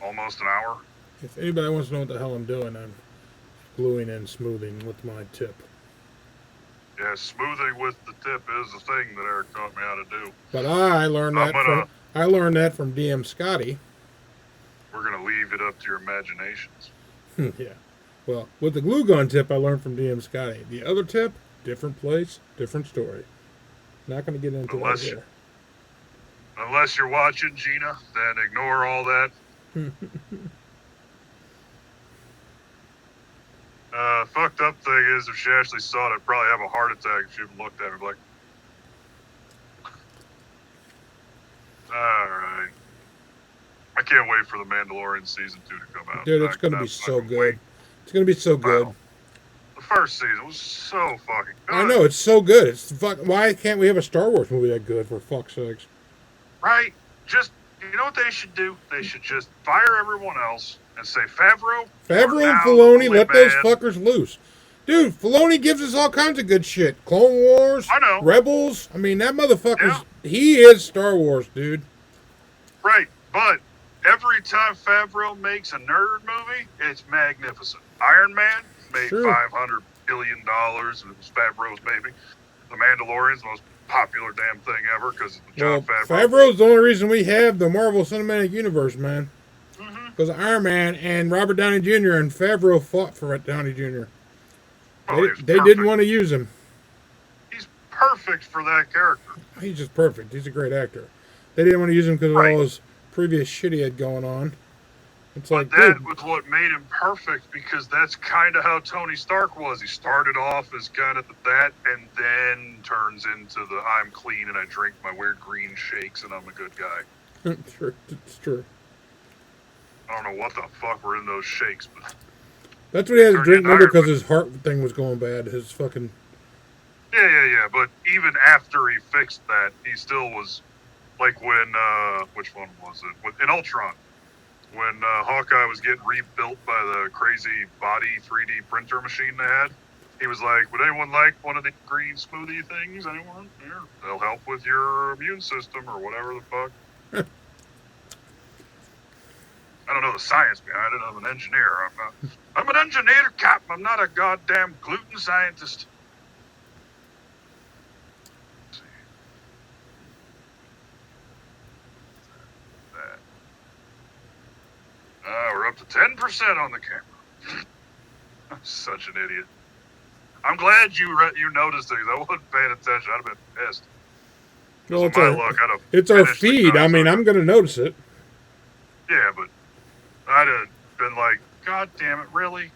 Almost an hour. If anybody wants to know what the hell I'm doing, I'm gluing and smoothing with my tip. Yeah, smoothing with the tip is the thing that Eric taught me how to do. But I learned that from DM Scotty. We're gonna leave it up to your imaginations. Yeah. Well, with the glue gun tip, I learned from DM Scotty. The other tip, different place, different story. Not going to get into that here. Unless you're watching, Gina, then ignore all that. Fucked up thing is, if she actually saw it, I'd probably have a heart attack if she even looked at me like, alright. I can't wait for the Mandalorian Season 2 to come out. Dude, it's going to be so good. It's going to be so good. Wow. The first season was so fucking good. I know, it's so good. Why can't we have a Star Wars movie that good, for fuck's sakes? Right? Just, you know what they should do? They should just fire everyone else and say, Favreau and Filoni, let those fuckers loose. Dude, Filoni gives us all kinds of good shit. Clone Wars, I know. Rebels. I mean, that motherfucker's, he is Star Wars, dude. Right, but every time Favreau makes a nerd movie, it's magnificent. Iron Man made $500 billion, and it was Favreau's baby. The Mandalorian's the most popular damn thing ever because of Jon Favreau. Favreau's the only reason we have the Marvel Cinematic Universe, man. Because Iron Man and Robert Downey Jr. and Favreau fought for Downey Jr. They didn't want to use him. He's perfect for that character. He's just perfect. He's a great actor. They didn't want to use him because of all his previous shit he had going on. It's but that was what made him perfect, because that's kind of how Tony Stark was. He started off as kind of that, and then turns into the I'm clean and I drink my weird green shakes and I'm a good guy. Sure, it's true. I don't know what the fuck were in those shakes, but that's what he had to drink, remember, because his heart thing was going bad. His fucking... Yeah. But even after he fixed that, he still was, like when, which one was it? In Ultron. When Hawkeye was getting rebuilt by the crazy body 3D printer machine they had, he was like, would anyone like one of the green smoothie things? Anyone? Here, they'll help with your immune system or whatever the fuck. I don't know the science behind it. I'm an engineer. I'm an engineer, Cap. I'm not a goddamn gluten scientist. Let's see. We're up to 10% on the camera. I'm such an idiot. I'm glad you noticed things. I wasn't paying attention. I'd have been pissed. Well, it's our feed. I mean, I'm going to notice it. Yeah, but I'd have been like, God damn it, really?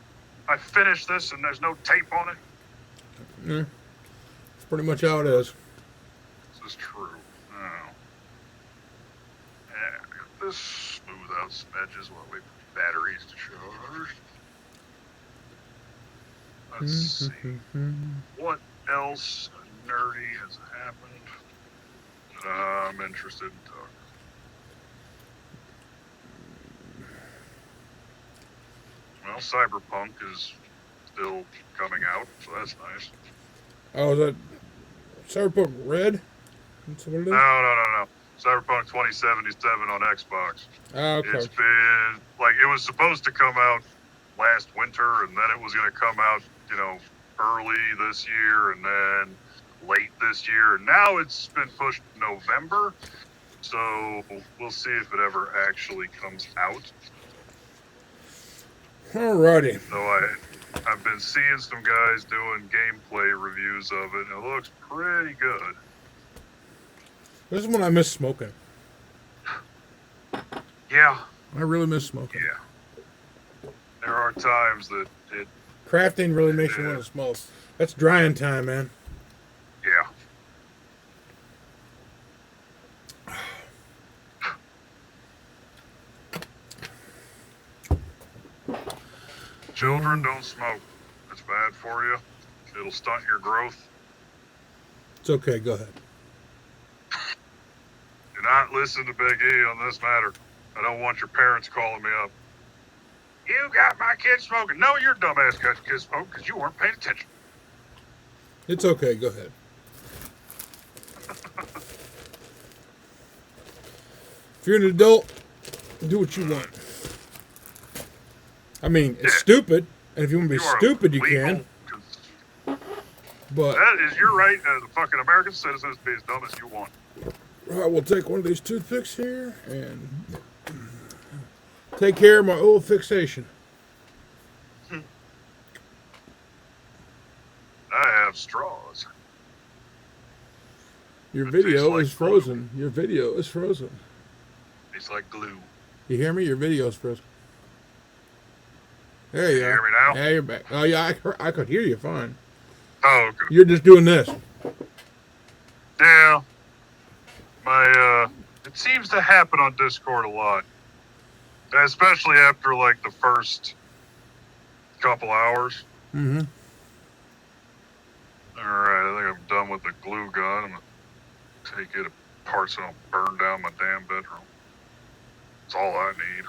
I finished this and there's no tape on it? Yeah. That's pretty much how it is. This is true. Oh. Yeah, I got this smooth out some edges while we batteries to charge. Let's see. What else nerdy has happened that I'm interested in talking? Well, Cyberpunk is still coming out, so that's nice. Oh, is that Cyberpunk Red? That's what it is? No. Cyberpunk 2077 on Xbox. Oh, okay. It's been, like, it was supposed to come out last winter, and then it was going to come out, early this year, and then late this year. And now it's been pushed to November, so we'll see if it ever actually comes out. Alrighty. So I've been seeing some guys doing gameplay reviews of it, and it looks pretty good. This is when I miss smoking. Yeah. I really miss smoking. Yeah. There are times that it... Crafting really makes you want to smoke. That's drying time, man. Yeah. Children, don't smoke. It's bad for you. It'll stunt your growth. It's okay. Go ahead. Do not listen to Big E on this matter. I don't want your parents calling me up. You got my kid smoking. No, your dumbass got your kid smoking because you weren't paying attention. It's okay. Go ahead. If you're an adult, do what you want. I mean, it's stupid, and if you want to be stupid, you can. But that is your right as a fucking American citizen to be as dumb as you want. I will take one of these toothpicks here and take care of my old fixation. I have straws. Your video is frozen. Your video is frozen. It's like glue. You hear me? Your video is frozen. There you are. Hear me now? Yeah, you're back. Oh, yeah, I could hear you fine. Oh, okay. You're just doing this. Yeah. It seems to happen on Discord a lot. Especially after, like, the first couple hours. Mm-hmm. Alright, I think I'm done with the glue gun. I'm going to take it apart so I don't burn down my damn bedroom. That's all I need.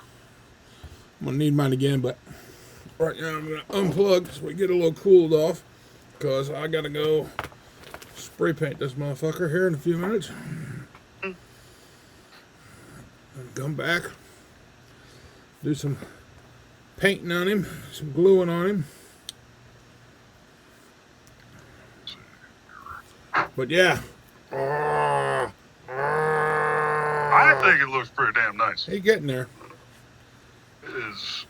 I'm going to need mine again, but right now I'm going to unplug so we get a little cooled off. Because I got to go spray paint this motherfucker here in a few minutes. And come back. Do some painting on him. Some gluing on him. But yeah. I think it looks pretty damn nice. Hey, getting there. It is.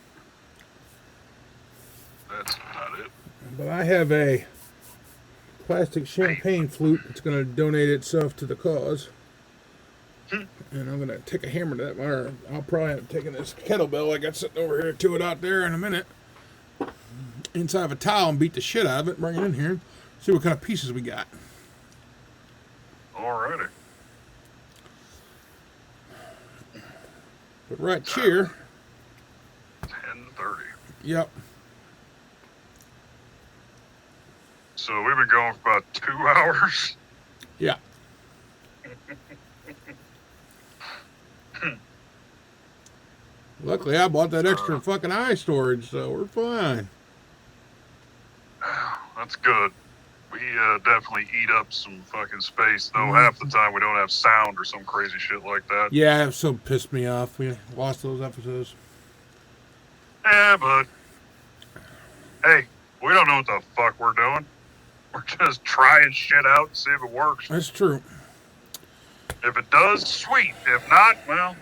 That's not it. But I have a plastic champagne flute that's going to donate itself to the cause. And I'm going to take a hammer to that. Or I'll probably end up taking this kettlebell I got sitting over here to it out there in a minute. Inside of a towel and beat the shit out of it. Bring it in here. See what kind of pieces we got. Alrighty. But right here. 10:30. Yep. So we've been going for about 2 hours. Yeah. Luckily, I bought that extra fucking eye storage, so we're fine. That's good. We definitely eat up some fucking space, though half the time we don't have sound or some crazy shit like that. Yeah, it so pissed me off. We lost those episodes. Yeah, but hey, we don't know what the fuck we're doing. We're just trying shit out and see if it works. That's true. If it does, sweet. If not, well,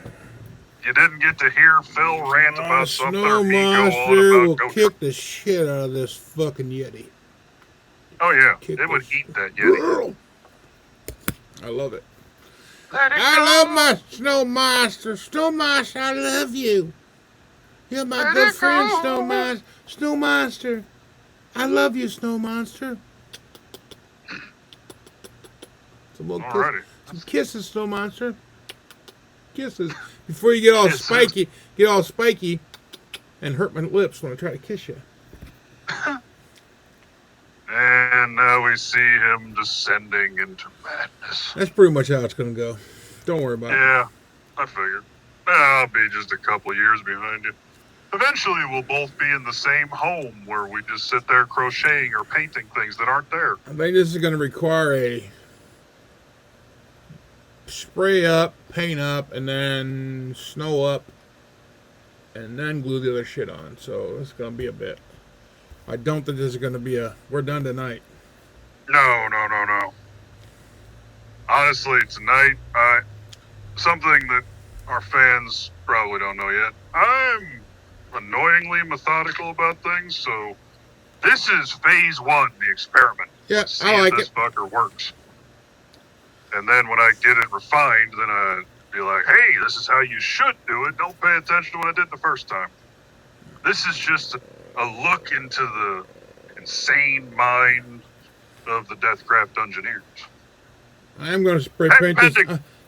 you didn't get to hear Phil rant about something or me go on Snowmaster will about kick the shit out of this fucking Yeti. Oh yeah, Kick it would this eat that Yeti. I love it. Let it I go. love my Snowmaster. Snowmaster, I love you. You're my Let good it friend, go. Snowmaster. Snowmaster, I love you, Snowmonster. Alrighty. Some kisses, Snowmonster. Kisses. Before you get all Kisses. spiky, and hurt my lips when I try to kiss you. And now we see him descending into madness. That's pretty much how it's going to go. Don't worry about it. Yeah, I figured. I'll be just a couple years behind you. Eventually, we'll both be in the same home where we just sit there crocheting or painting things that aren't there. I think this is going to require a spray up, paint up, and then snow up, and then glue the other shit on. So it's going to be a bit. I don't think this is going to be we're done tonight. No. Honestly, tonight, something that our fans probably don't know yet. I'm annoyingly methodical about things, so this is phase 1, the experiment. Yeah, See I like if this it. fucker works. And then when I get it refined, then I'd be like, hey, this is how you should do it. Don't pay attention to what I did the first time. This is just a look into the insane mind of the Deathcraft Dungeoneers. I am going to spray paint this.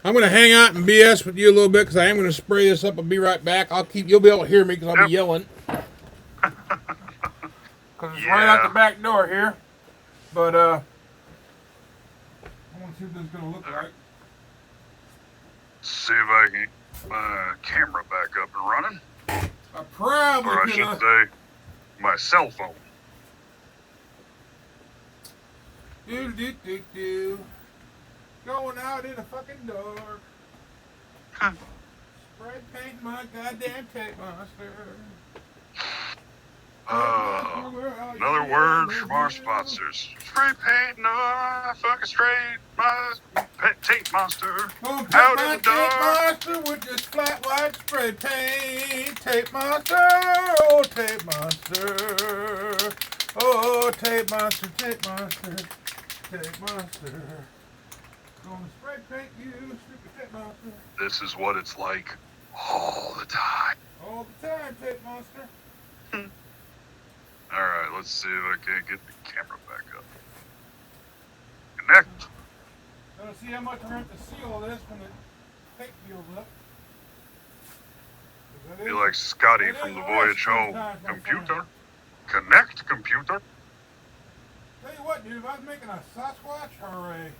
I'm going to hang out and BS with you a little bit because I am going to spray this up and be right back. You'll be able to hear me because I'll be yelling. Because it's right out the back door here. But, I want to see what this is going to look like. See if I can get my camera back up and running. I probably Or I should say, my cell phone. Do. Going out in the fucking dark. Spray paint my goddamn tape monster. Another word from our sponsors. Spray paint, no, fucking straight, my tape monster. Out in the dark. Tape monster with this flat white spray paint. Tape monster, oh tape monster. Oh tape monster, tape monster, tape monster. Gonna spray paint you, stupid tape monster. This is what it's like all the time. All the time, tape monster. Alright, let's see if I can get the camera back up. Connect. Gonna see how much we're going to have to seal this when the tape peels up. Be like Scotty from the Voyage Home. Computer. Connect, computer. Tell you what, dude, if I was making a Sasquatch or a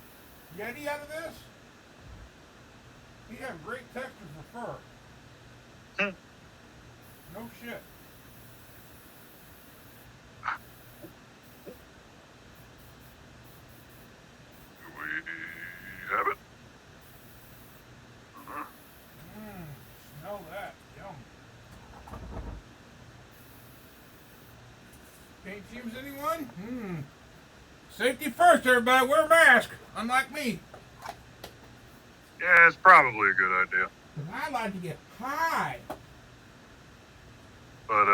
Yeti out of this, he'd have great texture for fur. No shit. We have it. Smell that. Yum. Paint fumes, anyone? Safety first, everybody. Wear a mask. Unlike me. Yeah, it's probably a good idea. I like to get high. But,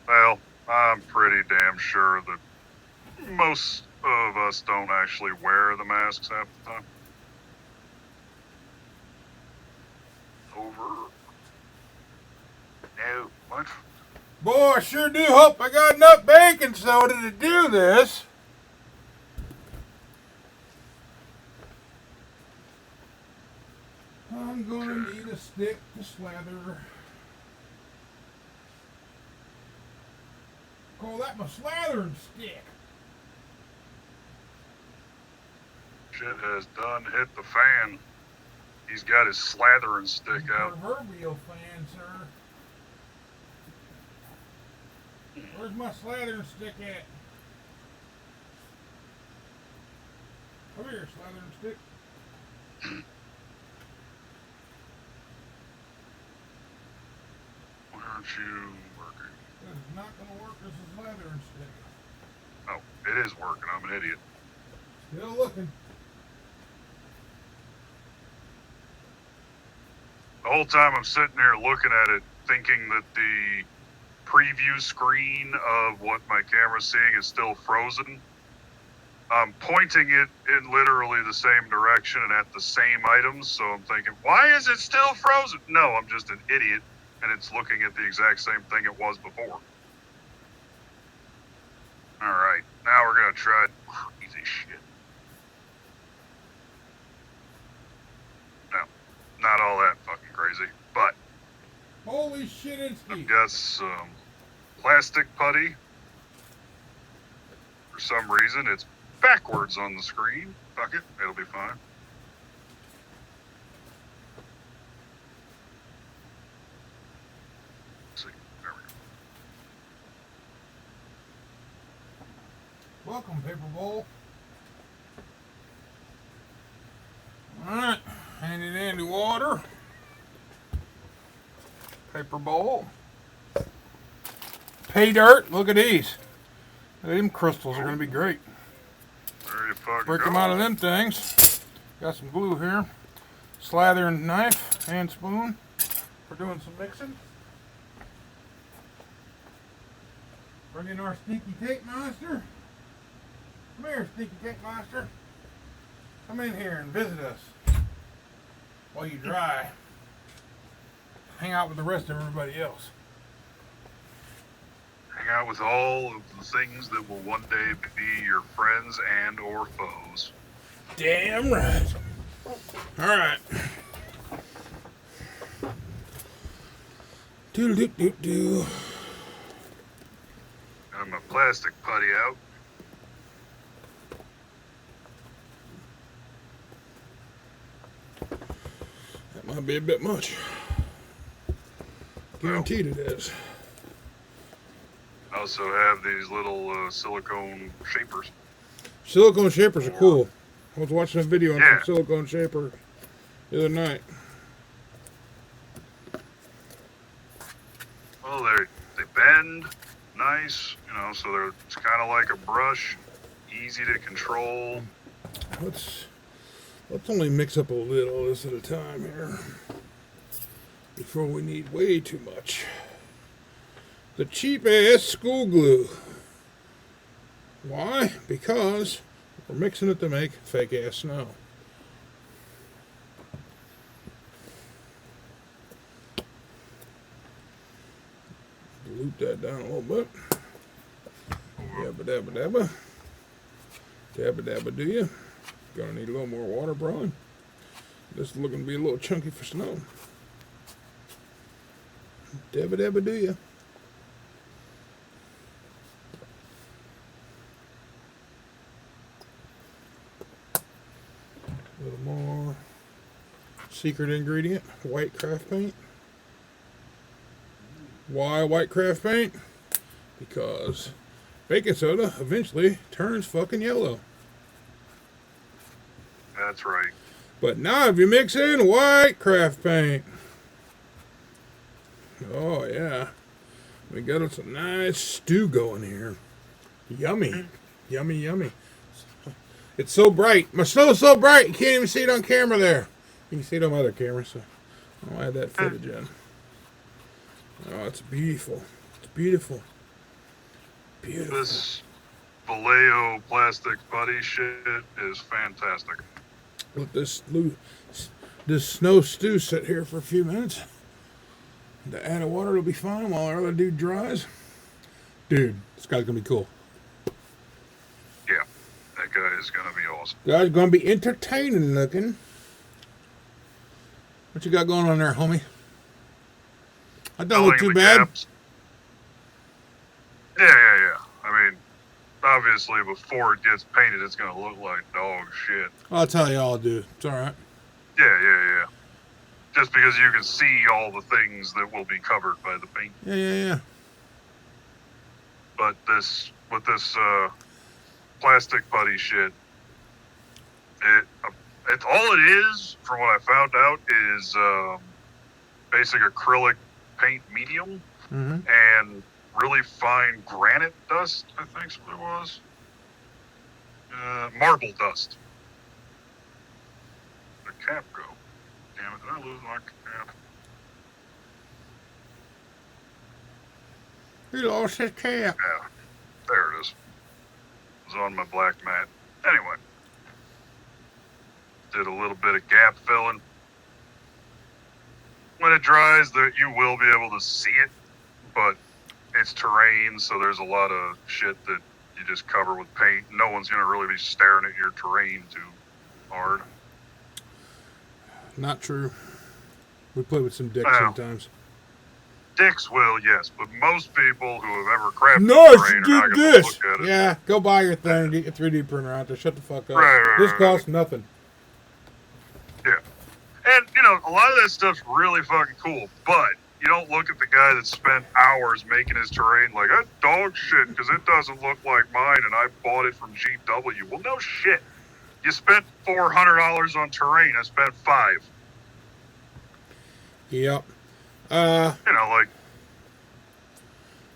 well, I'm pretty damn sure that most of us don't actually wear the masks half the time. Over. No. What? Boy, I sure do hope I got enough baking soda to do this. I'm gonna need a stick to slather. Call that my slathering stick. Shit has done hit the fan. He's got his slathering stick out. Proverbial fan, sir. Where's my slathering stick at? Come here, slathering stick. Why aren't you working? It's not going to work as a slathering stick. Oh, it is working. I'm an idiot. Still looking. The whole time I'm sitting there looking at it, thinking that the preview screen of what my camera's seeing is still frozen. I'm pointing it in literally the same direction and at the same items, so I'm thinking, why is it still frozen? No, I'm just an idiot, and it's looking at the exact same thing it was before. Alright, now we're gonna try crazy shit. No, not all that fucking crazy, but Holy shit, it's I've got some plastic putty. For some reason, it's backwards on the screen. Fuck it, it'll be fine. Let's see, there we go. Welcome, paper bowl. Alright, handy dandy water. Paper bowl. Pay dirt. Look at these. Look at them crystals. Are going to be great. There you fucking Break go. them out of them things. Got some glue here. Slathering knife and spoon for doing some mixing. Bring in our sneaky tape master. Come here, sneaky tape master. Come in here and visit us while you dry. Hang out with the rest of everybody else. Hang out with all of the things that will one day be your friends and or foes. Damn right. All right. Do. Got my plastic putty out. That might be a bit much. Guaranteed it is. I also have these little silicone shapers. Silicone shapers are cool. I was watching a video on Yeah. some silicone shaper the other night. Well, they bend nice, you know, so it's kind of like a brush, easy to control. Let's only mix up a little this at a time here before we need way too much. The cheap ass school glue. Why? Because we're mixing it to make fake ass snow. Dilute that down a little bit. Dabba dabba dabba. Dabba dabba do ya? Gonna need a little more water, Brian. This is looking to be a little chunky for snow. Dabba dabba do ya? A little more secret ingredient, white craft paint. Why white craft paint? Because baking soda eventually turns fucking yellow. That's right. But now if you mix in white craft paint. Oh yeah. We got some nice stew going here. Yummy. Yummy, yummy. It's so bright. My snow's so bright you can't even see it on camera there. You can see it on my other camera, so I'll add that footage in. Oh, it's beautiful. It's beautiful. Beautiful. This Vallejo plastic putty shit is fantastic. Let this snow stew sit here for a few minutes. The add of water will be fine while our other dude dries. Dude, this guy's gonna be cool. Yeah, that guy is gonna be awesome. Guy's gonna be entertaining looking. What you got going on there, homie? I don't look too Filling the bad. gaps. Yeah. I mean, obviously, before it gets painted, it's gonna look like dog shit. I'll tell you, I'll do. It's all right. Yeah. Just because you can see all the things that will be covered by the paint. Yeah. But with this plastic putty shit, it's all it is, from what I found out, is basic acrylic paint medium Mm-hmm. and really fine granite dust, I think's what it was. Marble dust. The cap go. Damn it, did I lose my cap? He lost his cap. Yeah, there it is. It was on my black mat. Anyway, did a little bit of gap filling. When it dries, you will be able to see it, but it's terrain, so there's a lot of shit that you just cover with paint. No one's going to really be staring at your terrain too hard. Not true. We play with some dicks Well. sometimes. Dicks will, yes, but most people who have ever crafted Nice, terrain you are not did going to this. look at it. Yeah, go buy your thing. Get your 3D printer out there. Shut the fuck up. Right, This right. costs nothing. Yeah. And, you know, a lot of that stuff's really fucking cool, but you don't look at the guy that spent hours making his terrain like, that's dog shit because it doesn't look like mine and I bought it from GW. Well, no shit. You spent $400 on terrain. I spent $5. Yep. You know, like,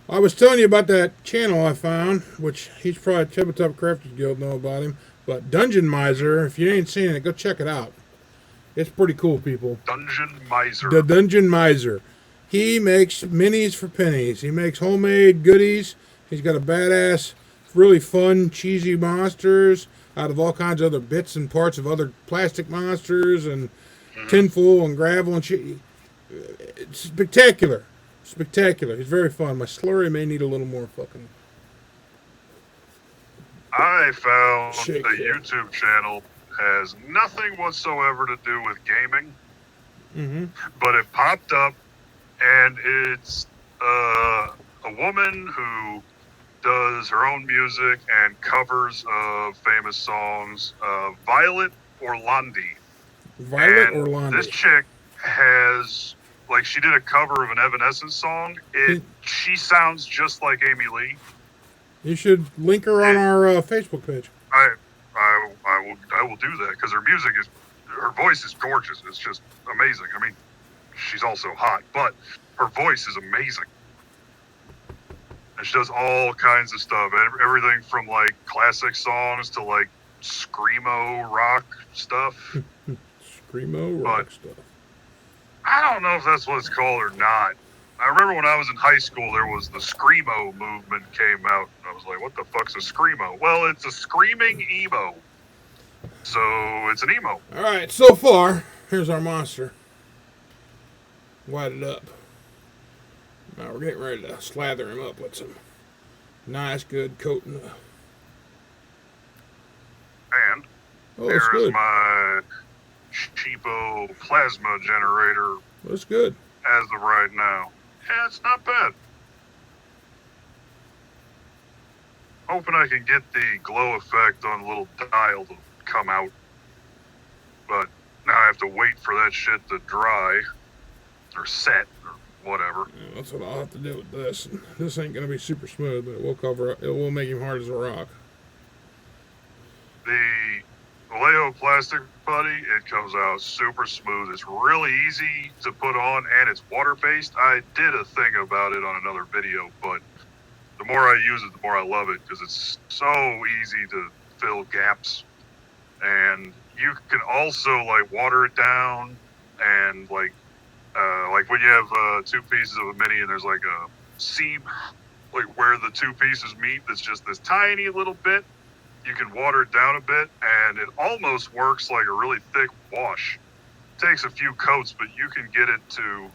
I was telling you about that channel I found, which he's probably Tabletop Crafters Guild know about him. But Dungeon Miser, if you ain't seen it, go check it out. It's pretty cool, people. Dungeon Miser. The Dungeon Miser. He makes minis for pennies. He makes homemade goodies. He's got a badass, really fun, cheesy monsters out of all kinds of other bits and parts of other plastic monsters and tinfoil and gravel and shit. It's spectacular. Spectacular. He's very fun. My slurry may need a little more fucking... I found Shake the here. YouTube channel has nothing whatsoever to do with gaming, but it popped up, and it's a woman who does her own music and covers of famous songs. Violet Orlandi. Violet And Orlandi. This chick has, like, she did a cover of an Evanescence song. She sounds just like Amy Lee. You should link her on our Facebook page. I will do that because her voice is gorgeous. It's just amazing. I mean, she's also hot, but her voice is amazing. And she does all kinds of stuff. Everything from like classic songs to like screamo rock stuff. Screamo rock stuff. I don't know if that's what it's called or not. I remember when I was in high school, there was the screamo movement came out. I was like, what the fuck's a screamo? Well, it's a screaming emo. So it's an emo. All right, so far, here's our monster. White it up. Now we're getting ready to slather him up with some nice, good coating. And That's here's good. my cheapo plasma generator That's good. as of right now. Yeah, it's not bad. Hoping I can get the glow effect on the little dial to come out. But now I have to wait for that shit to dry or set or whatever. Yeah, that's what I'll have to do with this. This ain't going to be super smooth, but it will cover up. It will make him hard as a rock. The Vallejo plastic putty, it comes out super smooth. It's really easy to put on and it's water-based. I did a thing about it on another video, but the more I use it, the more I love it because it's so easy to fill gaps. And you can also like water it down and like when you have two pieces of a mini and there's like a seam like where the two pieces meet, that's just this tiny little bit. You can water it down a bit, and it almost works like a really thick wash. It takes a few coats, but you can get it to...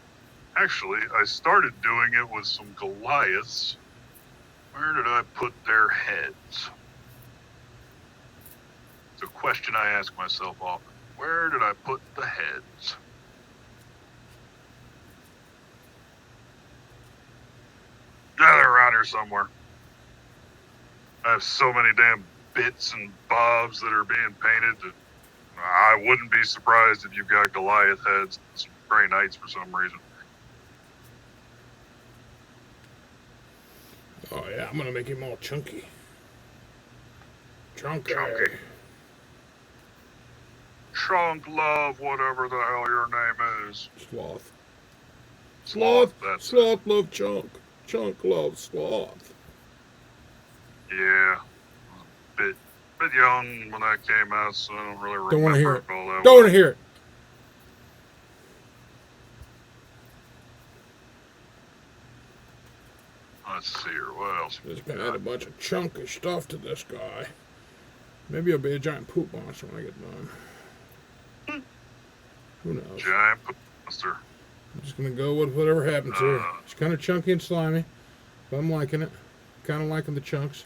Actually, I started doing it with some Goliaths. Where did I put their heads? It's a question I ask myself often. Where did I put the heads? Yeah, they're around here somewhere. I have so many damn bits and bobs that are being painted that I wouldn't be surprised if you've got Goliath heads and some Grey Knights for some reason. Oh, yeah, I'm going to make him all chunky. Chunky. Chunk Love, whatever the hell your name is. Sloth. That's Sloth love chunk. Chunk love sloth. Yeah. Bit young when that came out, so I don't really remember Don't want to hear it. all that. Don't want to hear it. Let's see here. What else? Just gonna add a bunch of chunky stuff to this guy. Maybe it'll be a giant poop monster when I get done. Who knows? Giant monster. I'm just gonna go with whatever happens here. It's kind of chunky and slimy, but I'm liking it. Kind of liking the chunks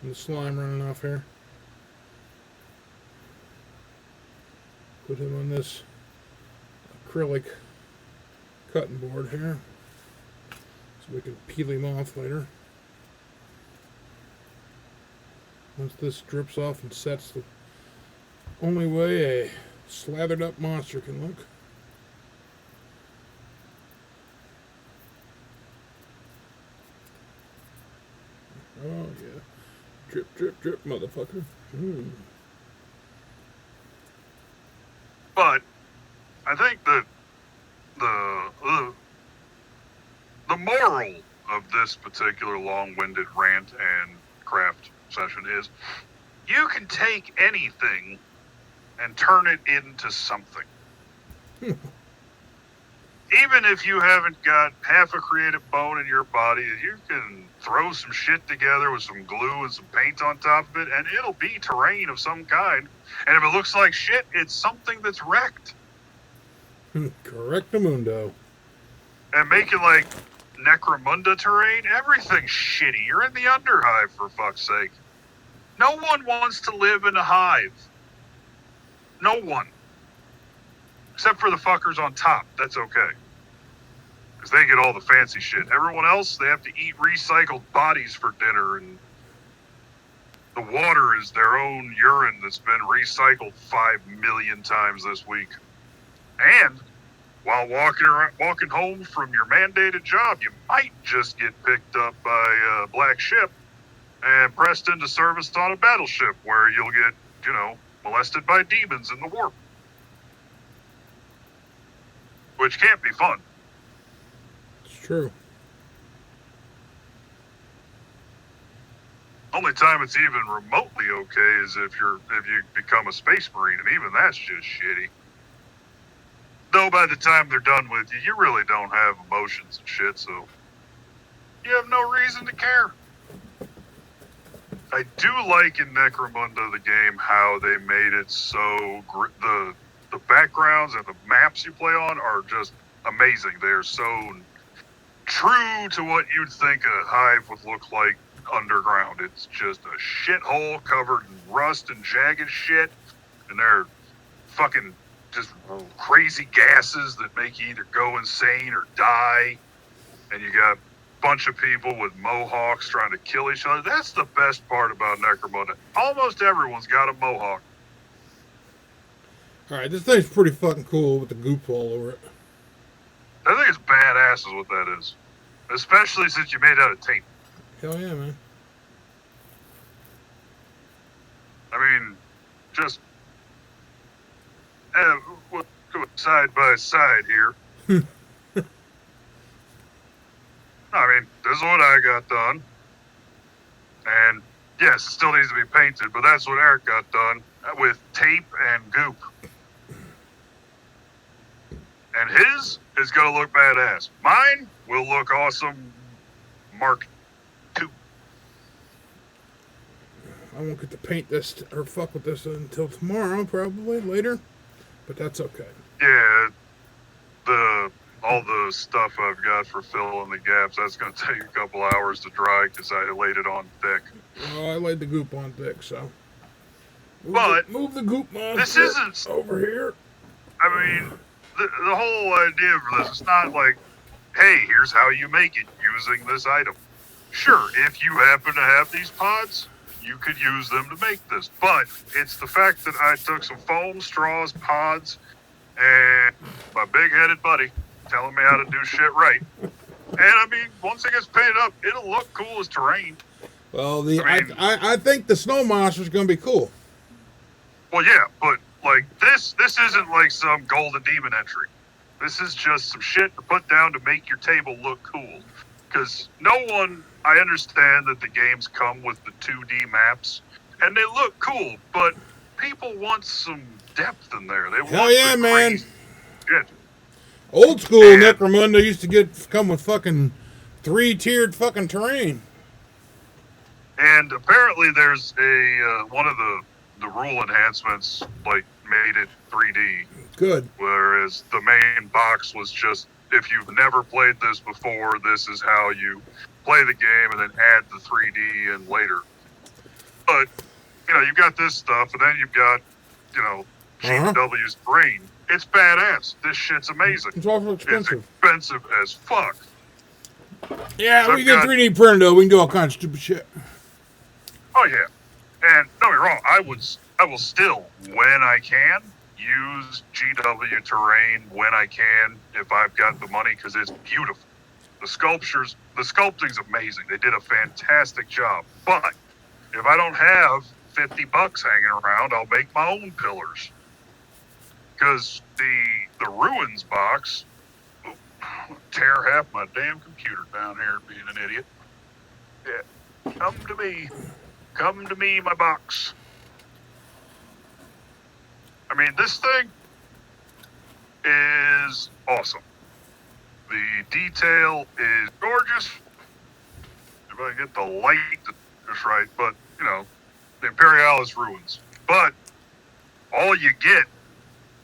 and the slime running off here. Put him on this acrylic cutting board here. We can peel him off later. Once this drips off and sets the only way a slathered up monster can look. Oh yeah. Drip, drip, drip, motherfucker. But I think that the moral of this particular long-winded rant and craft session is you can take anything and turn it into something. Even if you haven't got half a creative bone in your body, you can throw some shit together with some glue and some paint on top of it, and it'll be terrain of some kind. And if it looks like shit, it's something that's wrecked. Correctamundo. And make it like Necromunda terrain, everything's shitty. You're in the Underhive, for fuck's sake. No one wants to live in a hive. No one. Except for the fuckers on top. That's okay. Because they get all the fancy shit. Everyone else, they have to eat recycled bodies for dinner, and the water is their own urine that's been recycled 5 million times this week. And while walking home from your mandated job, you might just get picked up by a black ship and pressed into service on a battleship where you'll get, molested by demons in the warp. Which can't be fun. It's true. Only time it's even remotely okay is if you become a space marine, and even that's just shitty. Though by the time they're done with you, you really don't have emotions and shit, so you have no reason to care. I do like in Necromunda the game how they made it so the backgrounds and the maps you play on are just amazing. They're so true to what you'd think a hive would look like underground. It's just a shithole covered in rust and jagged shit, and they're fucking just crazy gases that make you either go insane or die. And you got a bunch of people with mohawks trying to kill each other. That's the best part about Necromunda. Almost everyone's got a mohawk. Alright, this thing's pretty fucking cool with the goop all over it. I think it's badass is what that is. Especially since you made it out of tape. Hell yeah, man. I mean, just we'll go side by side here. I mean, this is what I got done. And yes, it still needs to be painted, but that's what Eric got done with tape and goop. And his is going to look badass. Mine will look awesome. Mark 2. I won't get to paint this or fuck with this until tomorrow, probably later. But that's okay. Yeah, all the stuff I've got for filling the gaps, that's going to take a couple hours to dry because I laid it on thick. Well, I laid the goop on thick, so. Move the goop monster this isn't over here. I mean, the whole idea for this, it's not like, hey, here's how you make it using this item. Sure, if you happen to have these pods, you could use them to make this. But it's the fact that I took some foam, straws, pods, and my big-headed buddy telling me how to do shit right. And I mean, once it gets painted up, it'll look cool as terrain. Well, I think the snow monster's going to be cool. Well, yeah, but like this isn't like some golden demon entry. This is just some shit to put down to make your table look cool. Because I understand that the games come with the 2D maps, and they look cool, but people want some depth in there. They Hell want yeah, man. Shit. Old school Necromunda used to come with fucking 3-tiered fucking terrain. And apparently there's one of the rule enhancements like made it 3D. Good. Whereas the main box was just, if you've never played this before, this is how you play the game, and then add the 3D in later. But, you've got this stuff, and then you've got, GW's brain. It's badass. This shit's amazing. It's awful expensive. It's expensive as fuck. Yeah, So we can 3D print though. We can do all kinds of stupid shit. Oh yeah, and don't get me wrong. I will still, when I can, use GW terrain when I can if I've got the money because it's beautiful. The sculpting's amazing. They did a fantastic job. But if I don't have $50 hanging around, I'll make my own pillars. Because the ruins box, tear half my damn computer down here being an idiot. Yeah, come to me, my box. I mean, this thing is awesome. The detail is gorgeous. If I get the light just right, but you know, the Imperialis ruins. But all you get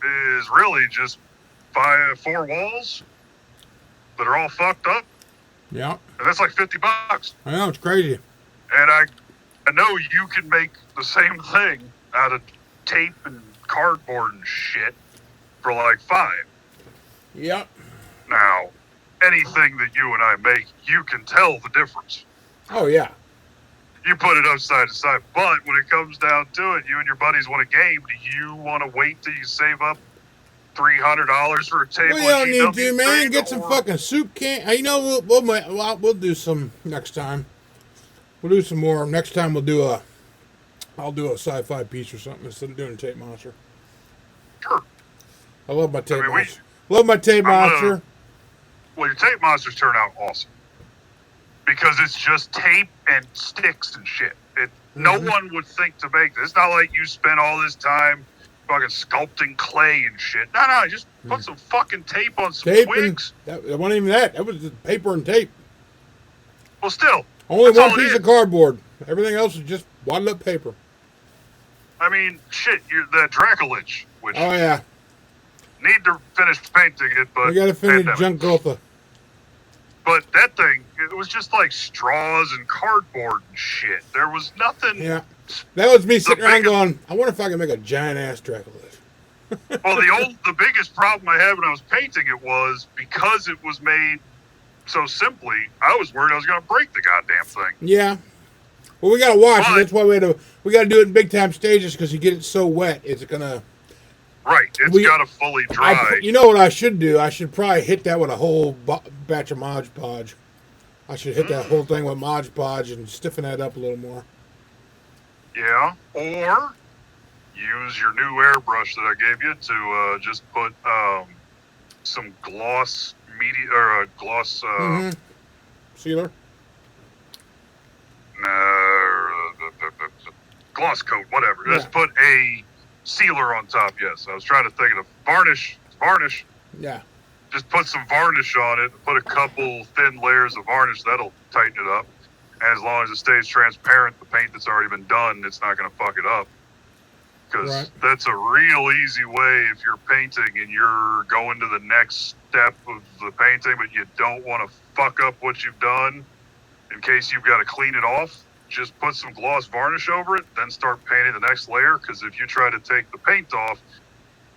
is really just 4 walls that are all fucked up. Yeah. And that's like $50. I know, it's crazy. And I know you can make the same thing out of tape and cardboard and shit for like $5. Yep. Now, anything that you and I make, you can tell the difference. Oh, yeah. You put it up side to side. But when it comes down to it, you and your buddies want a game, do you want to wait till you save up $300 for a table? We don't need to, man. Get some fucking soup can. You know, we'll do some next time. We'll do some more. Next time I'll do a sci-fi piece or something instead of doing a tape monster. Sure. I love my tape monster. Love my tape monster. Well, your tape monsters turn out awesome. Because it's just tape and sticks and shit. No one would think to make this. It's not like you spent all this time fucking sculpting clay and shit. No, just put some fucking tape on some twigs. That wasn't even that. That was just paper and tape. Well, still. Only one piece of cardboard. Everything else is just wadded up paper. I mean, shit, that Dracolich, which... Oh, yeah. Need to finish painting it, but... We gotta finish Junk Craft. But that thing, it was just like straws and cardboard and shit. There was nothing... Yeah. That was me sitting around going, I wonder if I can make a giant-ass Dracolich. Well, the biggest problem I had when I was painting it was because it was made so simply, I was worried I was going to break the goddamn thing. Yeah. Well, we got to watch it. That's why we got to do it in big-time stages because you get it so wet, it's going to... Right. It's got to fully dry. You know what I should do? I should probably hit that with a whole batch of Mod Podge. I should hit that whole thing with Mod Podge and stiffen that up a little more. Yeah. Or use your new airbrush that I gave you to just put some gloss media or gloss sealer. Gloss coat, whatever. Yeah. Just put a sealer on top. Yes, I was trying to think of varnish. Yeah. Just put some varnish on it. Put a couple thin layers of varnish. That'll tighten it up. And as long as it stays transparent, the paint that's already been done, it's not going to fuck it up. Because that's a real easy way if you're painting and you're going to the next step of the painting, but you don't want to fuck up what you've done in case you've got to clean it off. Just put some gloss varnish over it, then start painting the next layer. Because if you try to take the paint off,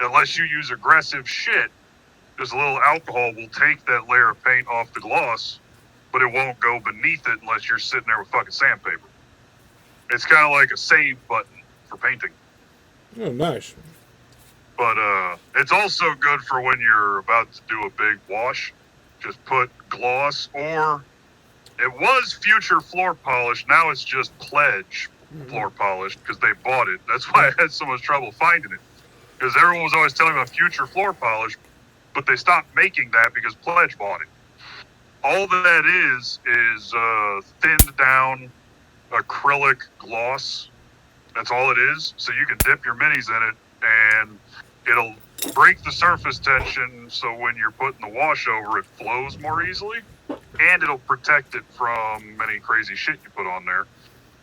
unless you use aggressive shit, just a little alcohol will take that layer of paint off the gloss, but it won't go beneath it unless you're sitting there with fucking sandpaper. It's kind of like a save button for painting. Oh, nice. But it's also good for when you're about to do a big wash. Just put gloss, or it was Future Floor Polish. Now it's just Pledge Floor Polish because they bought it. That's why I had so much trouble finding it. Because everyone was always telling me about Future Floor Polish, but they stopped making that because Pledge bought it. All that is thinned down acrylic gloss. That's all it is. So you can dip your minis in it and it'll break the surface tension so when you're putting the wash over, it flows more easily. And it'll protect it from any crazy shit you put on there.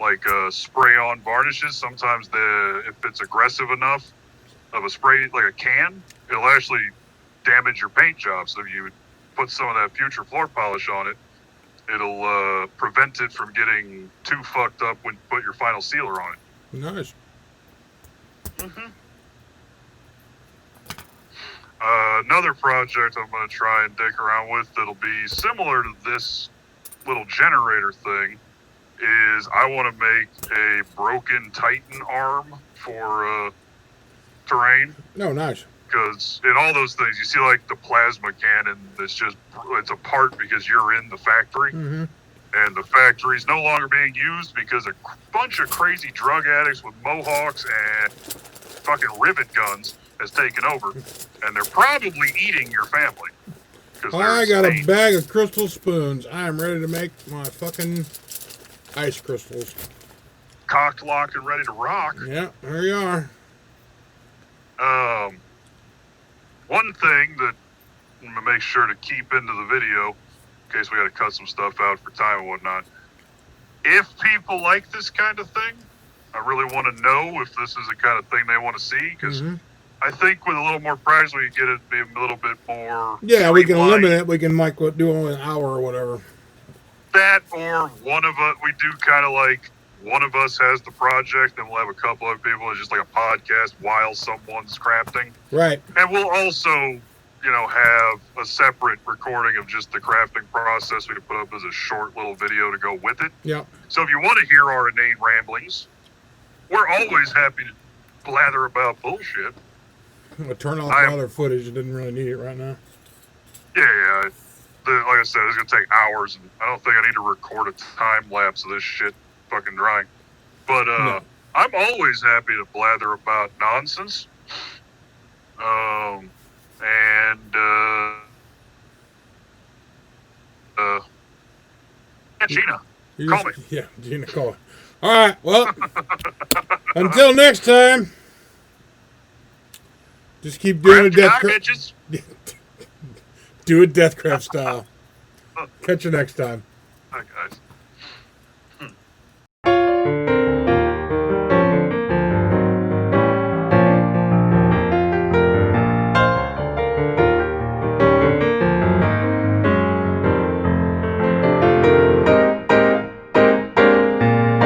Like spray-on varnishes. Sometimes if it's aggressive enough of a spray, like a can, it'll actually damage your paint job. So if you put some of that Future Floor Polish on it, it'll prevent it from getting too fucked up when you put your final sealer on it. Nice. Another project I'm going to try and dick around with that'll be similar to this little generator thing is I want to make a broken Titan arm for terrain. No, nice. Because in all those things, you see like the plasma cannon that's it's apart because you're in the factory. Mm-hmm. And the factory's no longer being used because a bunch of crazy drug addicts with mohawks and fucking rivet guns has taken over. And they're probably eating your family. I got a bag of crystal spoons. I am ready to make my fucking ice crystals. Cocked, locked, and ready to rock. Yeah, there you are. One thing that I'm going to make sure to keep into the video, in case we got to cut some stuff out for time and whatnot. If people like this kind of thing, I really want to know if this is the kind of thing they want to see, because I think with a little more practice, we can get it to be a little bit more. Yeah, we can limit it. We can do only an hour or whatever. That, or one of us, we do kind of like one of us has the project, and we'll have a couple of people. It's just like a podcast while someone's crafting. Right. And we'll also, have a separate recording of just the crafting process we can put up as a short little video to go with it. Yeah. So if you want to hear our inane ramblings, we're always happy to blather about bullshit. I'm going to turn off the other footage. I didn't really need it right now. Yeah. Like I said, it's going to take hours, and I don't think I need to record a time lapse of this shit fucking drying. But No. I'm always happy to blather about nonsense. Gina, call me. Yeah, Gina, call me. All right, well, until next time, just keep doing it Deathcraft. Do it Deathcraft style. Catch you next time. Hi, guys.